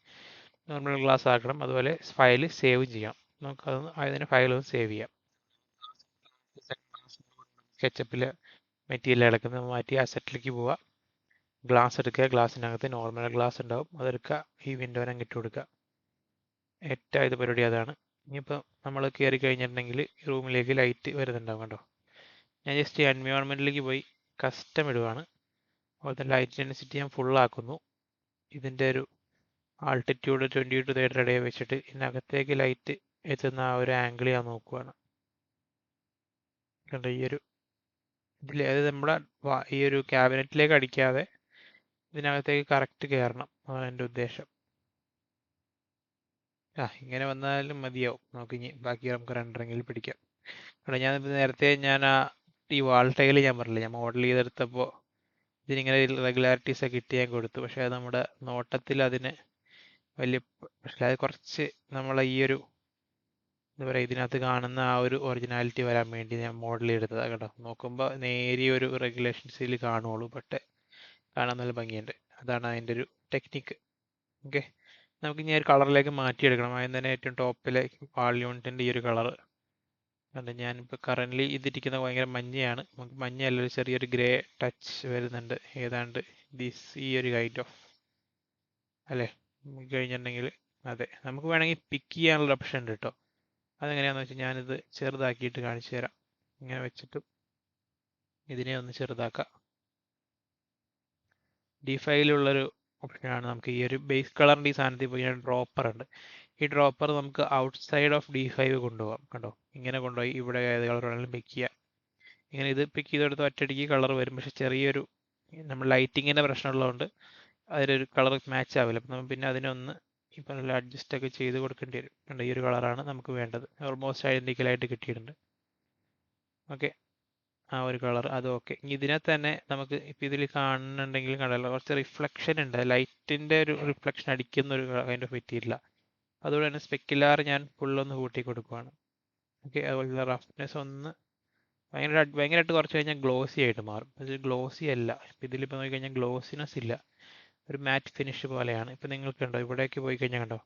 നോർമൽ ഗ്ലാസ് ആക്കണം. അതുപോലെ ഫയൽ സേവ് ചെയ്യാം. നമുക്കതൊന്ന് അതിന് ഫയൽ ഒന്ന് സേവ് ചെയ്യാം. സ്കെച്ചപ്പിൽ മെറ്റീരിയൽ കിടക്കുന്നത് മാറ്റി അസറ്റിലേക്ക് പോവുക, ഗ്ലാസ് എടുക്കുക. ഗ്ലാസ്സിനകത്ത് നോർമൽ ഗ്ലാസ് ഉണ്ടാവും, അതെടുക്കുക, ഈ വിൻഡോനെ ഇട്ട് കൊടുക്കുക. ഏറ്റവും ആദ്യത്തെ പരിപാടി അതാണ്. ഇനിയിപ്പോൾ നമ്മൾ കയറി കഴിഞ്ഞിട്ടുണ്ടെങ്കിൽ റൂമിലേക്ക് ലൈറ്റ് വരുന്നുണ്ടാവും കണ്ടോ. ഞാൻ ജസ്റ്റ് എൻവയോൺമെൻറ്റിലേക്ക് പോയി കസ്റ്റം ഇടുവാണ്. അതുപോലെ തന്നെ ലൈറ്റ് ഡെൻസിറ്റി ഞാൻ ഫുള്ളാക്കുന്നു. ഇതിൻ്റെ ഒരു ആൾട്ടിറ്റ്യൂഡ് 20 to 30 ഇടയിൽ വെച്ചിട്ട് ഇതിനകത്തേക്ക് ലൈറ്റ് എത്തുന്ന ആ ഒരു ആംഗിൾ ഞാൻ നോക്കുവാണ്. കണ്ടോ, ഈ ഒരു ഇതിൽ അതായത് നമ്മുടെ ഈ ഒരു ക്യാബിനറ്റിലേക്ക് അടിക്കാതെ ഇതിനകത്തേക്ക് കറക്റ്റ് കയറണം, അതാണ് എൻ്റെ ഉദ്ദേശം. ഇങ്ങനെ വന്നാലും മതിയാവും. ഇനി ബാക്കി നമുക്ക് റെൻഡറിങ്ങിൽ പിടിക്കാം. കാരണം നേരത്തെ ഈ വാൾ ടൈൽ ഞാൻ പറഞ്ഞില്ല, ഞാൻ മോഡൽ ചെയ്തെടുത്തപ്പോൾ ഇതിനിങ്ങനെ റെഗുലാരിറ്റീസ് ഒക്കെ ഇട്ട് ഞാൻ കൊടുത്തു. പക്ഷേ അത് നമ്മുടെ നോട്ടത്തിൽ അതിന് വലിയ അത് കുറച്ച് നമ്മളെ ഈ ഒരു എന്താ പറയുക, ഇതിനകത്ത് കാണുന്ന ആ ഒരു ഒറിജിനാലിറ്റി വരാൻ വേണ്ടി ഞാൻ മോഡൽ ചെയ്തെടുത്തതാണ് കേട്ടോ. നോക്കുമ്പോൾ നേരിയ ഒരു റെഗുലേഷൻസിൽ കാണുള്ളൂ, ബട്ട് കാണാൻ നല്ല ഭംഗിയുണ്ട്. അതാണ് അതിൻ്റെ ഒരു ടെക്നിക്ക്. ഓക്കെ, നമുക്ക് ഇനി ഒരു കളറിലേക്ക് മാറ്റിയെടുക്കണം. അതിന് തന്നെ ഏറ്റവും ടോപ്പിലെ വാൾ യൂണിറ്റിൻ്റെ ഈ ഒരു കളർ കണ്ട്, ഞാനിപ്പോൾ കറൻ്റ്ലി ഇതിരിക്കുന്ന ഭയങ്കര മഞ്ഞയാണ്. നമുക്ക് മഞ്ഞയല്ല, ഒരു ചെറിയൊരു ഗ്രേ ടച്ച് വരുന്നുണ്ട്, ഏതാണ്ട് ഈ ഒരു കൈൻഡ് ഓഫ് അല്ലേ കഴിഞ്ഞിട്ടുണ്ടെങ്കിൽ. അതെ, നമുക്ക് വേണമെങ്കിൽ പിക്ക് ചെയ്യാനുള്ള ഓപ്ഷൻ ഉണ്ട് കേട്ടോ. അതെങ്ങനെയാണെന്ന് വെച്ചാൽ ഞാനിത് ചെറുതാക്കിയിട്ട് കാണിച്ചു തരാം. ഇങ്ങനെ വെച്ചിട്ട് ഇതിനെ ഒന്ന് ചെറുതാക്കാം. ഡിഫൈലുള്ളൊരു ഓപ്ഷനാണ്. നമുക്ക് ഈ ഒരു ബേസ് കളറിൻ്റെ ഈ സാധനത്തിൽ പോയി ഡ്രോപ്പർ ഉണ്ട്. ഈ ഡ്രോപ്പർ നമുക്ക് ഔട്ട്സൈഡ് ഓഫ് D5 കൊണ്ടുപോകാം. കണ്ടോ, ഇങ്ങനെ കൊണ്ടുപോയി ഇവിടെ ഏത് കളർ വേണമെങ്കിലും പിക്ക് ചെയ്യാം. ഇങ്ങനെ ഇത് പിക്ക് ചെയ്തെടുത്ത് ഒറ്റയടിക്ക് കളർ വരും. പക്ഷെ ചെറിയൊരു നമ്മൾ ലൈറ്റിങ്ങിൻ്റെ പ്രശ്നമുള്ളതുകൊണ്ട് അതിലൊരു കളർ മാച്ച് ആവില്ല. അപ്പം നമ്മൾ പിന്നെ അതിനൊന്ന് ഇപ്പം നല്ല അഡ്ജസ്റ്റ് ഒക്കെ ചെയ്ത് കൊടുക്കേണ്ടി വരും. കണ്ടോ, ഈ ഒരു കളറാണ് നമുക്ക് വേണ്ടത്. ഓൾമോസ്റ്റ് ഐഡൻറ്റിക്കലായിട്ട് കിട്ടിയിട്ടുണ്ട്. ഓക്കെ, ആ ഒരു കളർ അത് ഓക്കെ. ഇനി ഇതിനകത്ത് തന്നെ നമുക്ക് ഇപ്പം ഇതിൽ കാണുന്നുണ്ടെങ്കിൽ കണ്ടല്ലോ, കുറച്ച് റിഫ്ലക്ഷൻ ഉണ്ട്. ലൈറ്റിൻ്റെ ഒരു റിഫ്ലക്ഷൻ അടിക്കുന്ന ഒരു കൈൻഡ് ഓഫ് മെറ്റീരിയലാണ്. അതുകൊണ്ട് തന്നെ സ്പെക്കുലാർ ഞാൻ ഫുള്ളൊന്ന് കൂട്ടി കൊടുക്കുവാണ്. ഓക്കെ, അതുപോലെ റഫ്നെസ് ഒന്ന് ഭയങ്കരമായിട്ട് കുറച്ച് കഴിഞ്ഞാൽ ഗ്ലോസി ആയിട്ട് മാറും. അത് ഗ്ലോസി അല്ല, ഇപ്പം ഇതിലിപ്പോൾ നോക്കിക്കഴിഞ്ഞാൽ ഗ്ലോസിനെസ് ഇല്ല, ഒരു മാറ്റ് ഫിനിഷ് പോലെയാണ്. ഇപ്പം നിങ്ങൾക്ക് കണ്ടോ, ഇവിടേക്ക് പോയി കഴിഞ്ഞാൽ കണ്ടോ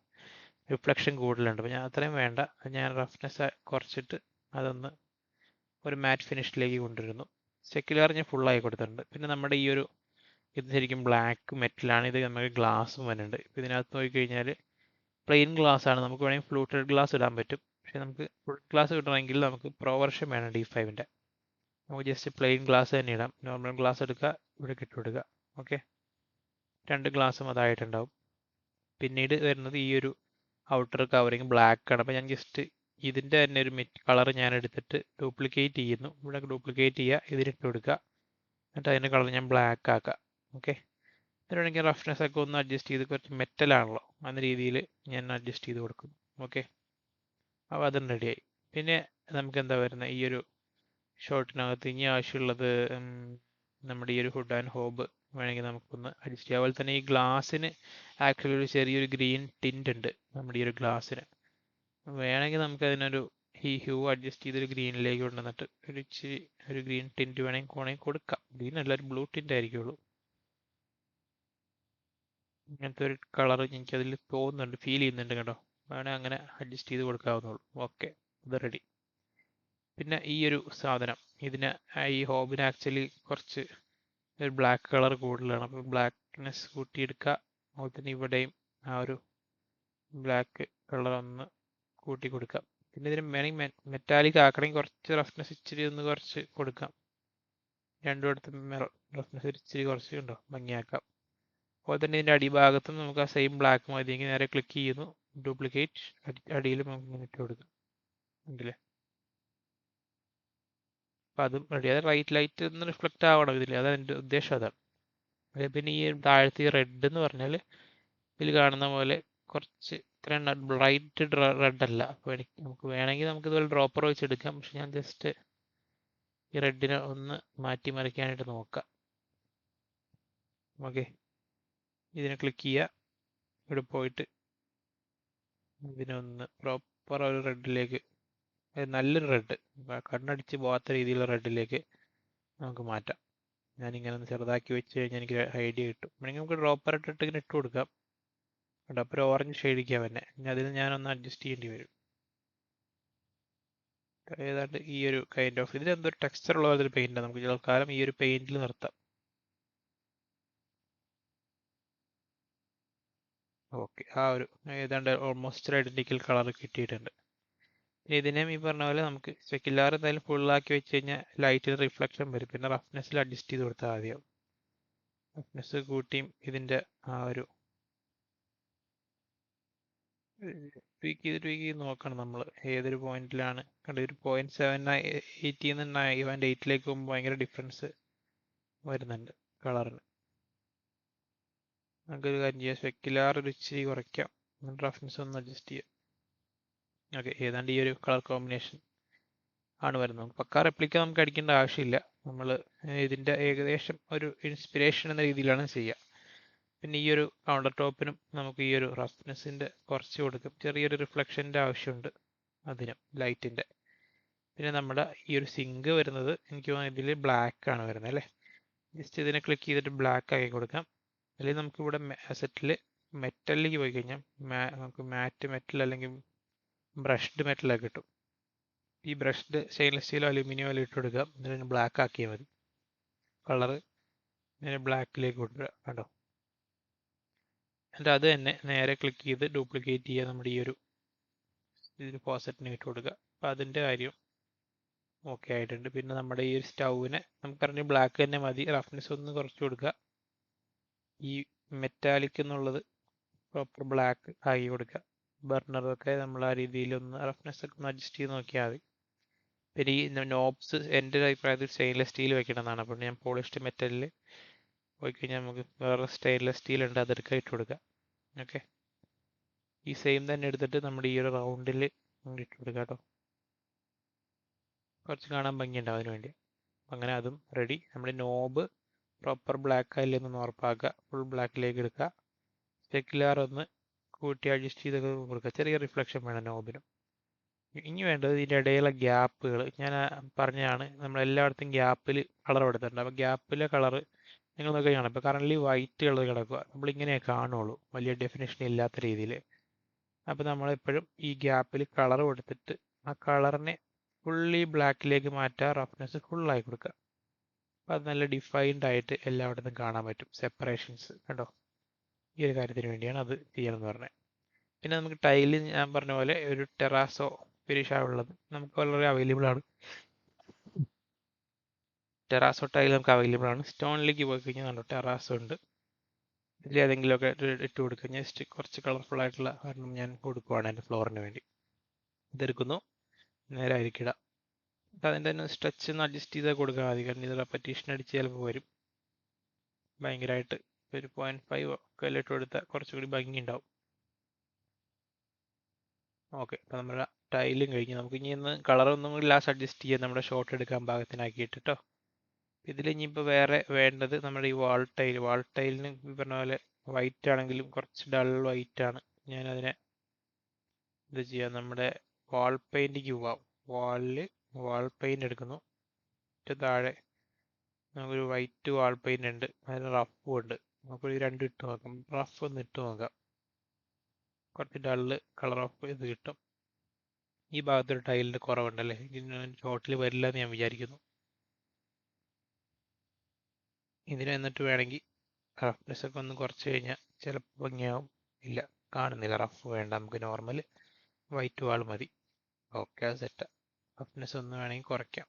റിഫ്ലക്ഷൻ കൂടുതലുണ്ട്. അപ്പോൾ ഞാൻ അത്രയും വേണ്ട, ഞാൻ റഫ്നെസ് കുറച്ചിട്ട് അതൊന്ന് ഒരു മാറ്റ് ഫിനിഷിലേക്ക് കൊണ്ടുവരുന്നു. സെക്യുലർ ഞാൻ ഫുള്ളായി കൊടുത്തിട്ടുണ്ട്. പിന്നെ നമ്മുടെ ഈ ഒരു ഇത് ശരിക്കും ബ്ലാക്ക് മെറ്റലാണ്. ഇത് നമുക്ക് ഗ്ലാസും വരുന്നുണ്ട്. ഇപ്പം ഇതിനകത്ത് നോക്കിക്കഴിഞ്ഞാൽ പ്ലെയിൻ ഗ്ലാസ് ആണ്. നമുക്ക് വേണമെങ്കിൽ ഫ്ലൂട്ടഡ് ഗ്ലാസ് ഇടാൻ പറ്റും. പക്ഷേ നമുക്ക് ഫുൾ ഗ്ലാസ് കിട്ടണമെങ്കിൽ നമുക്ക് പ്രോ വെർഷൻ വേണം D5ൻ്റെ. നമുക്ക് ജസ്റ്റ് പ്ലെയിൻ ഗ്ലാസ് തന്നെ ഇടാം. നോർമൽ ഗ്ലാസ് എടുക്കുക, ഇവിടെ ഇട്ടുകൊടുക്കുക. ഓക്കെ, 2 ഗ്ലാസും അതായിട്ടുണ്ടാവും. പിന്നീട് വരുന്നത് ഈ ഒരു ഔട്ടർ കവറിങ് ബ്ലാക്ക് ആണ്. അപ്പോൾ ഞാൻ ജസ്റ്റ് ഇതിൻ്റെ തന്നെ ഒരു കളർ ഞാൻ എടുത്തിട്ട് ഡ്യൂപ്ലിക്കേറ്റ് ചെയ്യുന്നു. ഇവിടെ ഡ്യൂപ്ലിക്കേറ്റ് ചെയ്യുക, ഇതിലിട്ട് കൊടുക്കുക, എന്നിട്ട് അതിൻ്റെ കളർ ഞാൻ ബ്ലാക്ക് ആക്കുക. ഓക്കെ, എന്നിട്ടുണ്ടെങ്കിൽ റഫ്നെസ് ഒക്കെ ഒന്ന് അഡ്ജസ്റ്റ് ചെയ്ത്, കുറച്ച് മെറ്റലാണല്ലോ എന്ന രീതിയിൽ ഞാൻ അഡ്ജസ്റ്റ് ചെയ്ത് കൊടുക്കും. ഓക്കെ, അപ്പോൾ അതും റെഡിയായി. പിന്നെ നമുക്ക് എന്താ വരുന്നത്, ഈ ഒരു ഷോട്ടിനകത്ത് ഇനി ആവശ്യമുള്ളത് നമ്മുടെ ഈ ഒരു ഹുഡ് ആൻഡ് ഹോബ് വേണമെങ്കിൽ നമുക്കൊന്ന് അഡ്ജസ്റ്റ് ചെയ്യാം. അതുപോലെ തന്നെ ഈ ഗ്ലാസ്സിന് ആക്ച്വലി ഒരു ചെറിയൊരു ഗ്രീൻ ടിൻ്റ് ഉണ്ട് നമ്മുടെ ഈ ഒരു ഗ്ലാസ്സിന്. വേണമെങ്കിൽ നമുക്ക് അതിനൊരു ഹ്യൂ അഡ്ജസ്റ്റ് ചെയ്തൊരു ഗ്രീനിലേക്ക് കൊണ്ടുവന്നിട്ട് ഒരു ഗ്രീൻ ടിൻ്റ് വേണമെങ്കിൽ കൊടുക്കാം. ഗ്രീൻ അല്ല, ഒരു ബ്ലൂ ടിൻ്റ് ആയിരിക്കുള്ളൂ. ഇങ്ങനത്തെ ഒരു കളർ എനിക്കതിൽ തോന്നുന്നുണ്ട്, ഫീൽ ചെയ്യുന്നുണ്ട് കേട്ടോ. വേണമെങ്കിൽ അങ്ങനെ അഡ്ജസ്റ്റ് ചെയ്ത് കൊടുക്കാവുന്നുള്ളൂ. ഓക്കെ, ഇത് റെഡി. പിന്നെ ഈ ഒരു സാധനം ഈ ഹോബിന് ആക്ച്വലി കുറച്ച് ഒരു ബ്ലാക്ക് കളർ കൂടുതലാണ്. അപ്പോൾ ബ്ലാക്ക്നെസ് കൂട്ടിയെടുക്കുക. അതുപോലെ തന്നെ ഇവിടെയും ആ ഒരു ബ്ലാക്ക് കളർ ഒന്ന് കൂട്ടി കൊടുക്കാം. പിന്നെ ഇതിന് വേണമെങ്കിൽ മെറ്റാലിക് ആക്കണമെങ്കിൽ കുറച്ച് റഫ്നെസ് ഇച്ചിരി ഒന്ന് കുറച്ച് കൊടുക്കാം. രണ്ടുമിടത്തും റഫ്നെസ് ഇച്ചിരി കുറച്ച് ഉണ്ടോ ഭംഗിയാക്കാം. അതുപോലെ തന്നെ ഇതിൻ്റെ അടിഭാഗത്തും നമുക്ക് ആ സെയിം ബ്ലാക്ക് മതിയെങ്കിൽ നേരെ ക്ലിക്ക് ചെയ്യുന്നു, ഡ്യൂപ്ലിക്കേറ്റ്, അടിയിലും നമുക്ക് ഇങ്ങനെ ഇട്ട് കൊടുക്കാം. ഉണ്ടല്ലേ, അപ്പം അതും റെഡി. അത് റൈറ്റ് ലൈറ്റ് ഒന്ന് റിഫ്ലക്റ്റ് ആവണം ഇതിൽ, അതാണ് എൻ്റെ ഉദ്ദേശം. അതാണ്. പിന്നെ ഈ താഴത്തെ റെഡ് എന്ന് പറഞ്ഞാൽ ഇതിൽ കാണുന്ന പോലെ കുറച്ച് ഇത്രയും ബ്രൈറ്റ് റെഡ് അല്ല. അപ്പോൾ നമുക്ക് വേണമെങ്കിൽ ഇതുപോലെ ഡ്രോപ്പർ വെച്ചെടുക്കാം. പക്ഷെ ഞാൻ ജസ്റ്റ് ഈ റെഡിനെ ഒന്ന് മാറ്റി മറിക്കാനായിട്ട് നോക്കാം. ഓക്കെ, ഇതിനെ ക്ലിക്ക് ചെയ്യുക, ഇവിടെ പോയിട്ട് ഇതിനൊന്ന് പ്രോപ്പർ ഒരു റെഡിലേക്ക്, നല്ലൊരു റെഡ്, കണ്ണടിച്ച് പോകാത്ത രീതിയിലുള്ള റെഡിലേക്ക് നമുക്ക് മാറ്റാം. ഞാനിങ്ങനെ ഒന്ന് ചെറുതാക്കി വെച്ച് കഴിഞ്ഞാൽ എനിക്ക് ഐഡിയ കിട്ടും. വേണമെങ്കിൽ നമുക്ക് ഡ്രോപ്പർ ഇട്ടിട്ട് ഇങ്ങനെ ഇട്ട് കൊടുക്കാം. അപ്പോൾ ഒരു ഓറഞ്ച് ഷെയ്ഡിക്കാൻ തന്നെ, ഇനി അതിൽ ഞാനൊന്ന് അഡ്ജസ്റ്റ് ചെയ്യേണ്ടി വരും. ഏതാണ്ട് ഈ ഒരു കൈൻഡ് ഓഫ് ഇതിനെന്തൊരു ടെക്സ്ചർ ഉള്ള പോലൊരു പെയിൻറ്റാണ്. നമുക്ക് ചിലക്കാലം ഈ ഒരു പെയിന്റിൽ നിർത്താം. ഓക്കെ, ആ ഒരു ഏതാണ്ട് ഓൾമോസ്റ്റ് ഐഡന്റിക്കൽ കളർ കിട്ടിയിട്ടുണ്ട്. ഇനി ഇതിനെയും ഈ പറഞ്ഞ പോലെ നമുക്ക് സ്പെക്കുലാർ എന്തായാലും ഫുള്ളാക്കി വെച്ച് കഴിഞ്ഞാൽ ലൈറ്റിന് റിഫ്ലക്ഷൻ വരും. പിന്നെ റഫ്നെസ്സിൽ അഡ്ജസ്റ്റ് ചെയ്ത് കൊടുത്താൽ ആദ്യം റഫ്നെസ് കൂട്ടിയും ഇതിൻ്റെ ആ ഒരു ട്വീക്ക് ചെയ്ത് നോക്കണം നമ്മൾ ഏതൊരു പോയിന്റിലാണ്. കണ്ട ഒരു 0.7 നിന്ന് ഇവൻ്റെ 8ലേക്ക് പോകുമ്പോൾ ഭയങ്കര ഡിഫറൻസ് വരുന്നുണ്ട് കളറിന്. നമുക്കൊരു കാര്യം ചെയ്യാം, സ്പെക്കുലാർ ഒരു ഇച്ചിരി കുറയ്ക്കാം, റഫ്നെസ് ഒന്ന് അഡ്ജസ്റ്റ് ചെയ്യാം. ഓക്കെ, ഏതാണ്ട് ഈ ഒരു കളർ കോമ്പിനേഷൻ ആണ് വരുന്നത്. പക്കാ റെപ്ലിക്ക നമുക്ക് അടിക്കേണ്ട ആവശ്യമില്ല, നമ്മൾ ഇതിൻ്റെ ഏകദേശം ഒരു ഇൻസ്പിറേഷൻ എന്ന രീതിയിലാണ് ചെയ്യുക. പിന്നെ ഈ ഒരു കൗണ്ടർ ടോപ്പിനും നമുക്ക് ഈ ഒരു റഫ്നെസ്സിൻ്റെ കുറച്ച് കൊടുക്കും, ചെറിയൊരു റിഫ്ലക്ഷൻ്റെ ആവശ്യമുണ്ട് അതിനും ലൈറ്റിൻ്റെ. പിന്നെ നമ്മുടെ ഈ ഒരു സിങ്ക് വരുന്നത് എനിക്ക് തോന്നുന്നു ഇതിൽ ബ്ലാക്ക് ആണ് വരുന്നത് അല്ലേ. ജസ്റ്റ് ഇതിനെ ക്ലിക്ക് ചെയ്തിട്ട് ബ്ലാക്ക് ആക്കി കൊടുക്കാം. അല്ലെങ്കിൽ നമുക്കിവിടെ അസറ്റിൽ മെറ്റലിലേക്ക് പോയി കഴിഞ്ഞാൽ നമുക്ക് മാറ്റ് മെറ്റൽ അല്ലെങ്കിൽ ബ്രഷ്ഡ് മെറ്റലൊക്കെ കിട്ടും. ഈ ബ്രഷ്ഡ് സ്റ്റെയിൻലെസ് സ്റ്റീലോ അലുമിനിയോ ഇട്ട് കൊടുക്കുക, എന്നിട്ട് ബ്ലാക്ക് ആക്കിയാൽ മതി. കളറ് ഇങ്ങനെ ബ്ലാക്കിലേക്ക് കൊണ്ടുവരിക, കണ്ടോ. എന്നിട്ട് അത് തന്നെ നേരെ ക്ലിക്ക് ചെയ്ത് ഡ്യൂപ്ലിക്കേറ്റ് ചെയ്യുക, നമ്മുടെ ഈ ഒരു ഇതിൽ ഫോസറ്റിന് ഇട്ട് കൊടുക്കുക. അപ്പോൾ അതിൻ്റെ കാര്യം ഓക്കെ ആയിട്ടുണ്ട്. പിന്നെ നമ്മുടെ ഈ ഒരു സ്റ്റൗവിനെ നമുക്ക് പറഞ്ഞ് ബ്ലാക്ക് തന്നെ മതി, റഫ്നെസ് ഒന്ന് കുറച്ച് കൊടുക്കുക. ഈ മെറ്റാലിക് എന്നുള്ളത് പ്രോപ്പർ ബ്ലാക്ക് ആക്കി കൊടുക്കുക. ബർണറൊക്കെ നമ്മൾ ആ രീതിയിലൊന്ന് റഫ്നെസ് ഒക്കെ ഒന്ന് അഡ്ജസ്റ്റ് ചെയ്ത് നോക്കിയാൽ മതി. പിന്നെ ഈ നോബ്സ് എൻ്റെ ഒരു അഭിപ്രായത്തിൽ സ്റ്റെയിൻലെസ് സ്റ്റീൽ വെക്കണമെന്നാണ്. അപ്പോൾ ഞാൻ പോളിഷ്ഡ് മെറ്റലിൽ പോയി കഴിഞ്ഞാൽ നമുക്ക് വേറെ സ്റ്റെയിൻലെസ് സ്റ്റീൽ ഉണ്ട്, അതെടുക്കുക, ഇട്ട് കൊടുക്കുക. ഓക്കെ, ഈ സെയിം തന്നെ എടുത്തിട്ട് നമ്മുടെ ഈ ഒരു റൗണ്ടിൽ ഇട്ട് കൊടുക്കുക കേട്ടോ, കുറച്ച് കാണാൻ ഭംഗിയുണ്ടാവും അതിന് വേണ്ടി. അങ്ങനെ അതും റെഡി. നമ്മുടെ നോബ് പ്രോപ്പർ ബ്ലാക്ക് ആയില്ലെന്ന് ഉറപ്പാക്കുക, ഫുൾ ബ്ലാക്കിലേക്ക് എടുക്കുക. സ്പെക്കുലാർ ഒന്ന് കൂട്ടി അഡ്ജസ്റ്റ് ചെയ്തൊക്കെ കൊടുക്കുക, ചെറിയ റിഫ്ലക്ഷൻ വേണം നോബിനും. ഇനി വേണ്ടത് ഇതിൻ്റെ ഇടയിലുള്ള ഗ്യാപ്പുകൾ. ഞാൻ പറഞ്ഞതാണ് നമ്മളെല്ലായിടത്തും ഗ്യാപ്പിൽ കളർ കൊടുത്തിട്ടുണ്ട്. അപ്പോൾ ഗ്യാപ്പിലെ കളറ് നിങ്ങൾ നോക്കി കാണാം. ഇപ്പോൾ കറൻ്റ് വൈറ്റ് കളർ കിടക്കുക, നമ്മളിങ്ങനെ കാണുള്ളൂ, വലിയ ഡെഫിനേഷൻ ഇല്ലാത്ത രീതിയിൽ. അപ്പോൾ നമ്മളെപ്പോഴും ഈ ഗ്യാപ്പിൽ കളർ കൊടുത്തിട്ട് ആ കളറിനെ ഫുള്ളി ബ്ലാക്കിലേക്ക് മാറ്റുക, റഫ്നെസ് ഫുള്ളായി കൊടുക്കുക. അപ്പോൾ അത് നല്ല ഡിഫൈൻഡ് ആയിട്ട് എല്ലായിടത്തും കാണാൻ പറ്റും സെപ്പറേഷൻസ്, കണ്ടോ. ഈ ഒരു കാര്യത്തിന് വേണ്ടിയാണ് അത് ചെയ്യണമെന്ന് പറഞ്ഞത്. പിന്നെ നമുക്ക് ടൈല് ഞാൻ പറഞ്ഞ പോലെ ഒരു ടെറാസോ ഫിനിഷ് ഉള്ളത് നമുക്ക് വളരെ അവൈലബിൾ ആണ്. ടെറാസോ ടൈൽ നമുക്ക് അവൈലബിൾ ആണ്. സ്റ്റോണിലേക്ക് പോയി കഴിഞ്ഞാൽ കണ്ടോ ടെറാസോ ഉണ്ട്. ഇതിൽ ഏതെങ്കിലുമൊക്കെ ഇട്ട് കൊടുക്കുക. ജസ്റ്റ് കുറച്ച് കളർഫുൾ ആയിട്ടുള്ള കാരണം ഞാൻ കൊടുക്കുവാണ് എൻ്റെ ഫ്ലോറിന് വേണ്ടി. ഇതെടുക്കുന്നു, നേരെ ആയിരിക്കിടാം. അതിൻ്റെ തന്നെ സ്ട്രെച്ച് ഒന്ന് അഡ്ജസ്റ്റ് ചെയ്താൽ കൊടുക്കാൻ മതി, കാരണം ഇത് റെപ്പറ്റീഷൻ അടിച്ച് ചിലപ്പോൾ വരും. ഭയങ്കരമായിട്ട് ഒരു 0.5 ഒക്കെ ഇട്ട് കൊടുത്താൽ കുറച്ചുകൂടി ഭംഗി ഉണ്ടാവും. ഓക്കെ, അപ്പോൾ നമ്മുടെ ടൈലും കഴിഞ്ഞ് നമുക്ക് ഇനി ഒന്ന് കളറൊന്നും കൂടി ലാസ്റ്റ് അഡ്ജസ്റ്റ് ചെയ്യാം, നമ്മുടെ ഷോട്ട് എടുക്കാൻ പാകത്തിനാക്കിയിട്ട് കേട്ടോ. ഇതിൽ ഇനിയിപ്പോൾ വേറെ വേണ്ടത് നമ്മുടെ ഈ വാൾ ടൈലിന് പറഞ്ഞ പോലെ വൈറ്റ് ആണെങ്കിലും കുറച്ച് ഡൾ വൈറ്റ് ആണ്. ഞാനതിനെ ഇത് ചെയ്യാം, നമ്മുടെ വാൾ പെയിൻറ്റിക്ക് പോവാം. വാൾ പെയിൻറ് എടുക്കുന്നു. ഏറ്റവും താഴെ നമുക്കൊരു വൈറ്റ് വാൾ പെയിൻറ് ഉണ്ട്, അതിന് റഫും ഉണ്ട്. നമുക്കൊരു രണ്ടും ഇട്ട് നോക്കാം. റഫ് ഒന്ന് ഇട്ട് നോക്കാം, കുറച്ച് ഡള്ള് കളർ ഓഫ് ഇത് കിട്ടും. ഈ ഭാഗത്തൊരു ടൈലിൻ്റെ കുറവുണ്ടല്ലേ, ഇതിന് ഷോട്ടിൽ വരില്ല എന്ന് ഞാൻ വിചാരിക്കുന്നു. ഇതിന് എന്നിട്ട് വേണമെങ്കിൽ റഫ്നെസ് ഒക്കെ ഒന്ന് കുറച്ച് കഴിഞ്ഞാൽ ചിലപ്പോൾ ഭംഗിയാവും. ഇല്ല, കാണുന്നില്ല, റഫ് വേണ്ട, നമുക്ക് നോർമൽ വൈറ്റ് വാൾ മതി. ഓക്കെ, അത് സെറ്റ്. റഫ്നെസ് ഒന്ന് വേണമെങ്കിൽ കുറയ്ക്കാം.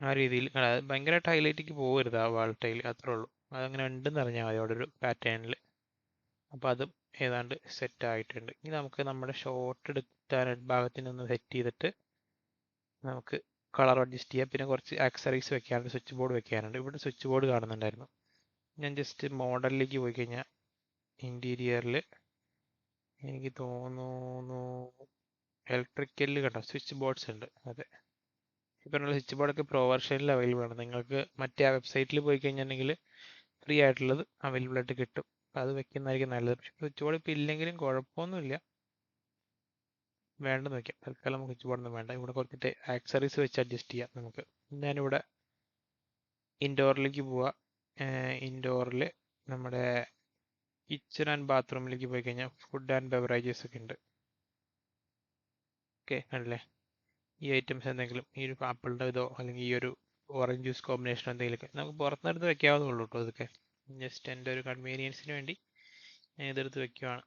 ആ രീതിയിൽ ഭയങ്കരമായിട്ട് ഹൈലൈറ്റിക്ക് പോകരുത് ആ വാൾ ടൈൽ, അത്രേ ഉള്ളൂ. അതങ്ങനെ ഉണ്ടെന്ന് അറിഞ്ഞാൽ മതി അവിടെ ഒരു പാറ്റേണിൽ. അപ്പോൾ അതും ഏതാണ്ട് സെറ്റ് ആയിട്ടുണ്ട്. ഇനി നമുക്ക് നമ്മുടെ ഷോട്ട് എടുക്കാൻ ഭാഗത്തിനൊന്ന് സെറ്റ് ചെയ്തിട്ട് നമുക്ക് കളർ അഡ്ജസ്റ്റ് ചെയ്യാം. പിന്നെ കുറച്ച് ആക്സറീസ് വെക്കാനുണ്ട്, സ്വിച്ച് ബോർഡ് വെക്കാനുണ്ട്. ഇവിടെ സ്വിച്ച് ബോർഡ് കാണുന്നുണ്ടായിരുന്നു. ഞാൻ ജസ്റ്റ് മോഡലിലേക്ക് പോയി കഴിഞ്ഞാൽ ഇൻറ്റീരിയറിൽ എനിക്ക് തോന്നുന്നു ഇലക്ട്രിക്കലിൽ കണ്ടോ സ്വിച്ച് ബോർഡ്സ് ഉണ്ട്. അതെ, ഇപ്പം സ്വിച്ച് ബോർഡൊക്കെ പ്രോ വെർഷനിൽ അവൈലബിൾ ആണ്. നിങ്ങൾക്ക് മറ്റേ ആ വെബ്സൈറ്റിൽ പോയി കഴിഞ്ഞിട്ടുണ്ടെങ്കിൽ ഫ്രീ ആയിട്ടുള്ളത് അവൈലബിൾ ആയിട്ട് കിട്ടും. അത് വെക്കുന്നതായിരിക്കും നല്ലത്. പക്ഷേ സ്വിച്ച് ബോർഡ് ഇപ്പോൾ ഇല്ലെങ്കിലും കുഴപ്പമൊന്നുമില്ല, വേണ്ടെന്ന് വെക്കാം. തൽക്കാലം നമുക്ക് സ്വിച്ച് ബോർഡൊന്നും വേണ്ട. ഇവിടെ കുറച്ചിട്ട് ആക്സറീസ് വെച്ച് അഡ്ജസ്റ്റ് ചെയ്യാം നമുക്ക്. ഞാനിവിടെ ഇൻഡോറിലേക്ക് പോവാം. ഇൻഡോറിൽ നമ്മുടെ കിച്ചൺ ആൻഡ് ബാത്റൂമിലേക്ക് പോയി കഴിഞ്ഞാൽ ഫുഡ് ആൻഡ് ബെവറേജസ് ഒക്കെ ഉണ്ട്. ഓക്കെ, അല്ലേ. ഈ ഐറ്റംസ് എന്തെങ്കിലും ഈ ഒരു ആപ്പിളിൻ്റെ ഇതോ അല്ലെങ്കിൽ ഈ ഒരു ഓറഞ്ച് ജ്യൂസ് കോമ്പിനേഷൻ എന്തെങ്കിലുമൊക്കെ നമുക്ക് പുറത്തെടുത്ത് വെക്കാവുന്നുള്ളൂ കേട്ടോ. ഇതൊക്കെ ജസ്റ്റ് എൻ്റെ ഒരു കൺവീനിയൻസിന് വേണ്ടി ഞാൻ ഇതെടുത്ത് വെക്കുവാണ്.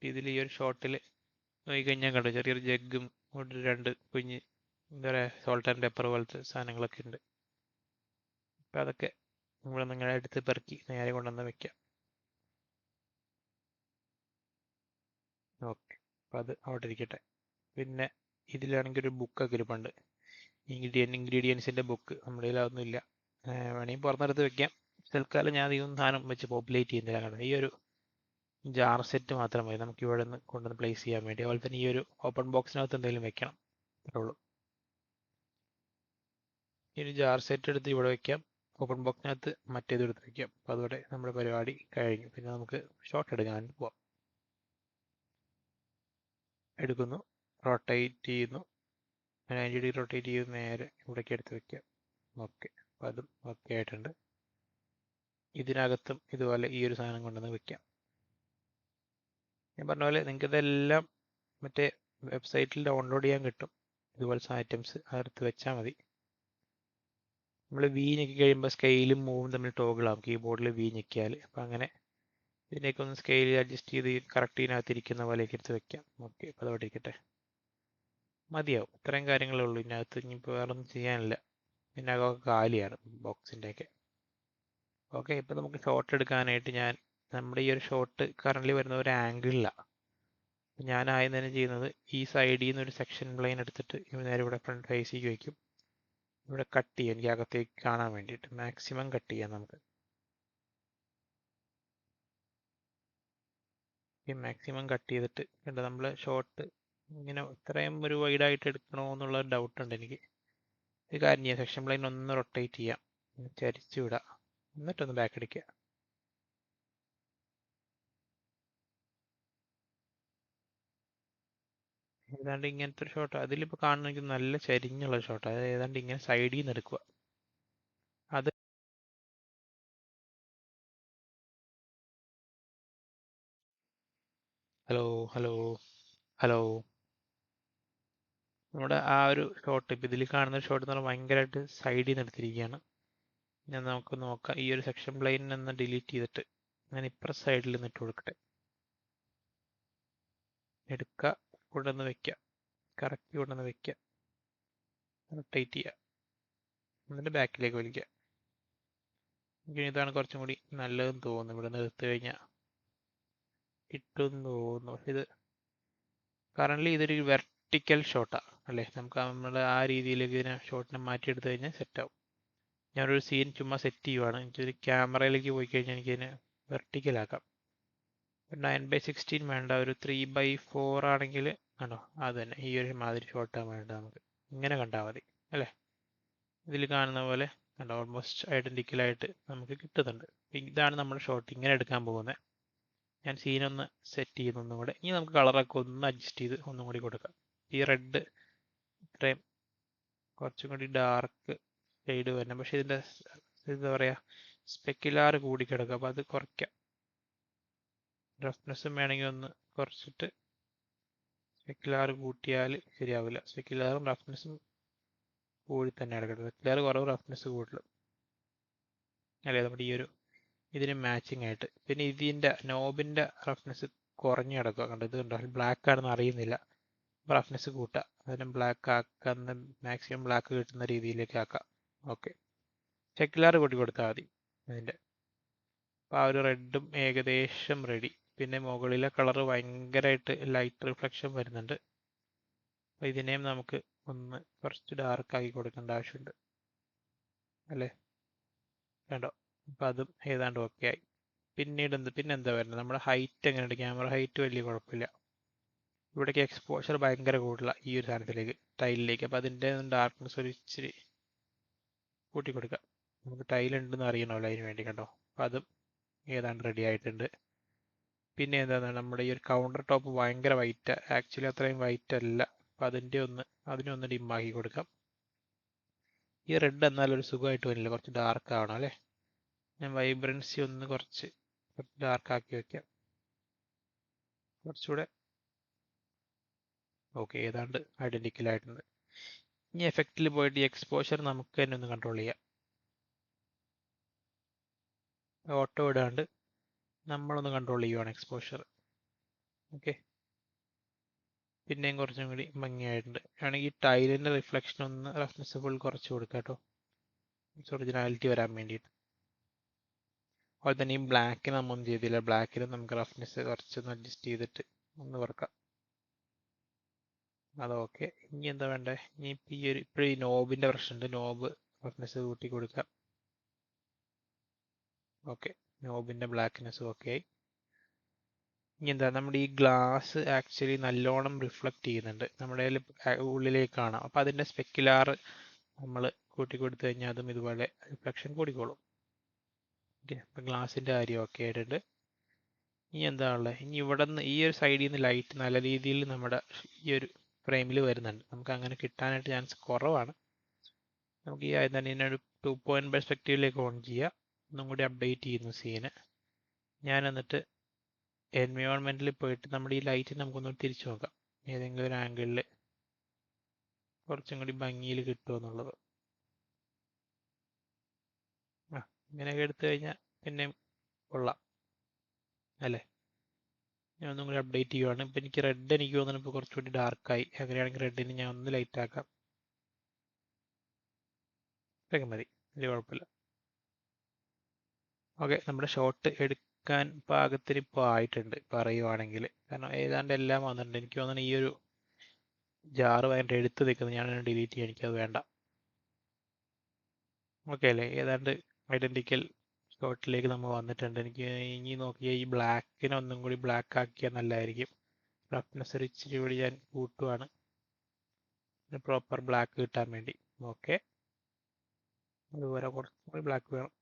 ഇതിൽ ഈ ഒരു ഷോട്ടിൽ നോക്കിക്കഴിഞ്ഞാൽ കണ്ടോ ചെറിയൊരു ജഗ്ഗും ഒരു രണ്ട് കുഞ്ഞ് എന്താ പറയുക സോൾട്ട് ആൻഡ് പെപ്പർ പോലത്തെ സാധനങ്ങളൊക്കെ ഉണ്ട്. അപ്പോൾ അതൊക്കെ നമ്മൾ നിങ്ങളെ അടുത്ത് പെറുക്കി നേരെ കൊണ്ടുവന്ന് വെക്കാം. ഓക്കെ, അപ്പോൾ അത് അവിടെ ഇരിക്കട്ടെ. പിന്നെ ഇതിലാണെങ്കിൽ ഒരു ബുക്കൊക്കെ ഇരിപ്പുണ്ട്, ഇൻഗ്രീഡിയൻസിൻ്റെ ബുക്ക്. നമ്മുടെ കയ്യിൽ അതൊന്നും ഇല്ല. വേണമെങ്കിൽ പുറത്തെടുത്ത് വെക്കാം. തൽക്കാലം ഞാൻ ഈ സാധനം വെച്ച് പോപ്പുലേറ്റ് ചെയ്യുന്നില്ല. കാരണം ഈ ഒരു ജാർ സെറ്റ് മാത്രം മതി നമുക്ക് ഇവിടെ നിന്ന് കൊണ്ടുവന്ന് പ്ലേസ് ചെയ്യാൻ വേണ്ടി. അതുപോലെ തന്നെ ഈ ഒരു ഓപ്പൺ ബോക്സിനകത്ത് എന്തെങ്കിലും വെക്കണം, അത്രേ ഉള്ളൂ. ഈ ഒരു ജാർ സെറ്റ് എടുത്ത് ഇവിടെ വെക്കാം, ഓപ്പൺ ബോക്സിനകത്ത് മറ്റേത് എടുത്ത് വെക്കാം. അപ്പോൾ അതോടെ നമ്മുടെ പരിപാടി കഴിഞ്ഞു. പിന്നെ നമുക്ക് ഷോട്ട് എടുക്കാൻ പോവാം. എടുക്കുന്നു, റൊട്ടേറ്റ് ചെയ്യുന്നു, 90 ഡിഗ്രി റൊട്ടേറ്റ് ചെയ്ത് നേരെ ഇവിടേക്ക് എടുത്ത് വെക്കാം. ഓക്കെ, അപ്പോൾ അതും ഓക്കെ ആയിട്ടുണ്ട്. ഇതിനകത്തും ഇതുപോലെ ഈ ഒരു സാധനം കൊണ്ടുവന്ന് വെക്കാം. ഞാൻ പറഞ്ഞ പോലെ നിങ്ങൾക്ക് ഇതെല്ലാം മറ്റേ വെബ്സൈറ്റിൽ ഡൗൺലോഡ് ചെയ്യാൻ കിട്ടും. ഇതുപോലത്തെ ഐറ്റംസ് അതെടുത്ത് വെച്ചാൽ മതി. നമ്മൾ വി ഞെക്കി കഴിയുമ്പോൾ സ്കെയിലും മൂവും തമ്മിൽ ടോഗിളാവും കീബോർഡിൽ വി ഞെക്കിയാൽ. അപ്പോൾ അങ്ങനെ ഇതിനൊക്കെ ഒന്ന് സ്കെയിൽ അഡ്ജസ്റ്റ് ചെയ്ത് കറക്റ്റ് ഇതിനകത്ത് ഇരിക്കുന്ന പോലെയൊക്കെ എടുത്ത് വെക്കാം. ഓക്കെ, അപ്പോൾ അതോടെ ഇരിക്കട്ടെ. മതിയാവും, ഇത്രയും കാര്യങ്ങളേ ഉള്ളൂ. ഇതിനകത്ത് ഇനിയിപ്പോൾ വേറെ ഒന്നും ചെയ്യാനില്ല. ഇതിനകമൊക്കെ കാലിയാണ് ബോക്സിൻ്റെയൊക്കെ. ഓക്കെ, ഇപ്പോൾ നമുക്ക് ഷോട്ട് എടുക്കാനായിട്ട് നമ്മുടെ ഈ ഒരു ഷോട്ട് കറൻ്റ് വരുന്ന ഒരു ആംഗിളിലാണ്. ഞാൻ ആദ്യം തന്നെ ചെയ്യുന്നത് ഈ സൈഡിൽ നിന്ന് ഒരു സെക്ഷൻ പ്ലെയിൻ എടുത്തിട്ട് നേരെ ഇവിടെ ഫ്രണ്ട് ഫേസിലേക്ക് വയ്ക്കും. ഇവിടെ കട്ട് ചെയ്യാം, എനിക്ക് അകത്തേക്ക് കാണാൻ വേണ്ടിയിട്ട് മാക്സിമം കട്ട് ചെയ്യാം നമുക്ക്. ഈ മാക്സിമം കട്ട് ചെയ്തിട്ട് കണ്ടോ, നമ്മൾ ഷോട്ട് ഇങ്ങനെ ഇത്രയും ഒരു വൈഡായിട്ട് എടുക്കണോ എന്നുള്ള ഡൗട്ട് ഉണ്ട് എനിക്ക്. ഒരു കാര്യം ചെയ്യാം, സെക്ഷൻ പ്ലെയിൻ ഒന്ന് റൊട്ടേറ്റ് ചെയ്യാം, ചരിച്ചു വിടാം, എന്നിട്ടൊന്ന് ബാക്ക് അടിക്കുക. ഏതാണ്ട് ഇങ്ങനത്തെ ഒരു ഷോട്ട് അതിലിപ്പോൾ കാണുന്ന എനിക്ക് നല്ല ചരിഞ്ഞുള്ള ഷോട്ട്, അത് ഏതാണ്ട് ഇങ്ങനെ സൈഡിൽ നിന്ന് എടുക്കുക. അത് ഹലോ ഹലോ ഹലോ, നമ്മുടെ ആ ഒരു ഷോട്ട് ഇപ്പം ഇതിൽ കാണുന്ന ഷോട്ട് എന്ന് പറഞ്ഞാൽ ഭയങ്കരമായിട്ട് സൈഡിൽ നിന്ന് എടുത്തിരിക്കുകയാണ്. ഞാൻ നമുക്ക് നോക്കാം, ഈ ഒരു സെക്ഷൻ പ്ലെയിൻ ഒന്ന് ഡിലീറ്റ് ചെയ്തിട്ട് ഞാൻ ഇപ്പുറ സൈഡിൽ നിന്ന് ഇട്ട് കൊടുക്കട്ടെ. എടുക്കുക, കൊണ്ടുവന്ന് വെക്കുക, കറക്റ്റ് കൊണ്ടുവന്ന് വെക്കുക, റൊട്ടേറ്റ് ചെയ്യുക, എന്നിട്ട് ബാക്കിലേക്ക് വലിക്കുക. എനിക്ക് ഇതാണ് കുറച്ചും കൂടി നല്ലതെന്ന് തോന്നുന്നു. ഇവിടെ നിന്ന് എടുത്തു കഴിഞ്ഞാൽ കിട്ടുമെന്ന് തോന്നുന്നു. പക്ഷെ ഇത് കറൻ്റ് ഇതൊരു വെർട്ടിക്കൽ ഷോട്ടാണ് അല്ലേ, നമുക്ക് നമ്മൾ ആ രീതിയിലേക്ക് ഇതിനെ ഷോട്ടിനെ മാറ്റിയെടുത്ത് കഴിഞ്ഞാൽ സെറ്റാവും. ഞാനൊരു സീൻ ചുമ്മാ സെറ്റ് ചെയ്യുവാണ്. എനിക്കൊരു ക്യാമറയിലേക്ക് പോയി കഴിഞ്ഞാൽ എനിക്കതിനെ വെർട്ടിക്കലാക്കാം. 9:16 വേണ്ട, ഒരു 3:4 ആണെങ്കിൽ ആണോ അത് തന്നെ, ഈ ഒരു മാതിരി ഷോട്ടാണ് വേണ്ടത് നമുക്ക്. ഇങ്ങനെ കണ്ടാൽ മതി അല്ലേ, ഇതിൽ കാണുന്ന പോലെ കണ്ടോ, ഓൾമോസ്റ്റ് ഐഡൻറ്റിക്കലായിട്ട് നമുക്ക് കിട്ടുന്നുണ്ട്. ഇതാണ് നമ്മുടെ ഷോട്ട്, ഇങ്ങനെ എടുക്കാൻ പോകുന്നത്. ഞാൻ സീനൊന്ന് സെറ്റ് ചെയ്യുന്നു ഒന്നും കൂടെ. ഇനി നമുക്ക് കളറൊക്കെ ഒന്ന് അഡ്ജസ്റ്റ് ചെയ്ത് ഒന്നും കൂടി കൊടുക്കാം. ഈ റെഡ് ഇത്രയും കുറച്ചും കൂടി ഡാർക്ക് ഷെയ്ഡ് വരണം, പക്ഷേ ഇതിൻ്റെ എന്താ പറയുക, സ്പെക്കുലാർ കൂടി കിടക്കുക. അപ്പോൾ അത് കുറയ്ക്കാം. റഫ്നെസ്സും വേണമെങ്കിൽ ഒന്ന് കുറച്ചിട്ട് സ്പെക്കുലാർ കൂട്ടിയാൽ ശരിയാവില്ല. സ്പെക്കുലാറും റഫ്നെസ്സും കൂടി തന്നെ കിടക്കുന്നത്. സ്പെക്കുലാർ കുറവ്, റഫ്നെസ് കൂടുതൽ അല്ലേ നമ്മുടെ ഈ ഒരു ഇതിന് മാച്ചിങ് ആയിട്ട്. പിന്നെ ഇതിൻ്റെ നോബിൻ്റെ റഫ്നെസ് കുറഞ്ഞു കിടക്കുക. കണ്ടോ, ഇത് കണ്ടോ, ബ്ലാക്ക് ആണെന്ന് അറിയുന്നില്ല. റഫ്നെസ് കൂട്ടുക, അതിന് ബ്ലാക്ക് ആക്കുന്ന മാക്സിമം ബ്ലാക്ക് കിട്ടുന്ന രീതിയിലേക്ക് ആക്കാം. ഓക്കെ, സ്പെക്കുലാർ കൂട്ടി കൊടുത്താൽ മതി അതിൻ്റെ. അപ്പോൾ ആ ഒരു റെഡും ഏകദേശം റെഡി. പിന്നെ മുകളിലെ കളർ ഭയങ്കരമായിട്ട് ലൈറ്റ് റിഫ്ലക്ഷൻ വരുന്നുണ്ട്. അപ്പോൾ ഇതിനെയും നമുക്ക് ഒന്ന് കുറച്ച് ഡാർക്ക് ആക്കി കൊടുക്കേണ്ട ആവശ്യമുണ്ട് അല്ലേ, വേണ്ടോ. അപ്പം അതും ഏതാണ്ട് ഓക്കെ ആയി. പിന്നെന്താ വരുന്നത്, നമ്മുടെ ഹൈറ്റ് എങ്ങനെയുണ്ട്, ക്യാമറ ഹൈറ്റ് വലിയ കുഴപ്പമില്ല. ഇവിടേക്ക് എക്സ്പോഷർ ഭയങ്കര കൂടുതലാണ് ഈ ഒരു സാധനത്തിലേക്ക്, ടൈലിലേക്ക്. അപ്പോൾ അതിൻ്റെ ഡാർക്ക്നെസ് ഒരു ഇച്ചിരി കൂട്ടി കൊടുക്കാം. നമുക്ക് ടൈൽ ഉണ്ടെന്ന് അറിയണമല്ലോ അതിന് വേണ്ടി, കണ്ടോ. അപ്പോൾ അതും ഏതാണ്ട് റെഡി ആയിട്ടുണ്ട്. പിന്നെ എന്താണ്, നമ്മുടെ ഈ ഒരു കൗണ്ടർ ടോപ്പ് ഭയങ്കര വൈറ്റ്, ആക്ച്വലി അത്രയും വൈറ്റ് അല്ല. അപ്പം അതിനൊന്ന് ഡിമ്മാക്കി കൊടുക്കാം. ഈ റെഡ് എന്നാൽ ഒരു സുഖമായിട്ട് വരില്ല, കുറച്ച് ഡാർക്ക് ആവണം അല്ലേ. ഞാൻ വൈബ്രൻസി ഒന്ന് കുറച്ച് ഡാർക്ക് ആക്കി വെക്കാം കുറച്ചുകൂടെ. ഓക്കെ, ഏതാണ്ട് ഐഡൻറ്റിക്കൽ ആയിട്ടുണ്ട്. ഇനി എഫക്റ്റിൽ പോയിട്ട് ഈ എക്സ്പോഷർ നമുക്ക് തന്നെ ഒന്ന് കൺട്രോൾ ചെയ്യാം. ഓട്ടോ ഇടാണ്ട് നമ്മളൊന്ന് കൺട്രോൾ ചെയ്യുവാണ് എക്സ്പോഷർ. ഓക്കെ, പിന്നെയും കുറച്ചും കൂടി ഭംഗിയായിട്ടുണ്ട്. ആണെങ്കിൽ ടൈലിൻ്റെ റിഫ്ലക്ഷൻ ഒന്ന് റഫ്നെസ് ഫുൾ കുറച്ച് കൊടുക്കാം കേട്ടോ, ഒറിജിനാലിറ്റി വരാൻ വേണ്ടിയിട്ട്. അതുപോലെ തന്നെ ഈ ബ്ലാക്കിന് നമ്മളൊന്നും ചെയ്തില്ല, ബ്ലാക്കിൽ നമുക്ക് റഫ്നെസ് കുറച്ചൊന്ന് അഡ്ജസ്റ്റ് ചെയ്തിട്ട് ഒന്ന് വറക്കാം. അത് ഓക്കെ. ഇനി എന്താ വേണ്ടേ? ഇനി ഇപ്പോഴും ഈ നോബിൻ്റെ പ്രശ്നമുണ്ട്. നോബ് റഫ്നെസ് കൂട്ടി കൊടുക്കാം. ഓക്കെ, നോബിൻ്റെ ബ്ലാക്ക്നെസ് ഓക്കെ ആയി. ഇനി എന്താ, നമ്മുടെ ഈ ഗ്ലാസ് ആക്ച്വലി നല്ലോണം റിഫ്ലക്റ്റ് ചെയ്യുന്നുണ്ട്, നമ്മുടെ ഉള്ളിലേക്ക് കാണാം. അപ്പോൾ അതിൻ്റെ സ്പെക്കുലാർ നമ്മൾ കൂട്ടി കൊടുത്തു കഴിഞ്ഞാൽ അതും ഇതുപോലെ റിഫ്ലക്ഷൻ കൂടിക്കോളും. ഓക്കെ, അപ്പം ഗ്ലാസിൻ്റെ കാര്യം ഓക്കെ ആയിട്ടുണ്ട്. ഇനി എന്താ ഉള്ളത്? ഇനി ഇവിടെ നിന്ന് ഈ ഒരു സൈഡിൽ നിന്ന് ലൈറ്റ് നല്ല രീതിയിൽ നമ്മുടെ ഈ ഒരു ഫ്രെയിമിൽ വരുന്നുണ്ട്. നമുക്ക് അങ്ങനെ കിട്ടാനായിട്ട് ചാൻസ് കുറവാണ്. നമുക്ക് ഈ ആദ്യം തന്നെ ഒരു 2 പോയിന്റ് പെർസ്പെക്റ്റീവിലേക്ക് ഓൺ ചെയ്യുക. ഒന്നും കൂടി അപ്ഡേറ്റ് ചെയ്യുന്നു സീന്. ഞാൻ എന്നിട്ട് എൻവയോൺമെൻറ്റിൽ പോയിട്ട് നമ്മുടെ ഈ ലൈറ്റ് നമുക്കൊന്ന് തിരിച്ചു നോക്കാം, ഏതെങ്കിലും ഒരു ആംഗിളിൽ കുറച്ചും കൂടി ഭംഗിയിൽ കിട്ടുമോ എന്നുള്ളത്. ഇങ്ങനെയൊക്കെ എടുത്തു കഴിഞ്ഞാൽ പിന്നെ കൊള്ളാം അല്ലേ? ഞാൻ ഒന്നും കൂടി അപ്ഡേറ്റ് ചെയ്യുവാണ്. ഇപ്പം എനിക്ക് റെഡ് എനിക്ക് തോന്നുന്നു ഇപ്പോൾ കുറച്ചുകൂടി ഡാർക്കായി. അങ്ങനെയാണെങ്കിൽ റെഡിന് ഞാൻ ഒന്ന് ലൈറ്റ് ആക്കാം. ഇതൊക്കെ മതി, വലിയ കുഴപ്പമില്ല. ഓക്കെ, നമ്മുടെ ഷോട്ട് എടുക്കാൻ പാകത്തിന് ഇപ്പോൾ ആയിട്ടുണ്ട് പറയുവാണെങ്കിൽ. കാരണം ഏതാണ്ട് എല്ലാം വന്നിട്ടുണ്ട്. എനിക്ക് തോന്നുന്നു ഈ ഒരു ജാറ് ഭയങ്കര എടുത്ത് നിൽക്കുന്നത്, ഞാൻ ഡിലീറ്റ് ചെയ്യാൻ, എനിക്കത് വേണ്ട. ഓക്കെ അല്ലേ? ഏതാണ്ട് ഐഡൻറ്റിക്കൽ ഷോട്ടിലേക്ക് നമ്മൾ വന്നിട്ടുണ്ട്. എനിക്ക് ഇനി നോക്കിയാൽ ഈ ബ്ലാക്കിനെ ഒന്നും കൂടി ബ്ലാക്ക് ആക്കിയാൽ നല്ലതായിരിക്കും. റഫ്നെസ് ഒരു ഇച്ചിരി കൂടി ഞാൻ കൂട്ടുവാണ്, പ്രോപ്പർ ബ്ലാക്ക് കിട്ടാൻ വേണ്ടി. ഓക്കെ, അതുപോലെ കുറച്ചും കൂടി ബ്ലാക്ക് വേണം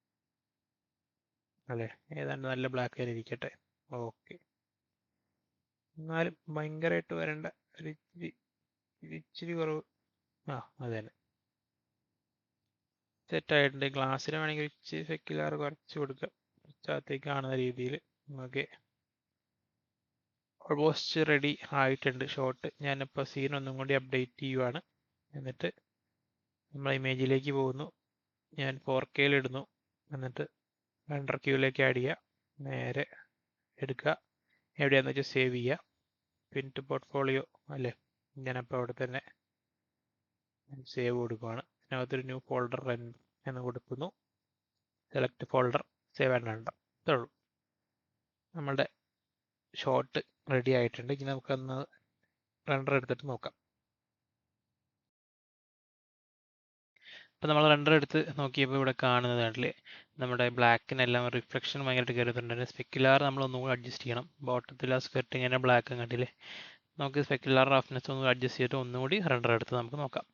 അല്ലേ? ഏതാണ്ട് നല്ല ബ്ലാക്ക് തന്നെ ഇരിക്കട്ടെ. ഓക്കെ, എന്നാലും ഭയങ്കരമായിട്ട് വരേണ്ട, ഒരു ഇച്ചിരി കുറവ്. അത് തന്നെ സെറ്റായിട്ടുണ്ട്. ഗ്ലാസ്സിന് വേണമെങ്കിൽ ഇച്ചിരി സെക്യുലാർ കുറച്ച് കൊടുക്കാം, ഉച്ചത്തേക്ക് കാണുന്ന രീതിയിൽ. ഓക്കെ, ഓൾമോസ്റ്റ് റെഡി ആയിട്ടുണ്ട് ഷോട്ട്. ഞാനിപ്പോൾ സീൻ ഒന്നും കൂടി അപ്ഡേറ്റ് ചെയ്യുവാണ്. എന്നിട്ട് നമ്മൾ ഇമേജിലേക്ക് പോകുന്നു. ഞാൻ 4K ഇടുന്നു. എന്നിട്ട് റെൻഡർ ക്യൂവിലേക്ക് ആഡ് ചെയ്യുക. നേരെ എടുക്കുക, എവിടെയാണെന്ന് വെച്ചാൽ സേവ് ചെയ്യുക. പിൻ ടു പോർട്ട്ഫോളിയോ അല്ലേ? ഞാനപ്പോൾ അവിടെ തന്നെ സേവ് കൊടുക്കുകയാണ്. അതിനകത്തൊരു ന്യൂ ഫോൾഡർ എന്ന് കൊടുക്കുന്നു. Select folder, save and render. ഇത്രേ ഉള്ളൂ. നമ്മളുടെ ഷോട്ട് റെഡി ആയിട്ടുണ്ട്. ഇനി നമുക്കൊന്ന് റെൻഡർ എടുത്തിട്ട് നോക്കാം. അപ്പോൾ നമ്മൾ റെൻഡർ എടുത്ത് നോക്കിയപ്പോൾ ഇവിടെ കാണുന്നതാണല്ലേ, നമ്മുടെ ബ്ലാക്കിനെല്ലാം റിഫ്ലക്ഷൻ ഭയങ്കരമായിട്ട് കയറുന്നുണ്ട്. സ്പെക്കുലാർ നമ്മൾ ഒന്നുകൂടി അഡ്ജസ്റ്റ് ചെയ്യണം. ബോട്ടത്തിൽ ആ സ്കർട്ട് ഇങ്ങനെ ബ്ലാക്ക് കണ്ടില്ലേ? നമുക്ക് സ്പെക്കുലാർ റഫ്നെസ് ഒന്ന് അഡ്ജസ്റ്റ് ചെയ്തിട്ട് ഒന്നുകൂടി റെൻഡർ എടുത്ത് നമുക്ക് നോക്കാം.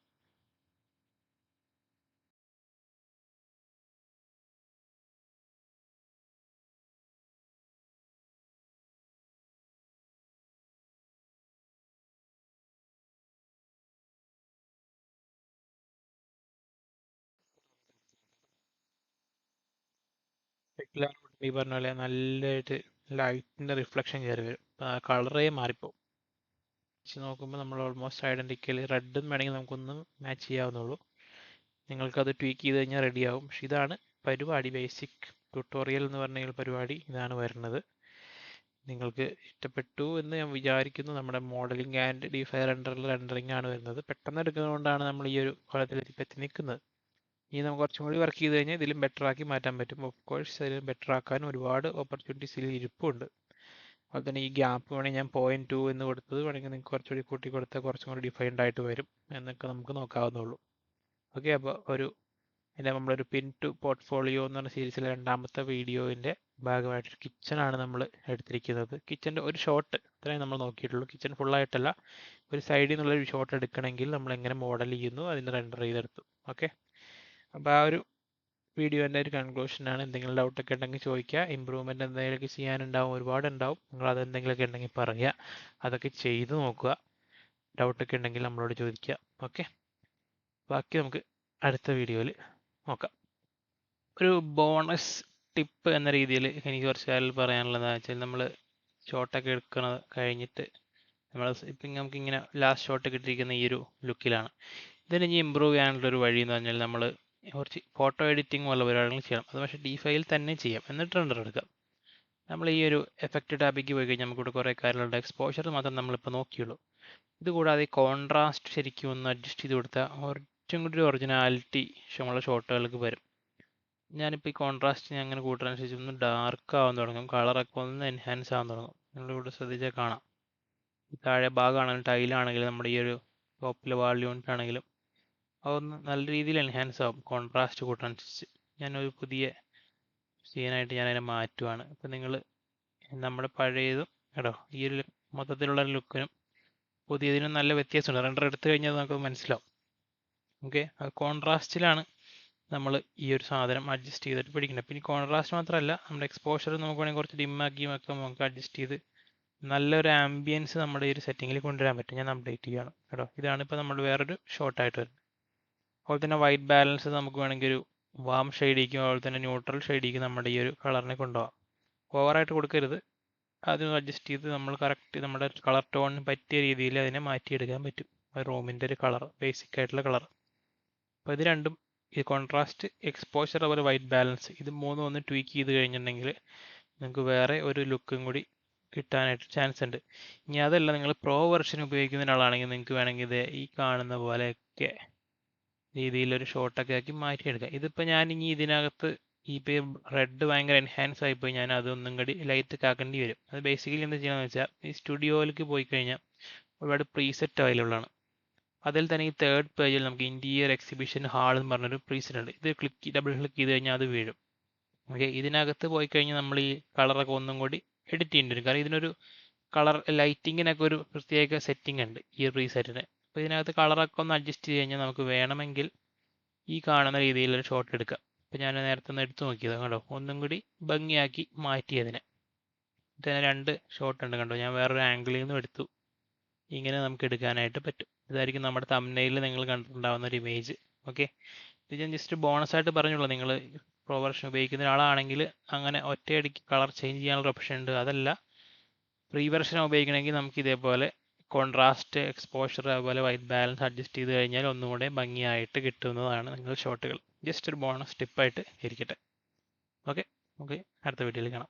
സ്പെക്കുലാർ ഈ പറഞ്ഞ പോലെ നല്ലതായിട്ട് ലൈറ്റിൻ്റെ റിഫ്ലക്ഷൻ കയറി വരും. കളറേ മാറിപ്പോവും. വെച്ച് നോക്കുമ്പോൾ നമ്മൾ ഓൾമോസ്റ്റ് ഐഡൻറ്റിക്കൽ. റെഡും വേണമെങ്കിൽ നമുക്കൊന്ന് മാച്ച് ചെയ്യാവുന്നുള്ളൂ. നിങ്ങൾക്കത് ട്വീക്ക് ചെയ്ത് കഴിഞ്ഞാൽ റെഡിയാവും. പക്ഷെ ഇതാണ് പരിപാടി. ബേസിക് ട്യൂട്ടോറിയൽ എന്ന് പറഞ്ഞ പരിപാടി ഇതാണ് വരുന്നത്. നിങ്ങൾക്ക് ഇഷ്ടപ്പെട്ടു എന്ന് ഞാൻ വിചാരിക്കുന്നു. നമ്മുടെ മോഡലിംഗ് ആൻഡ് ഡിഫൈ റെൻഡറിംഗ് ആണ് വരുന്നത്. പെട്ടെന്ന് എടുക്കുന്നതുകൊണ്ടാണ് നമ്മൾ ഈ ഒരു ഫലത്തിലെത്തി നിൽക്കുന്നത്. ഇനി നമുക്ക് കുറച്ചും കൂടി വർക്ക് ചെയ്ത് കഴിഞ്ഞാൽ ഇതിലും ബെറ്റർ ആക്കി മാറ്റാൻ പറ്റും. ഓഫ് കോഴ്സ് ഇതിലും ബെറ്റർ ആക്കാൻ ഒരുപാട് ഓപ്പർച്യൂണിറ്റീസ് ഇതിൽ ഇരിപ്പുണ്ട്. അതുപോലെ തന്നെ ഈ ഗ്യാപ്പ് വേണമെങ്കിൽ ഞാൻ 0.2 എന്ന് കൊടുത്തത് വേണമെങ്കിൽ നിങ്ങൾക്ക് കുറച്ചുകൂടി കൂട്ടി കൊടുത്താൽ കുറച്ചും കൂടി ഡിഫൈൻഡ് ആയിട്ട് വരും എന്നൊക്കെ നമുക്ക് നോക്കാവുന്നുള്ളൂ. ഓക്കെ, അപ്പോൾ നമ്മളൊരു പിൻ ടു പോർട്ട്ഫോളിയോ എന്ന് പറഞ്ഞ സീരീസിലെ രണ്ടാമത്തെ വീഡിയോൻ്റെ ഭാഗമായിട്ടൊരു കിച്ചണാണ് നമ്മൾ എടുത്തിരിക്കുന്നത്. കിച്ചൻ്റെ ഒരു ഷോട്ട് ഇത്രയും നമ്മൾ നോക്കിയിട്ടുള്ളൂ. കിച്ചൺ ഫുള്ളായിട്ടല്ല, ഒരു സൈഡിൽ നിന്നുള്ളൊരു ഷോട്ട് എടുക്കണമെങ്കിൽ നമ്മൾ എങ്ങനെ മോഡൽ ചെയ്യുന്നു അതിന് റെൻഡർ ചെയ്തെടുത്തു. ഓക്കെ, അപ്പോൾ ആ ഒരു വീഡിയോൻ്റെ ഒരു കൺക്ലൂഷനാണ്. എന്തെങ്കിലും ഡൗട്ടൊക്കെ ഉണ്ടെങ്കിൽ ചോദിക്കുക. ഇമ്പ്രൂവ്മെൻറ്റ് എന്തെങ്കിലുമൊക്കെ ചെയ്യാനുണ്ടാവും, ഒരുപാടുണ്ടാവും. നിങ്ങൾ അതെന്തെങ്കിലുമൊക്കെ ഉണ്ടെങ്കിൽ പറയുക, അതൊക്കെ ചെയ്ത് നോക്കുക. ഡൗട്ടൊക്കെ ഉണ്ടെങ്കിൽ നമ്മളോട് ചോദിക്കുക. ഓക്കെ, ബാക്കി നമുക്ക് അടുത്ത വീഡിയോയിൽ നോക്കാം. ഒരു ബോണസ് ടിപ്പ് എന്ന രീതിയിൽ എനിക്ക് കുറച്ച് കാര്യങ്ങൾ പറയാനുള്ളതെന്ന് വെച്ചാൽ, നമ്മൾ ഷോട്ടൊക്കെ എടുക്കുന്നത് കഴിഞ്ഞിട്ട് ഇപ്പം നമുക്കിങ്ങനെ ലാസ്റ്റ് ഷോട്ട് കിട്ടിയിരിക്കുന്ന ഈ ഒരു ലുക്കിലാണ്. ഇതിന് ഇനി ഇമ്പ്രൂവ് ചെയ്യാനുള്ളൊരു വഴി എന്ന് പറഞ്ഞാൽ നമ്മൾ കുറച്ച് ഫോട്ടോ എഡിറ്റിംഗ് പോലുള്ള പരിപാടികൾ ചെയ്യണം. അത് പക്ഷേ ഡിഫൈയിൽ തന്നെ ചെയ്യാം, എന്നിട്ട് റെൻഡർ എടുക്കാം. നമ്മൾ ഈ ഒരു എഫക്റ്റ് ടാബിലേക്ക് പോയി കഴിഞ്ഞാൽ നമുക്കിവിടെ കുറേ കാര്യങ്ങളുണ്ട്. എക്സ്പോഷർ മാത്രം നമ്മളിപ്പോൾ നോക്കിയുള്ളൂ. ഇതുകൂടാതെ കോൺട്രാസ്റ്റ് ശരിക്കും ഒന്ന് അഡ്ജസ്റ്റ് ചെയ്ത് കൊടുത്താൽ കുറച്ചും കൂടി ഒരു ഒറിജിനാലിറ്റി ഉള്ള ഷോട്ടുകൾക്ക് വരും. ഞാനിപ്പോൾ ഈ കോൺട്രാസ്റ്റ് ഞാൻ അങ്ങനെ കൂട്ടുന്നതനുസരിച്ച് ഒന്ന് ഡാർക്ക് ആവാൻ തുടങ്ങും, കളറൊക്കെ ഒന്ന് എൻഹാൻസ് ആവാൻ തുടങ്ങും. നിങ്ങളിവിടെ ശ്രദ്ധിച്ചാൽ കാണാം. താഴെ ഭാഗമാണെങ്കിലും ടൈലാണെങ്കിലും നമ്മുടെ ഈ ഒരു ടോപ്പിലെ വാൾ യൂണിറ്റ് ആണെങ്കിലും അതൊന്ന് നല്ല രീതിയിൽ എൻഹാൻസ് ആവും കോൺട്രാസ്റ്റ് കൂട്ടനുസരിച്ച്. ഞാനൊരു പുതിയ സീനായിട്ട് ഞാൻ അതിനെ മാറ്റുവാണ്. അപ്പം നിങ്ങൾ നമ്മുടെ പഴയതും കേട്ടോ ഈ ഒരു മൊത്തത്തിലുള്ള ലുക്കിനും പുതിയതിനും നല്ല വ്യത്യാസമുണ്ട്. റെൻഡർ എടുത്തു കഴിഞ്ഞാൽ നമുക്ക് മനസ്സിലാവും. ഓക്കെ, അത് കോൺട്രാസ്റ്റിലാണ് നമ്മൾ ഈ ഒരു സാധനം അഡ്ജസ്റ്റ് ചെയ്തിട്ട് പിടിക്കുന്നത്. പിന്നെ കോൺട്രാസ്റ്റ് മാത്രമല്ല, നമ്മുടെ എക്സ്പോഷർ നമുക്ക് വേണമെങ്കിൽ കുറച്ച് ഡിമ്മാക്കിയും ഒക്കെ നമുക്ക് അഡ്ജസ്റ്റ് ചെയ്ത് നല്ലൊരു ആംബിയൻസ് നമ്മുടെ ഈ ഒരു സെറ്റിങ്ങിൽ കൊണ്ടുവരാൻ പറ്റും. ഞാൻ അപ്ഡേറ്റ് ചെയ്യണം കേട്ടോ. ഇതാണ് ഇപ്പോൾ നമ്മൾ വേറൊരു ഷോർട്ടായിട്ട് വരുന്നത്. അതുപോലെ തന്നെ വൈറ്റ് ബാലൻസ് നമുക്ക് വേണമെങ്കിൽ ഒരു വാം ഷെയ്ഡിക്കും അതുപോലെ തന്നെ ന്യൂട്രൽ ഷെയ്ഡിക്കും നമ്മുടെ ഈ ഒരു കളറിനെ കൊണ്ടുപോകാം. ഓവറായിട്ട് കൊടുക്കരുത്. അത് അഡ്ജസ്റ്റ് ചെയ്ത് നമ്മൾ കറക്റ്റ് നമ്മുടെ കളർ ടോണിന് പറ്റിയ രീതിയിൽ അതിനെ മാറ്റിയെടുക്കാൻ പറ്റും. റൂമിൻ്റെ ഒരു കളർ, ബേസിക് ആയിട്ടുള്ള കളർ. അപ്പോൾ ഇത് രണ്ടും, ഈ കോൺട്രാസ്റ്റ്, എക്സ്പോഷർ, അതുപോലെ വൈറ്റ് ബാലൻസ്, ഇത് മൂന്നും ഒന്ന് ട്വീക്ക് ചെയ്ത് കഴിഞ്ഞിട്ടുണ്ടെങ്കിൽ നിങ്ങൾക്ക് വേറെ ഒരു ലുക്കും കൂടി കിട്ടാനായിട്ട് ചാൻസ് ഉണ്ട്. ഇനി അതല്ല, നിങ്ങൾ പ്രോ വെർഷൻ ഉപയോഗിക്കുന്ന ഒരാളാണെങ്കിൽ നിങ്ങൾക്ക് വേണമെങ്കിൽ ഇത് ഈ കാണുന്ന പോലെയൊക്കെ രീതിയിലൊരു ഷോട്ടൊക്കെ ആക്കി മാറ്റിയെടുക്കാം. ഇതിപ്പോൾ ഞാൻ ഇനി ഇതിനകത്ത് ഇപ്പോൾ റെഡ് ഭയങ്കര എൻഹാൻസ് ആയിപ്പോയി, ഞാൻ അതൊന്നും കൂടി ലൈറ്റ് ആക്കേണ്ടി വരും. അത് ബേസിക്കലി എന്താ ചെയ്യണമെന്ന് വെച്ചാൽ, ഈ സ്റ്റുഡിയോയിലേക്ക് പോയി കഴിഞ്ഞാൽ ഒരുപാട് പ്രീസെറ്റ് അവൈലബിൾ ആണ്. അതിൽ തന്നെ ഈ തേർഡ് പേജിൽ നമുക്ക് ഇൻറ്റീരിയർ എക്സിബിഷൻ ഹാൾ എന്ന് പറഞ്ഞൊരു പ്രീസെറ്റ് ഉണ്ട്. ഇത് ഡബിൾ ക്ലിക്ക് ചെയ്ത് കഴിഞ്ഞാൽ അത് വീഴും. ഓക്കെ, ഇതിനകത്ത് പോയി കഴിഞ്ഞാൽ നമ്മൾ ഈ കളറൊക്കെ ഒന്നും കൂടി എഡിറ്റ് ചെയ്യേണ്ടി വരും. കാരണം ഇതിനൊരു കളർ ലൈറ്റിങ്ങിനൊക്കെ ഒരു പ്രത്യേക സെറ്റിംഗ് ഉണ്ട് ഈ പ്രീസെറ്റിന്. അപ്പോൾ ഇതിനകത്ത് കളറൊക്കെ ഒന്ന് അഡ്ജസ്റ്റ് ചെയ്ത് കഴിഞ്ഞാൽ നമുക്ക് വേണമെങ്കിൽ ഈ കാണുന്ന രീതിയിലൊരു ഷോട്ട് എടുക്കാം. അപ്പോൾ ഞാൻ നേരത്തെ ഒന്ന് എടുത്തു നോക്കിയത് കണ്ടോ, ഒന്നും കൂടി ഭംഗിയാക്കി മാറ്റിയതിനെ. ഇതിന് 2 ഷോട്ട് ഉണ്ട് കണ്ടോ, ഞാൻ വേറൊരു ആംഗിളിൽ നിന്നും എടുത്തു. ഇങ്ങനെ നമുക്ക് എടുക്കാനായിട്ട് പറ്റും. ഇതായിരിക്കും നമ്മുടെ തംബ്നെയിലിൽ നിങ്ങൾ കണ്ടിട്ടുണ്ടാവുന്ന ഒരു ഇമേജ്. ഓക്കെ, ഇത് ഞാൻ ജസ്റ്റ് ബോണസായിട്ട് പറഞ്ഞുള്ളൂ. നിങ്ങൾ പ്രോ വെർഷൻ ഉപയോഗിക്കുന്ന ഒരാളാണെങ്കിൽ അങ്ങനെ ഒറ്റയടിക്ക് കളർ ചേഞ്ച് ചെയ്യാനുള്ള ഓപ്ഷൻ ഉണ്ട്. അതല്ല, പ്രീ വെർഷൻ ഉപയോഗിക്കണമെങ്കിൽ നമുക്ക് ഇതേപോലെ കോൺട്രാസ്റ്റ്, എക്സ്പോഷർ, അതുപോലെ വൈറ്റ് ബാലൻസ് അഡ്ജസ്റ്റ് ചെയ്ത് കഴിഞ്ഞാൽ ഒന്നും കൂടെ ഭംഗിയായിട്ട് കിട്ടുന്നതാണ് നിങ്ങൾ ഷോട്ടുകൾ. ജസ്റ്റ് ഒരു ബോണസ് ടിപ്പായിട്ട് ഇരിക്കട്ടെ. ഓക്കെ, നമുക്ക് അടുത്ത വീഡിയോയിൽ കാണാം.